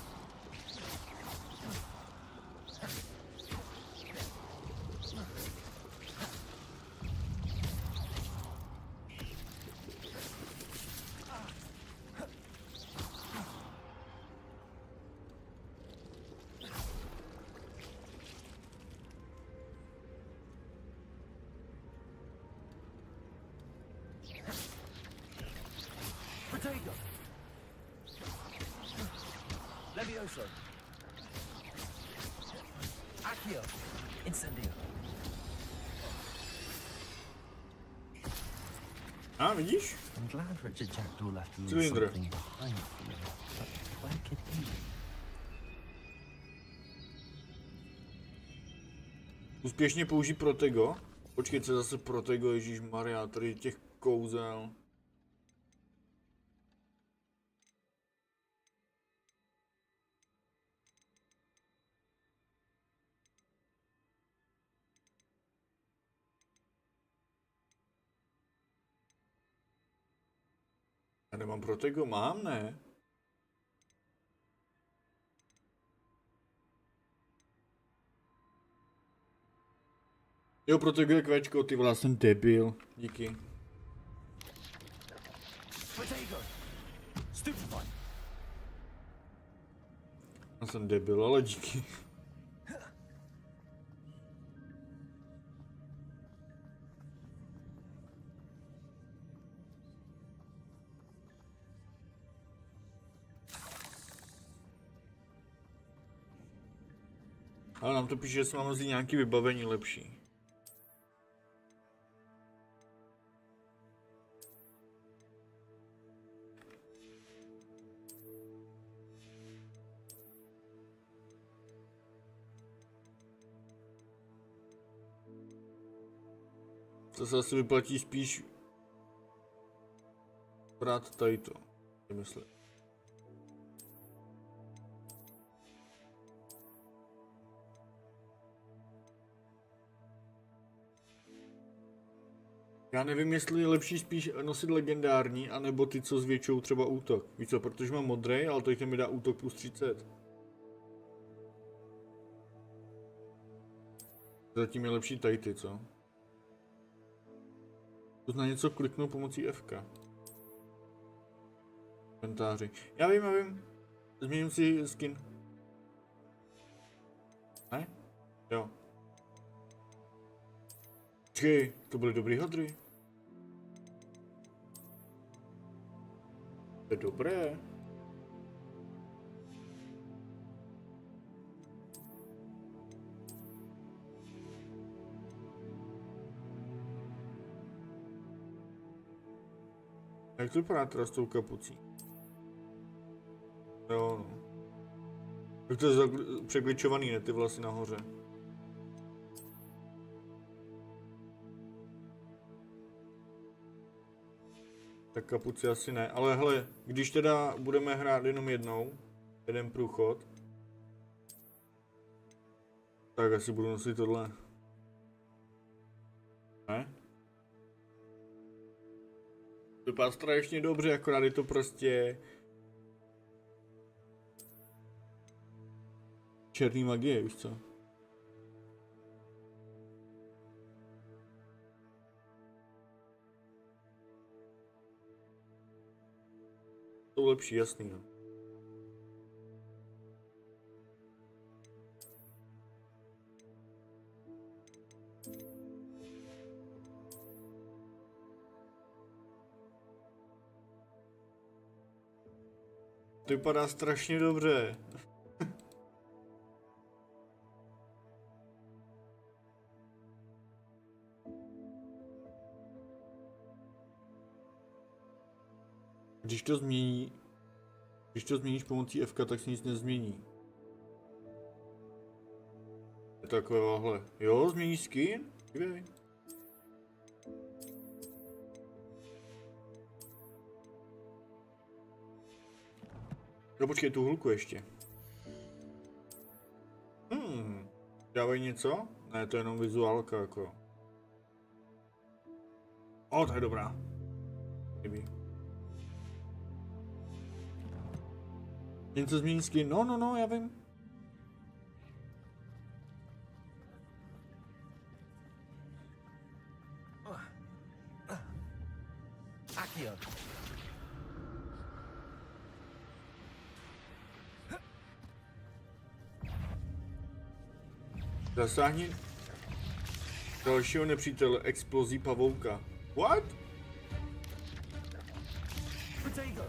Levioso. Accio. Incendio. A vidíš? I'm glad Richard Jackdaw left a little Cylindr. something behind for me. But where could he be? Úspěšně použij protego. Počkej, co zase protego, ježíšmarja, tady těch kouzel. Já nemám protego, mám, ne? Jo, protego je kvéčko, ty vole, jsem debil. Díky. Já jsem debil, ale díky. Ale nám to píše, že jsme máme nějaký vybavení lepší. To se asi vyplatí spíš brát tady to, myslím. Já nevím, jestli je lepší spíš nosit legendární, anebo ty, co zvětšou třeba útok. Víš co, protože mám modrý, ale to mi dá útok plus 30. Zatím je lepší tady ty, co? To na něco kliknu pomocí F. Komentáři. Já vím. Změním si skin. Ne? Jo. Počkej, to byly dobrý hadry. To je dobré. Jak to vypadá teda s tou kapucí? Jo, no. Jak to je přegličovaný, ne, ty vlasy nahoře. Tak kapuci asi ne, ale hele, když teda budeme hrát jenom jednou, jeden průchod, tak asi budu nosit tohle. Ne? Vypadá strašně dobře, akorát je to prostě černý magie, víš co? To lepší, jasný, no. To vypadá strašně dobře. Když to změníš pomocí F, tak se nic nezmění. Je takovéhle. Jo, změníš skin? Dívej. No počkej, tu hulku ještě. Dávají něco? Ne, to je jenom vizuálka, jako. O, to je dobrá. Chybí. Něco změní skin? No, já vím. Akio. Zasáhni dalšího nepřítele explozí pavouka. What? Potato.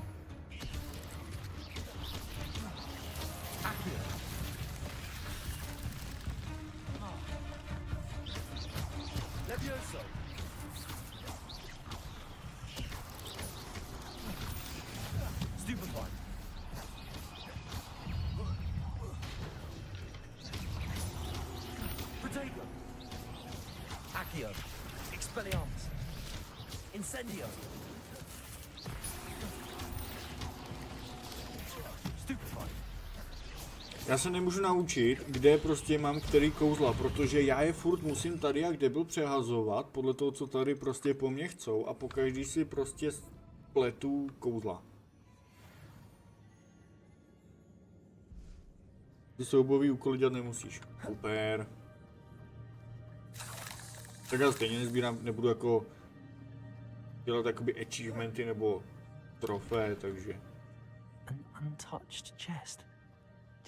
Akio. Levioso. Accio. Expelliarmus. Incendio. Stupefy. Já se nemůžu naučit, kde prostě mám který kouzla, protože já je furt musím tady jak debil přehazovat podle toho, co tady prostě po mně chcou a pokaždý si prostě spletu kouzla. Ty soubojový úkoly dělat nemusíš. Super. Tak já stejně nezbírám, nebudu jako dělat jakoby achievementy nebo trofé, takže. An untouched chest.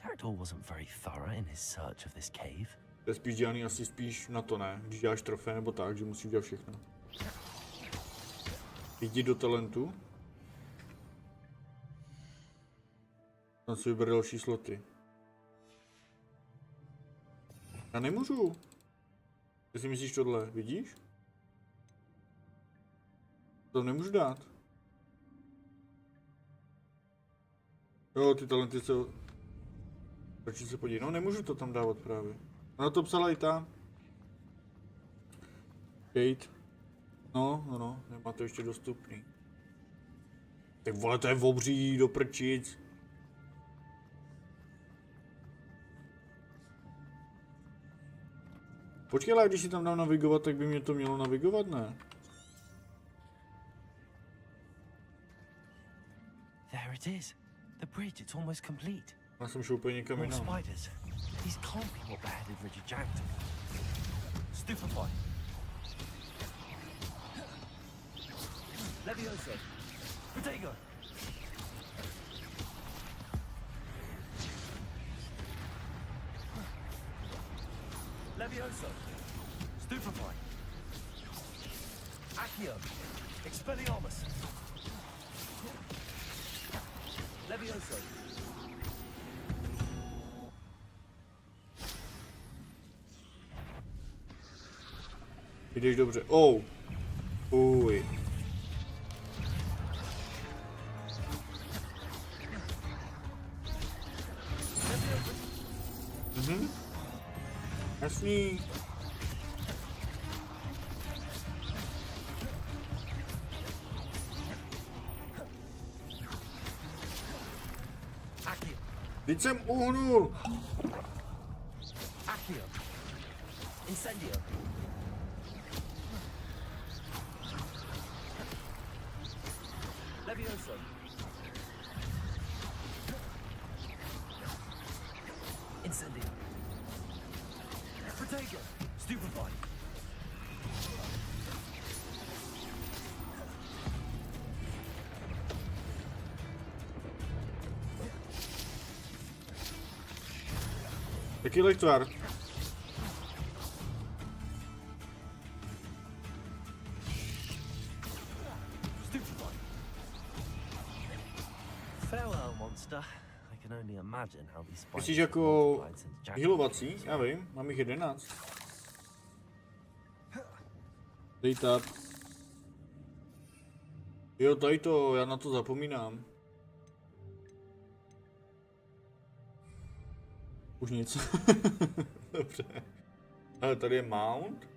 Jackdaw wasn't very thorough in his search of this cave. To je spíš dělaný asi spíš na to, ne? Když děláš trofé nebo tak, že musíš dělat všechno. Jdi do talentu. Tam si vyber další sloty. Já nemůžu. Ty si myslíš tohle, vidíš? To nemůžu dát. Jo, ty talenty se... Proč se podívej? No nemůžu to tam dávat právě. Ona to psala i ta. Kate. No, nemá to ještě dostupný. Tak vole, to je obří do prčic. Počkej, ale když si tam dám navigovat, tak by mě to mělo navigovat, ne? There it is. The bridge, it's almost complete. Já jsem šel úplně někam More jinam. spiders. These can't be what beheaded Richard Jackdaw. Stupefy. Levioso. Protego. Levioso. Stupefy. Accio. Expelliarmus. Levioso. Jdeš dobře. Oh. Uj. Jasný. Teď jsem uhnul. Accio. Incendio. Levioso. Incendio. Protego. Stupefy. Jaký lektvar? Farewell, monster. I can only imagine how these spiders Myslíš jako multiplied since Jackdaw healovací? Já vím, mám jich 11. Dej tab. Jo, tady to, já na to zapomínám. Už nic. Dobře. Ale tady je mount.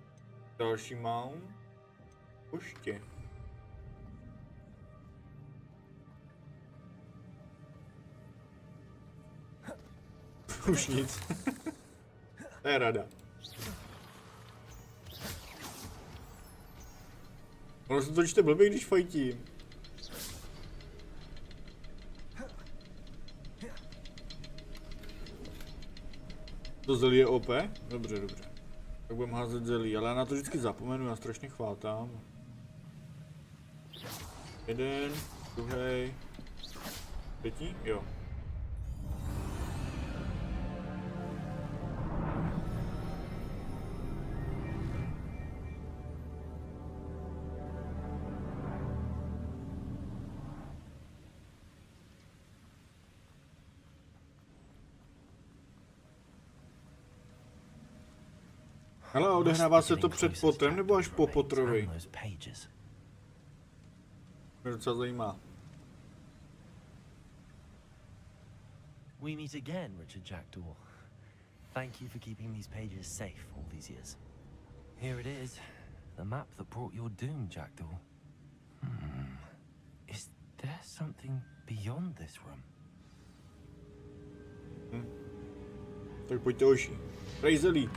Další mount. Poště. Už nic. To je rada. Ono se to čte blbě, když fajtím. To zelí je OP? Dobře, dobře. Tak budeme házet zelí, ale já na to vždycky zapomenu, já strašně chvátám. Jeden, druhý, třetí, jo. Hele, odehrává se to před potrem nebo až po potrovi? Mě docela zajímá. We meet again, Richard Jackdaw. Thank you for keeping these pages safe all these years. Here it is. The map that brought your doom, Jackdaw. Is there something beyond this room? Tak pojďte hoši. Rejzelí.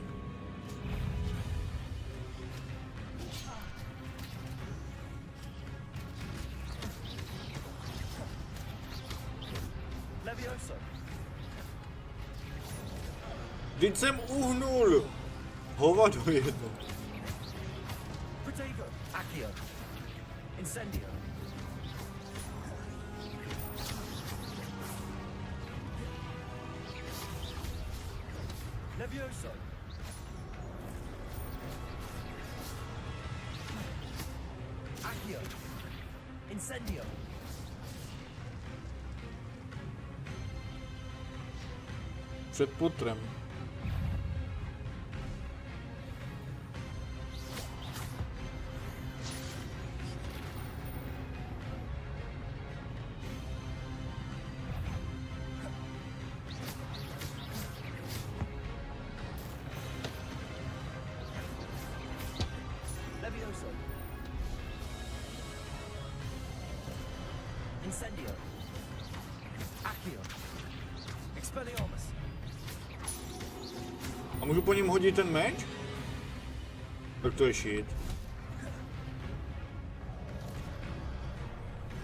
Levioso. Vždyť jsem uhnul. Hovado jedno. Protego. Accio. Incendio. Levioso. Accio. Incendio. Před putrem. Levioso. Incendio. Accio. Expelliarmus. A můžu po něm hodit ten meč? Tak to je shit.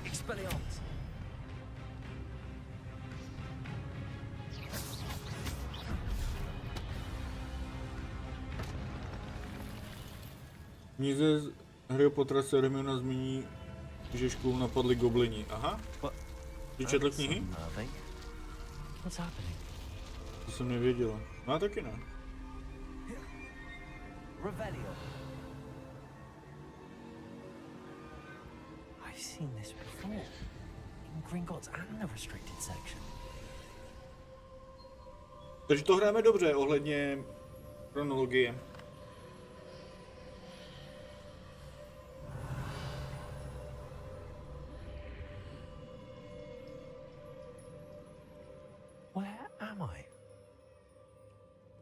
Expelliarmus. Knize z Harryho Pottera se Hermiona zmíní, že školu napadli goblini. Aha. Ty četl knihy? What's happening? To jsem nevěděla. No já taky ne. Revelio. I've seen this before. In Gringotts and the restricted section. Takže to hrajeme dobře ohledně chronologie. Where am I?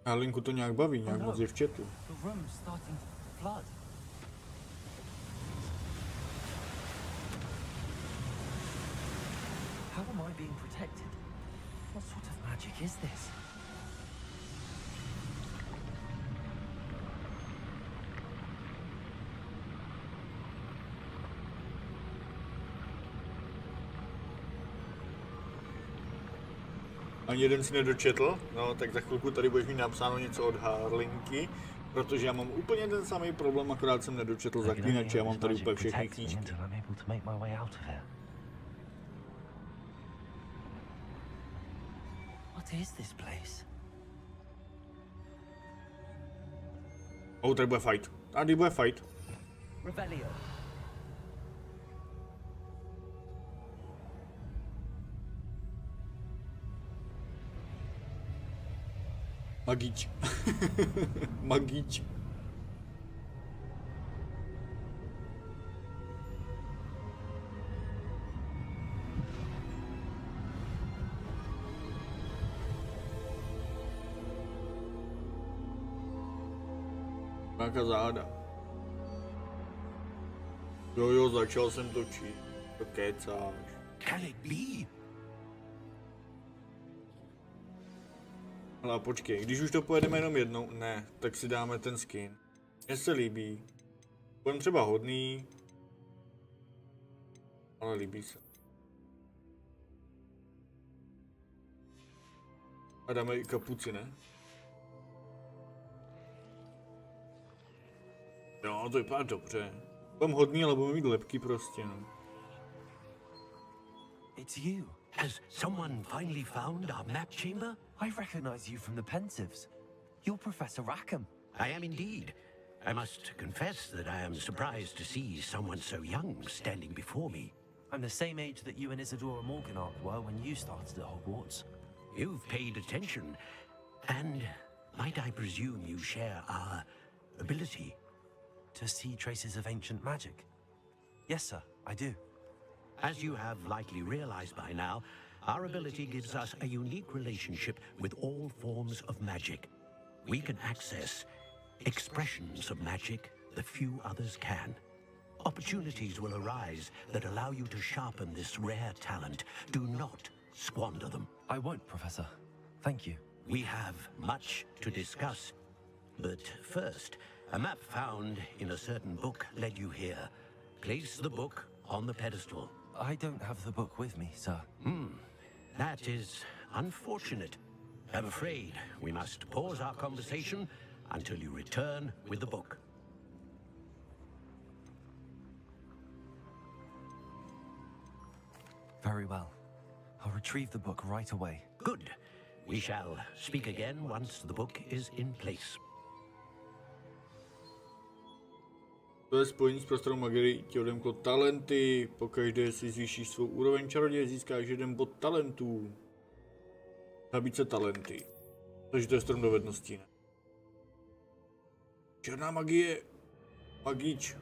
A Linku to nějak baví, nějak moc je v chatu. The room's starting to flood. How am I being protected? What sort of magic is this? Ani jeden si nedočetl, no tak za chvilku tady budeš mít napsáno něco od Harlinky, protože já mám úplně ten samý problém, akorát jsem nedočetl zaklínače, já mám tady úplně všechny knížky. What is this place? Oh, tady bude fight. Tady bude fight. Revelio. Magíč. Magíč. Nějaká záda. Jo, začal jsem točit. To kecáš. Can it be? Ale počkej, když už to pojedeme jenom jednou, ne, tak si dáme ten skin. Mně se líbí. Budem třeba hodný. Ale líbí se. A dáme i kapuci, ne? Jo, to vypadá dobře. Budem hodný, ale budeme mít lepky prostě, no. It's you. Has someone finally found our map chamber? I recognize you from the Pensieves. You're Professor Rackham. I am indeed. I must confess that I am surprised to see someone so young standing before me. I'm the same age that you and Isadora Morganach were when you started at Hogwarts. You've paid attention, and might I presume you share our ability? To see traces of ancient magic? Yes, sir, I do. As you have likely realized by now, our ability gives us a unique relationship with all forms of magic. We can access expressions of magic that few others can. Opportunities will arise that allow you to sharpen this rare talent. Do not squander them. I won't, Professor. Thank you. We have much to discuss. But first, a map found in a certain book led you here. Place the book on the pedestal. I don't have the book with me, sir. That is unfortunate. I'm afraid we must pause our conversation until you return with the book. Very well. I'll retrieve the book right away. Good. We shall speak again once the book is in place. To je spojení s prostorou Magie ti odemklo talenty. Pokaždé si zvýšíš svou úroveň čaroděje, získáš jeden bod talentů. Nabídce talenty. Takže to je strom dovedností, ne? Černá magie. Magíč.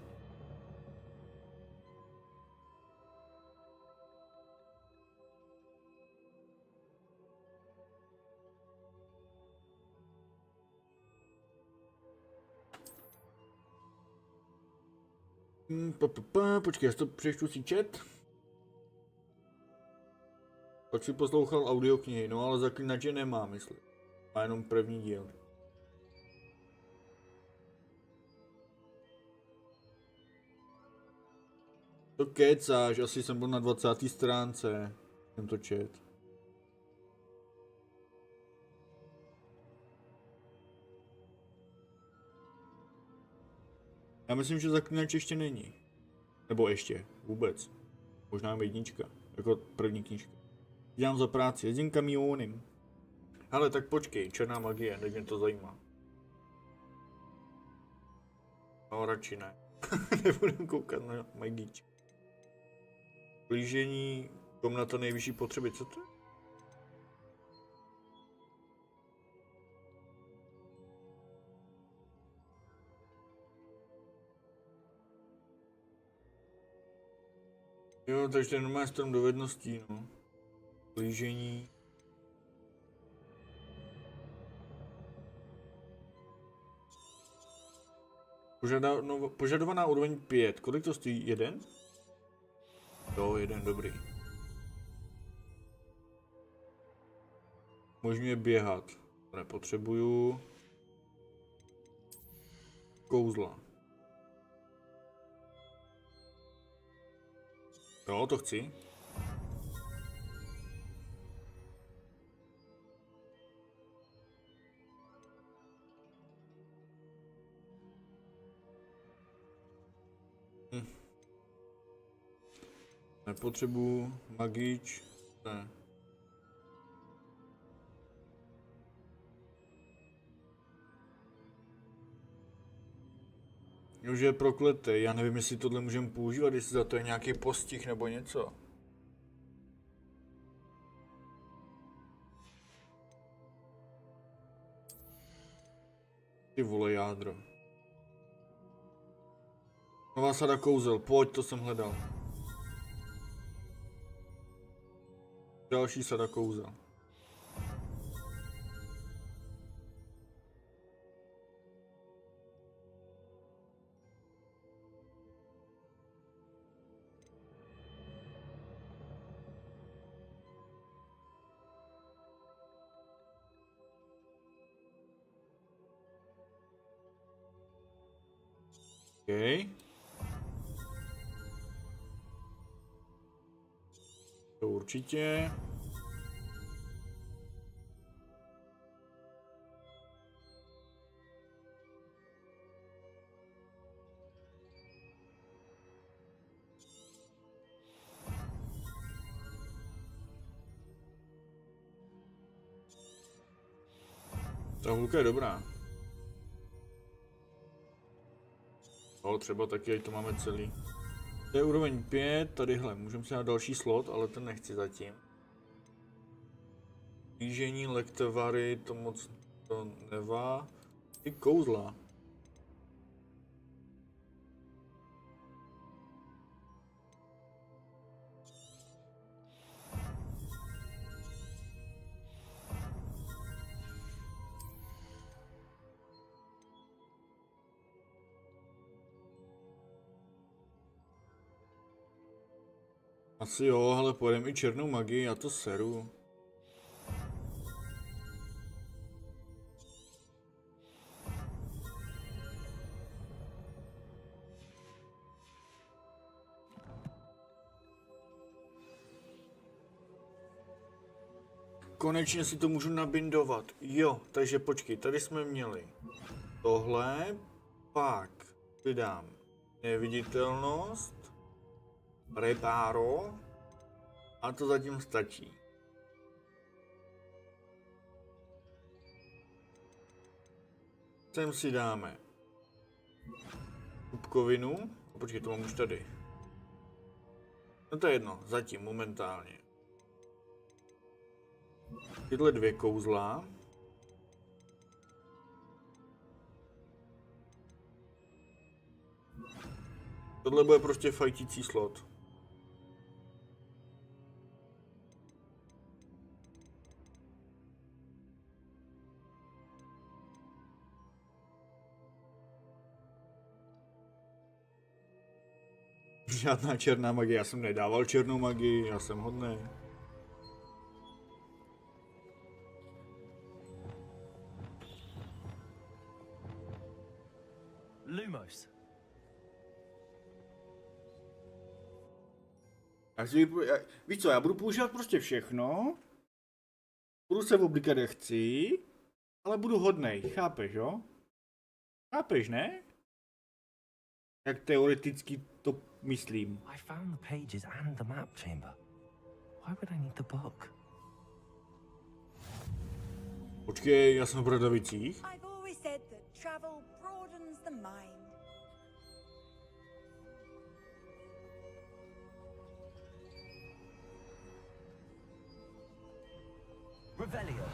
Počkej, já to přečtu si chat. Pak si poslouchal audioknihy, no ale zaklínače nemá, myslím. Má jenom první díl. To kecáš, asi jsem byl na 20. stránce. Jsem to čet. Já myslím, že zaklínač ještě není. Nebo ještě, vůbec. Možná jednička, jako první knížka. Dělám za práci, jezdím kamionem. Hele, tak počkej, černá magie, teď mě to zajímá. No, radši ne. Nebudem koukat na magíč. Blížení, komnata nejvyšší potřeby, co to je? Jo, takže to je normální strom dovedností, no. Blížení. Požadovaná úroveň 5. Kolik to stojí? 1? Jo, 1, dobrý. Umožňuje běhat. To nepotřebuju. Kouzla. Jo, to chci. Nepotřebuji magíč. Ne. Už je prokletý, já nevím, jestli tohle můžeme používat, jestli za to je nějaký postih nebo něco. Ty vole, jádro. Nová sada kouzel, pojď, to jsem hledal. Další sada kouzel. Okay. To určitě. Ta hulka je dobrá. No, třeba taky, ať to máme celý. To je úroveň 5, tadyhle, můžeme si dát další slot, ale ten nechci zatím. Blížení, lektvary, to moc to nevá. Ty kouzla. Asi jo, ale pojedeme i černou magii, já to seru. Konečně si to můžu nabindovat. Jo, takže počkej, tady jsme měli tohle, pak přidám neviditelnost, repáro a to zatím stačí. Sem si dáme kupkovinu, počkej, to mám už tady. No to je jedno, zatím, momentálně. Tyhle dvě kouzla. Tohle bude prostě fajtící slot. Žádná černá magie, já jsem nedával černou magii, já jsem hodnej. Lumos. Víš co, já budu používat prostě všechno. Budu se oblíkat jak chci, ale budu hodnej, chápeš, jo? Chápeš, ne? Jak teoreticky to myslím. I found the pages and the map chamber. Why would I need the book? Počkej, já jsem v Bradavicích. I've always said that travel broadens the mind. Revelio.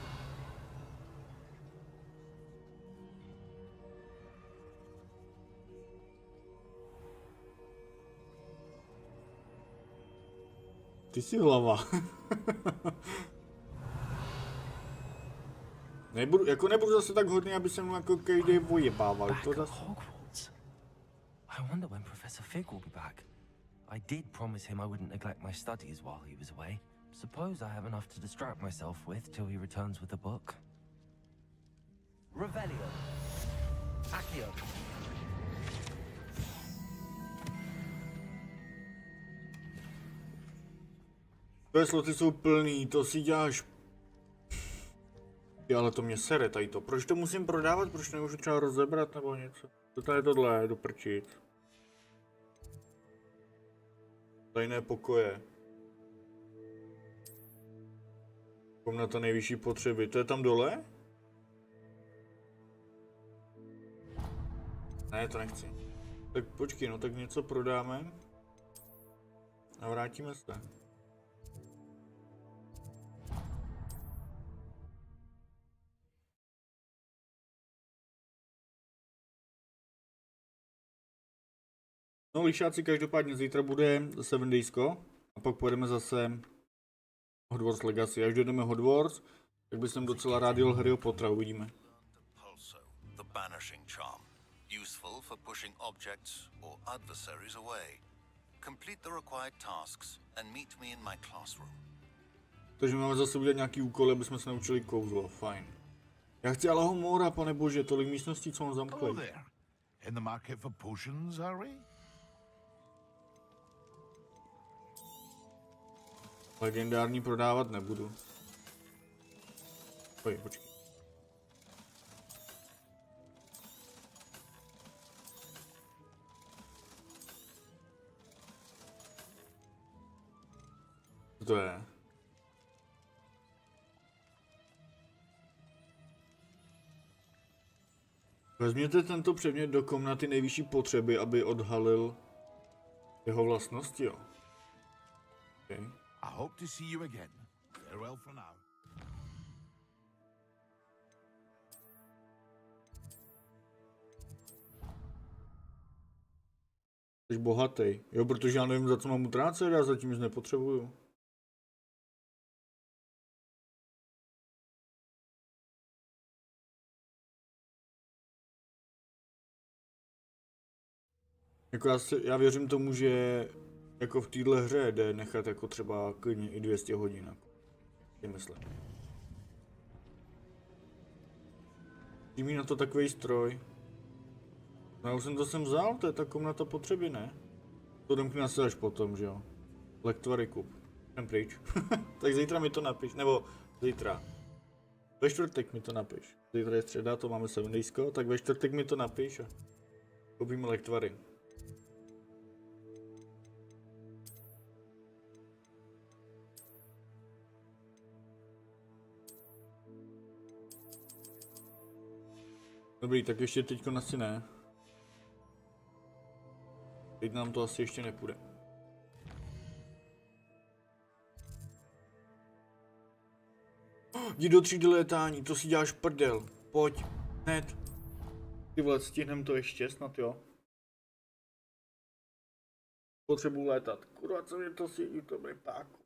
Ty jsi hlava. nebudu zase tak hodný, aby se mnou jako každý vojebával. To zase... Hogwarts. I wonder when Professor Fig will be back. I did promise him I wouldn't neglect my studies while he was away. Suppose I have enough to distract myself with till he returns with the book. Revelio. Accio. Tvoje sloty jsou plný, to si děláš... Ale to mě sere tady to. Proč to musím prodávat? Proč nemůžu třeba rozebrat nebo něco? To tady je tohle, doprčit. Tajné pokoje. Komnata nejvyšší potřeby. To je tam dole? Ne, to nechci. Tak počkej, no tak něco prodáme. A vrátíme se. No, lišáci, každopádně zítra bude 7 daysko a pak pojedeme zase Hogwarts Legacy. Až dojdeme Hogwarts, tak bych docela rád jel Harryho Pottera, uvidíme. The banishing charm, useful for pushing objects or adversaries away. Complete the required tasks and meet me in my classroom. Takže máme zase udělat nějaký úkoly, aby jsme se naučili kouzlo, fajn. Já chci Alahomora, pane bože, tolik místností, co mám zamkli. In the market for potions, Harry? Legendární prodávat nebudu. Počkej. Co to je? Vezměte tento předmět do komnaty nejvyšší potřeby, aby odhalil jeho vlastnosti, jo. Okay. I hope to see you again. Farewell for now. Jsi bohatý. Jo, protože já nevím, za co mám utrácet, já zatím nic nepotřebuju. Jako já věřím tomu, že Jako v téhle hře jde nechat jako třeba klidně i 200 hodin. Si myslím. Mít na to takový stroj. No, já už jsem to sem vzal, to je ta komnata potřeby, ne? To domkne se až potom, že jo? Lektvary kup. Jsem pryč. Tak zítra mi to napiš, nebo zítra. Ve čtvrtek mi to napiš. Zítra je středa, to máme 7 daysko, tak ve čtvrtek mi to napiš a koupíme lektvary. Dobrý, tak ještě teďko asi ne. Teď nám to asi ještě nepůjde. Jdi do třídy létání, to si děláš prdel. Pojď, hned. Ty vole, stihnem to ještě snad, jo? Potřebuji létat. Kurva, co mě to sjedí, to bude páku.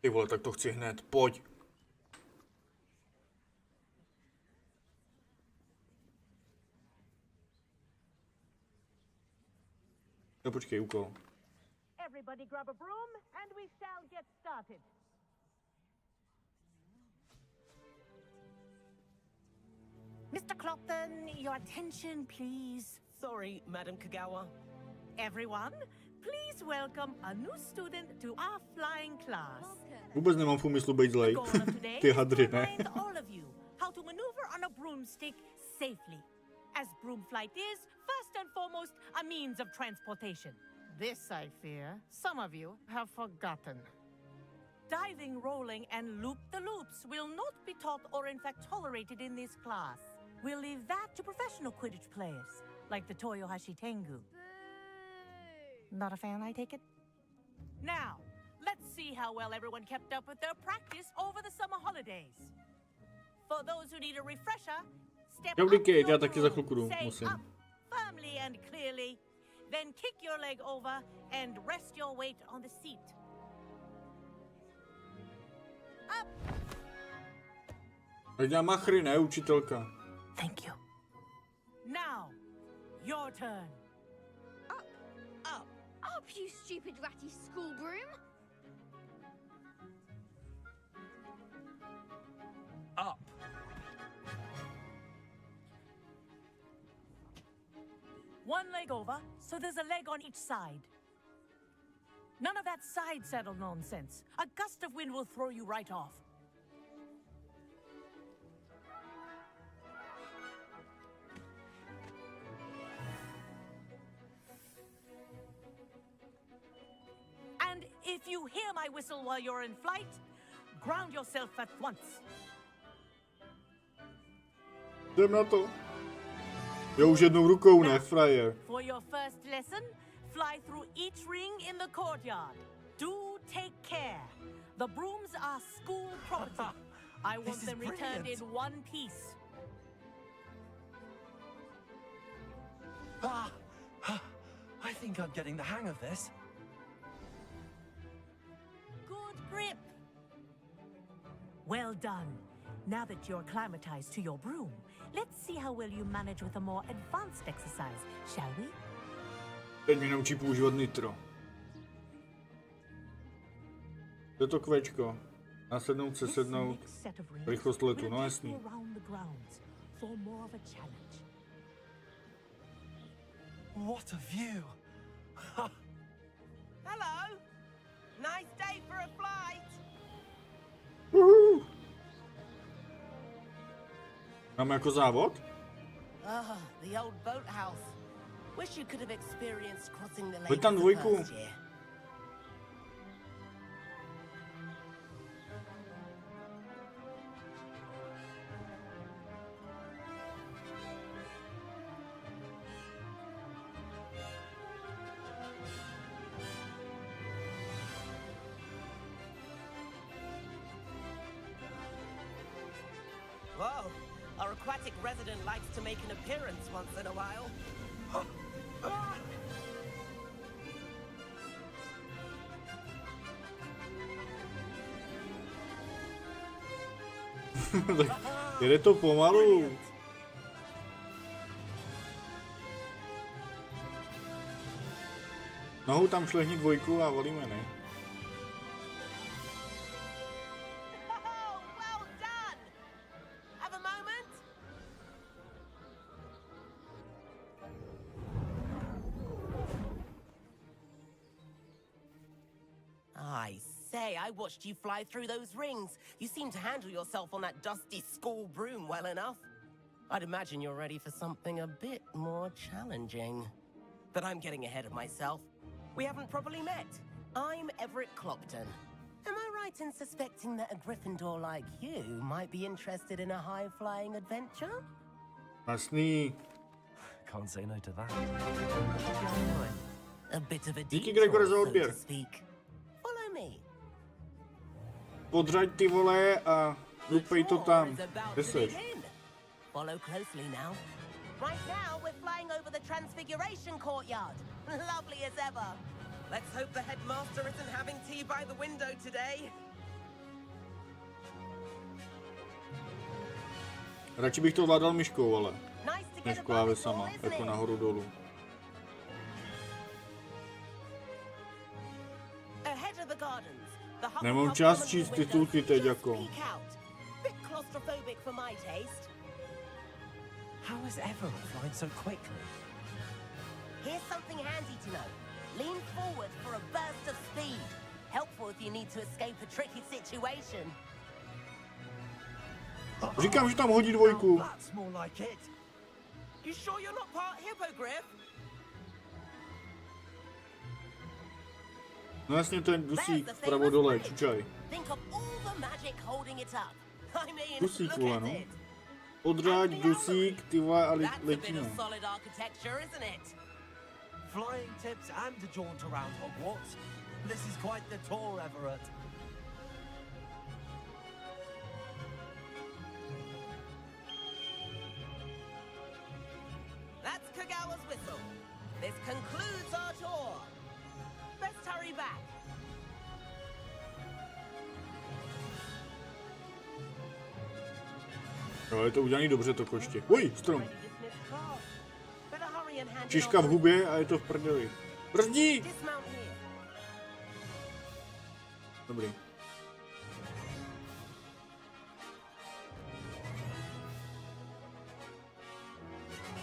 Ty vole, tak to chci hned, pojď. No počkej, úkol. Everybody grab a broom and we shall get started. Mr. Clopton, your attention, please. Sorry, Madam Kagawa. Everyone, please welcome a new student to our flying class. Vůbec nemám v úmyslu být zlej. Ty hadry, ne? All of you how to maneuver on a broomstick safely. As broom flight is, first and foremost, a means of transportation. This, I fear, some of you have forgotten. Diving, rolling, and loop-the-loops will not be taught or in fact tolerated in this class. We'll leave that to professional Quidditch players, like the Toyohashi Tengu. Not a fan, I take it? Now, let's see how well everyone kept up with their practice over the summer holidays. For those who need a refresher, step up to your broom, say up firmly and clearly, then kick your leg over and rest your weight on the seat. Up! Já machry, ne, učitelka. Thank you. Now, your turn. Up, you stupid ratty school broom! Up. One leg over, so there's a leg on each side. None of that side saddle nonsense. A gust of wind will throw you right off. And if you hear my whistle while you're in flight, ground yourself at once. Jdem na to. Já už jednou rukou, ne, frajer. For your first lesson, fly through each ring in the courtyard. Do take care. The brooms are school property. I want them returned in one piece. I think I'm getting the hang of this. Good grip. Well done. Now that you're acclimatized to your broom, let's see how well you manage with a more advanced exercise, shall we? Teď mě naučí používat nitro. Je to kvéčko. Nasednout, sesednout. Rychlost letu, no jasný. What a view! Hello! Nice day for a flight! Woohoo! Máme jako závod? The old boathouse. Wish you could have experienced crossing the lake. Pojď tam dvojku. Whoa! Our aquatic resident likes to make an appearance once in a while. Tak jede to pomalu. Nohou tam šlehni dvojku a volíme, ne? I say, I watched you fly through those rings. You seem to handle yourself on that dusty school broom well enough. I'd imagine you're ready for something a bit more challenging. But I'm getting ahead of myself. We haven't properly met. I'm Everett Clopton. Am I right in suspecting that a Gryffindor like you might be interested in a high-flying adventure? Jasný. Can't say no to that. A bit of a Díky, detour, Gregore, za so odběr. to speak. Follow me. Podřaď ty vole a lupej to tam. Kde seš? Follow closely now. Right now, we're flying over the Transfiguration courtyard. Lovely as ever. Let's hope the headmaster isn't having tea by the window today. Radši bych to vládal myškou, ale než klávesama, jako nahoru dolů. Nemám čas číst titulky teď jako. How is Everett flying so quickly? Here's something handy to know. Lean forward for a burst of speed. Helpful if you need to escape a tricky situation. Říkám, že tam hodí dvojku. That's more like it. You sure you're not part hippogriff? No jasně, ten dusík vpravo dole, čučaj. Think of all the magic holding it up. I mean, Dusík, look vole, at no. it. Odřáď, dusík, ty vole, a That's a bit letíme. of solid architecture, isn't it? Flying tips and a jaunt around Hogwarts. This is quite the tour, Everett. That's Kagawa's whistle. This concludes our tour. Best hurry back. Jo, je to udělaný dobře, to koště. Uj, strom. Čiška v hubě a je to v prdeli. Brzdí! Dobrý.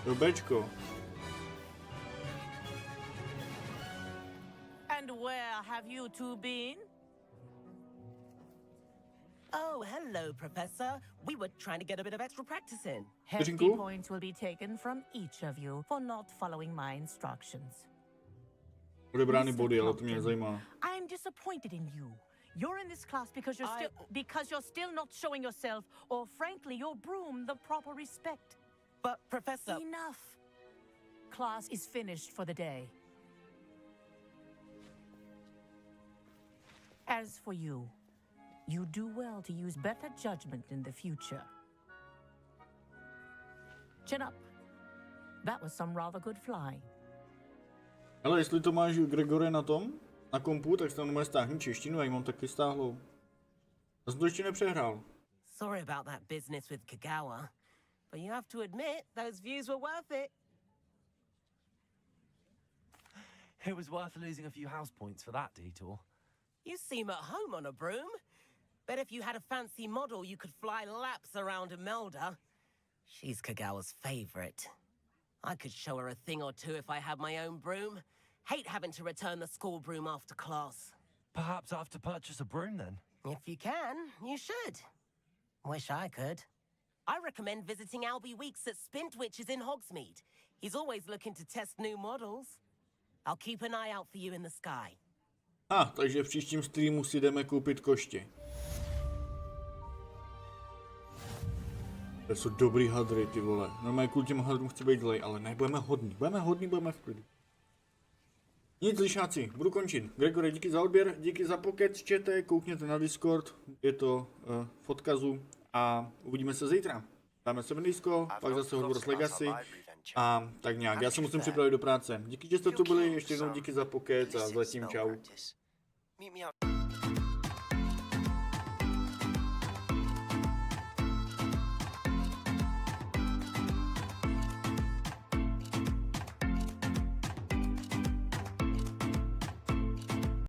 Do Bčko. And where have you two been? Oh, hello, Professor. We were trying to get a bit of extra practice in. Hefty points will be taken from each of you for not following my instructions. Odebrány body, ale to mě nezajímá. I'm disappointed in you. You're in this class because you're still not showing yourself, or frankly, your broom the proper respect. But, Professor... Enough. Class is finished for the day. As for you, you do well to use better judgment in the future. Chin up. That was some rather good flying. Ale jestli to máš, Gregore, na tom, na kompu, tak tam normálně stáhni češtinu, já ji mám taky stáhlou. Já jsem to ještě nepřehrál. Sorry about that business with Kagawa, but you have to admit those views were worth it. It was worth losing a few house points for that detour. You seem at home on a broom. Bet if you had a fancy model, you could fly laps around Imelda. She's Kagawa's favorite. I could show her a thing or two if I had my own broom. Hate having to return the school broom after class. Perhaps I have to purchase a broom then? If you can, you should. Wish I could. I recommend visiting Albie Weeks at Spintwitches in Hogsmeade. He's always looking to test new models. I'll keep an eye out for you in the sky. Takže v příštím streamu si jdeme koupit koště. To jsou dobrý hadry, ty vole. Normálně kvůli těm hadrům chci být zlej, ale ne, budeme hodní. Budeme v klidu. Nic, lišáci, budu končit. Gregore, díky za odběr, díky za pocket, čtěte, koukněte na Discord, je to v odkazu a uvidíme se zítra. Dáme se Disco, pak zase Hogwarts Legacy a tak nějak. Já se musím připravit do práce. Díky, že jste tu byli, ještě jednou díky za pocket a zatím čau.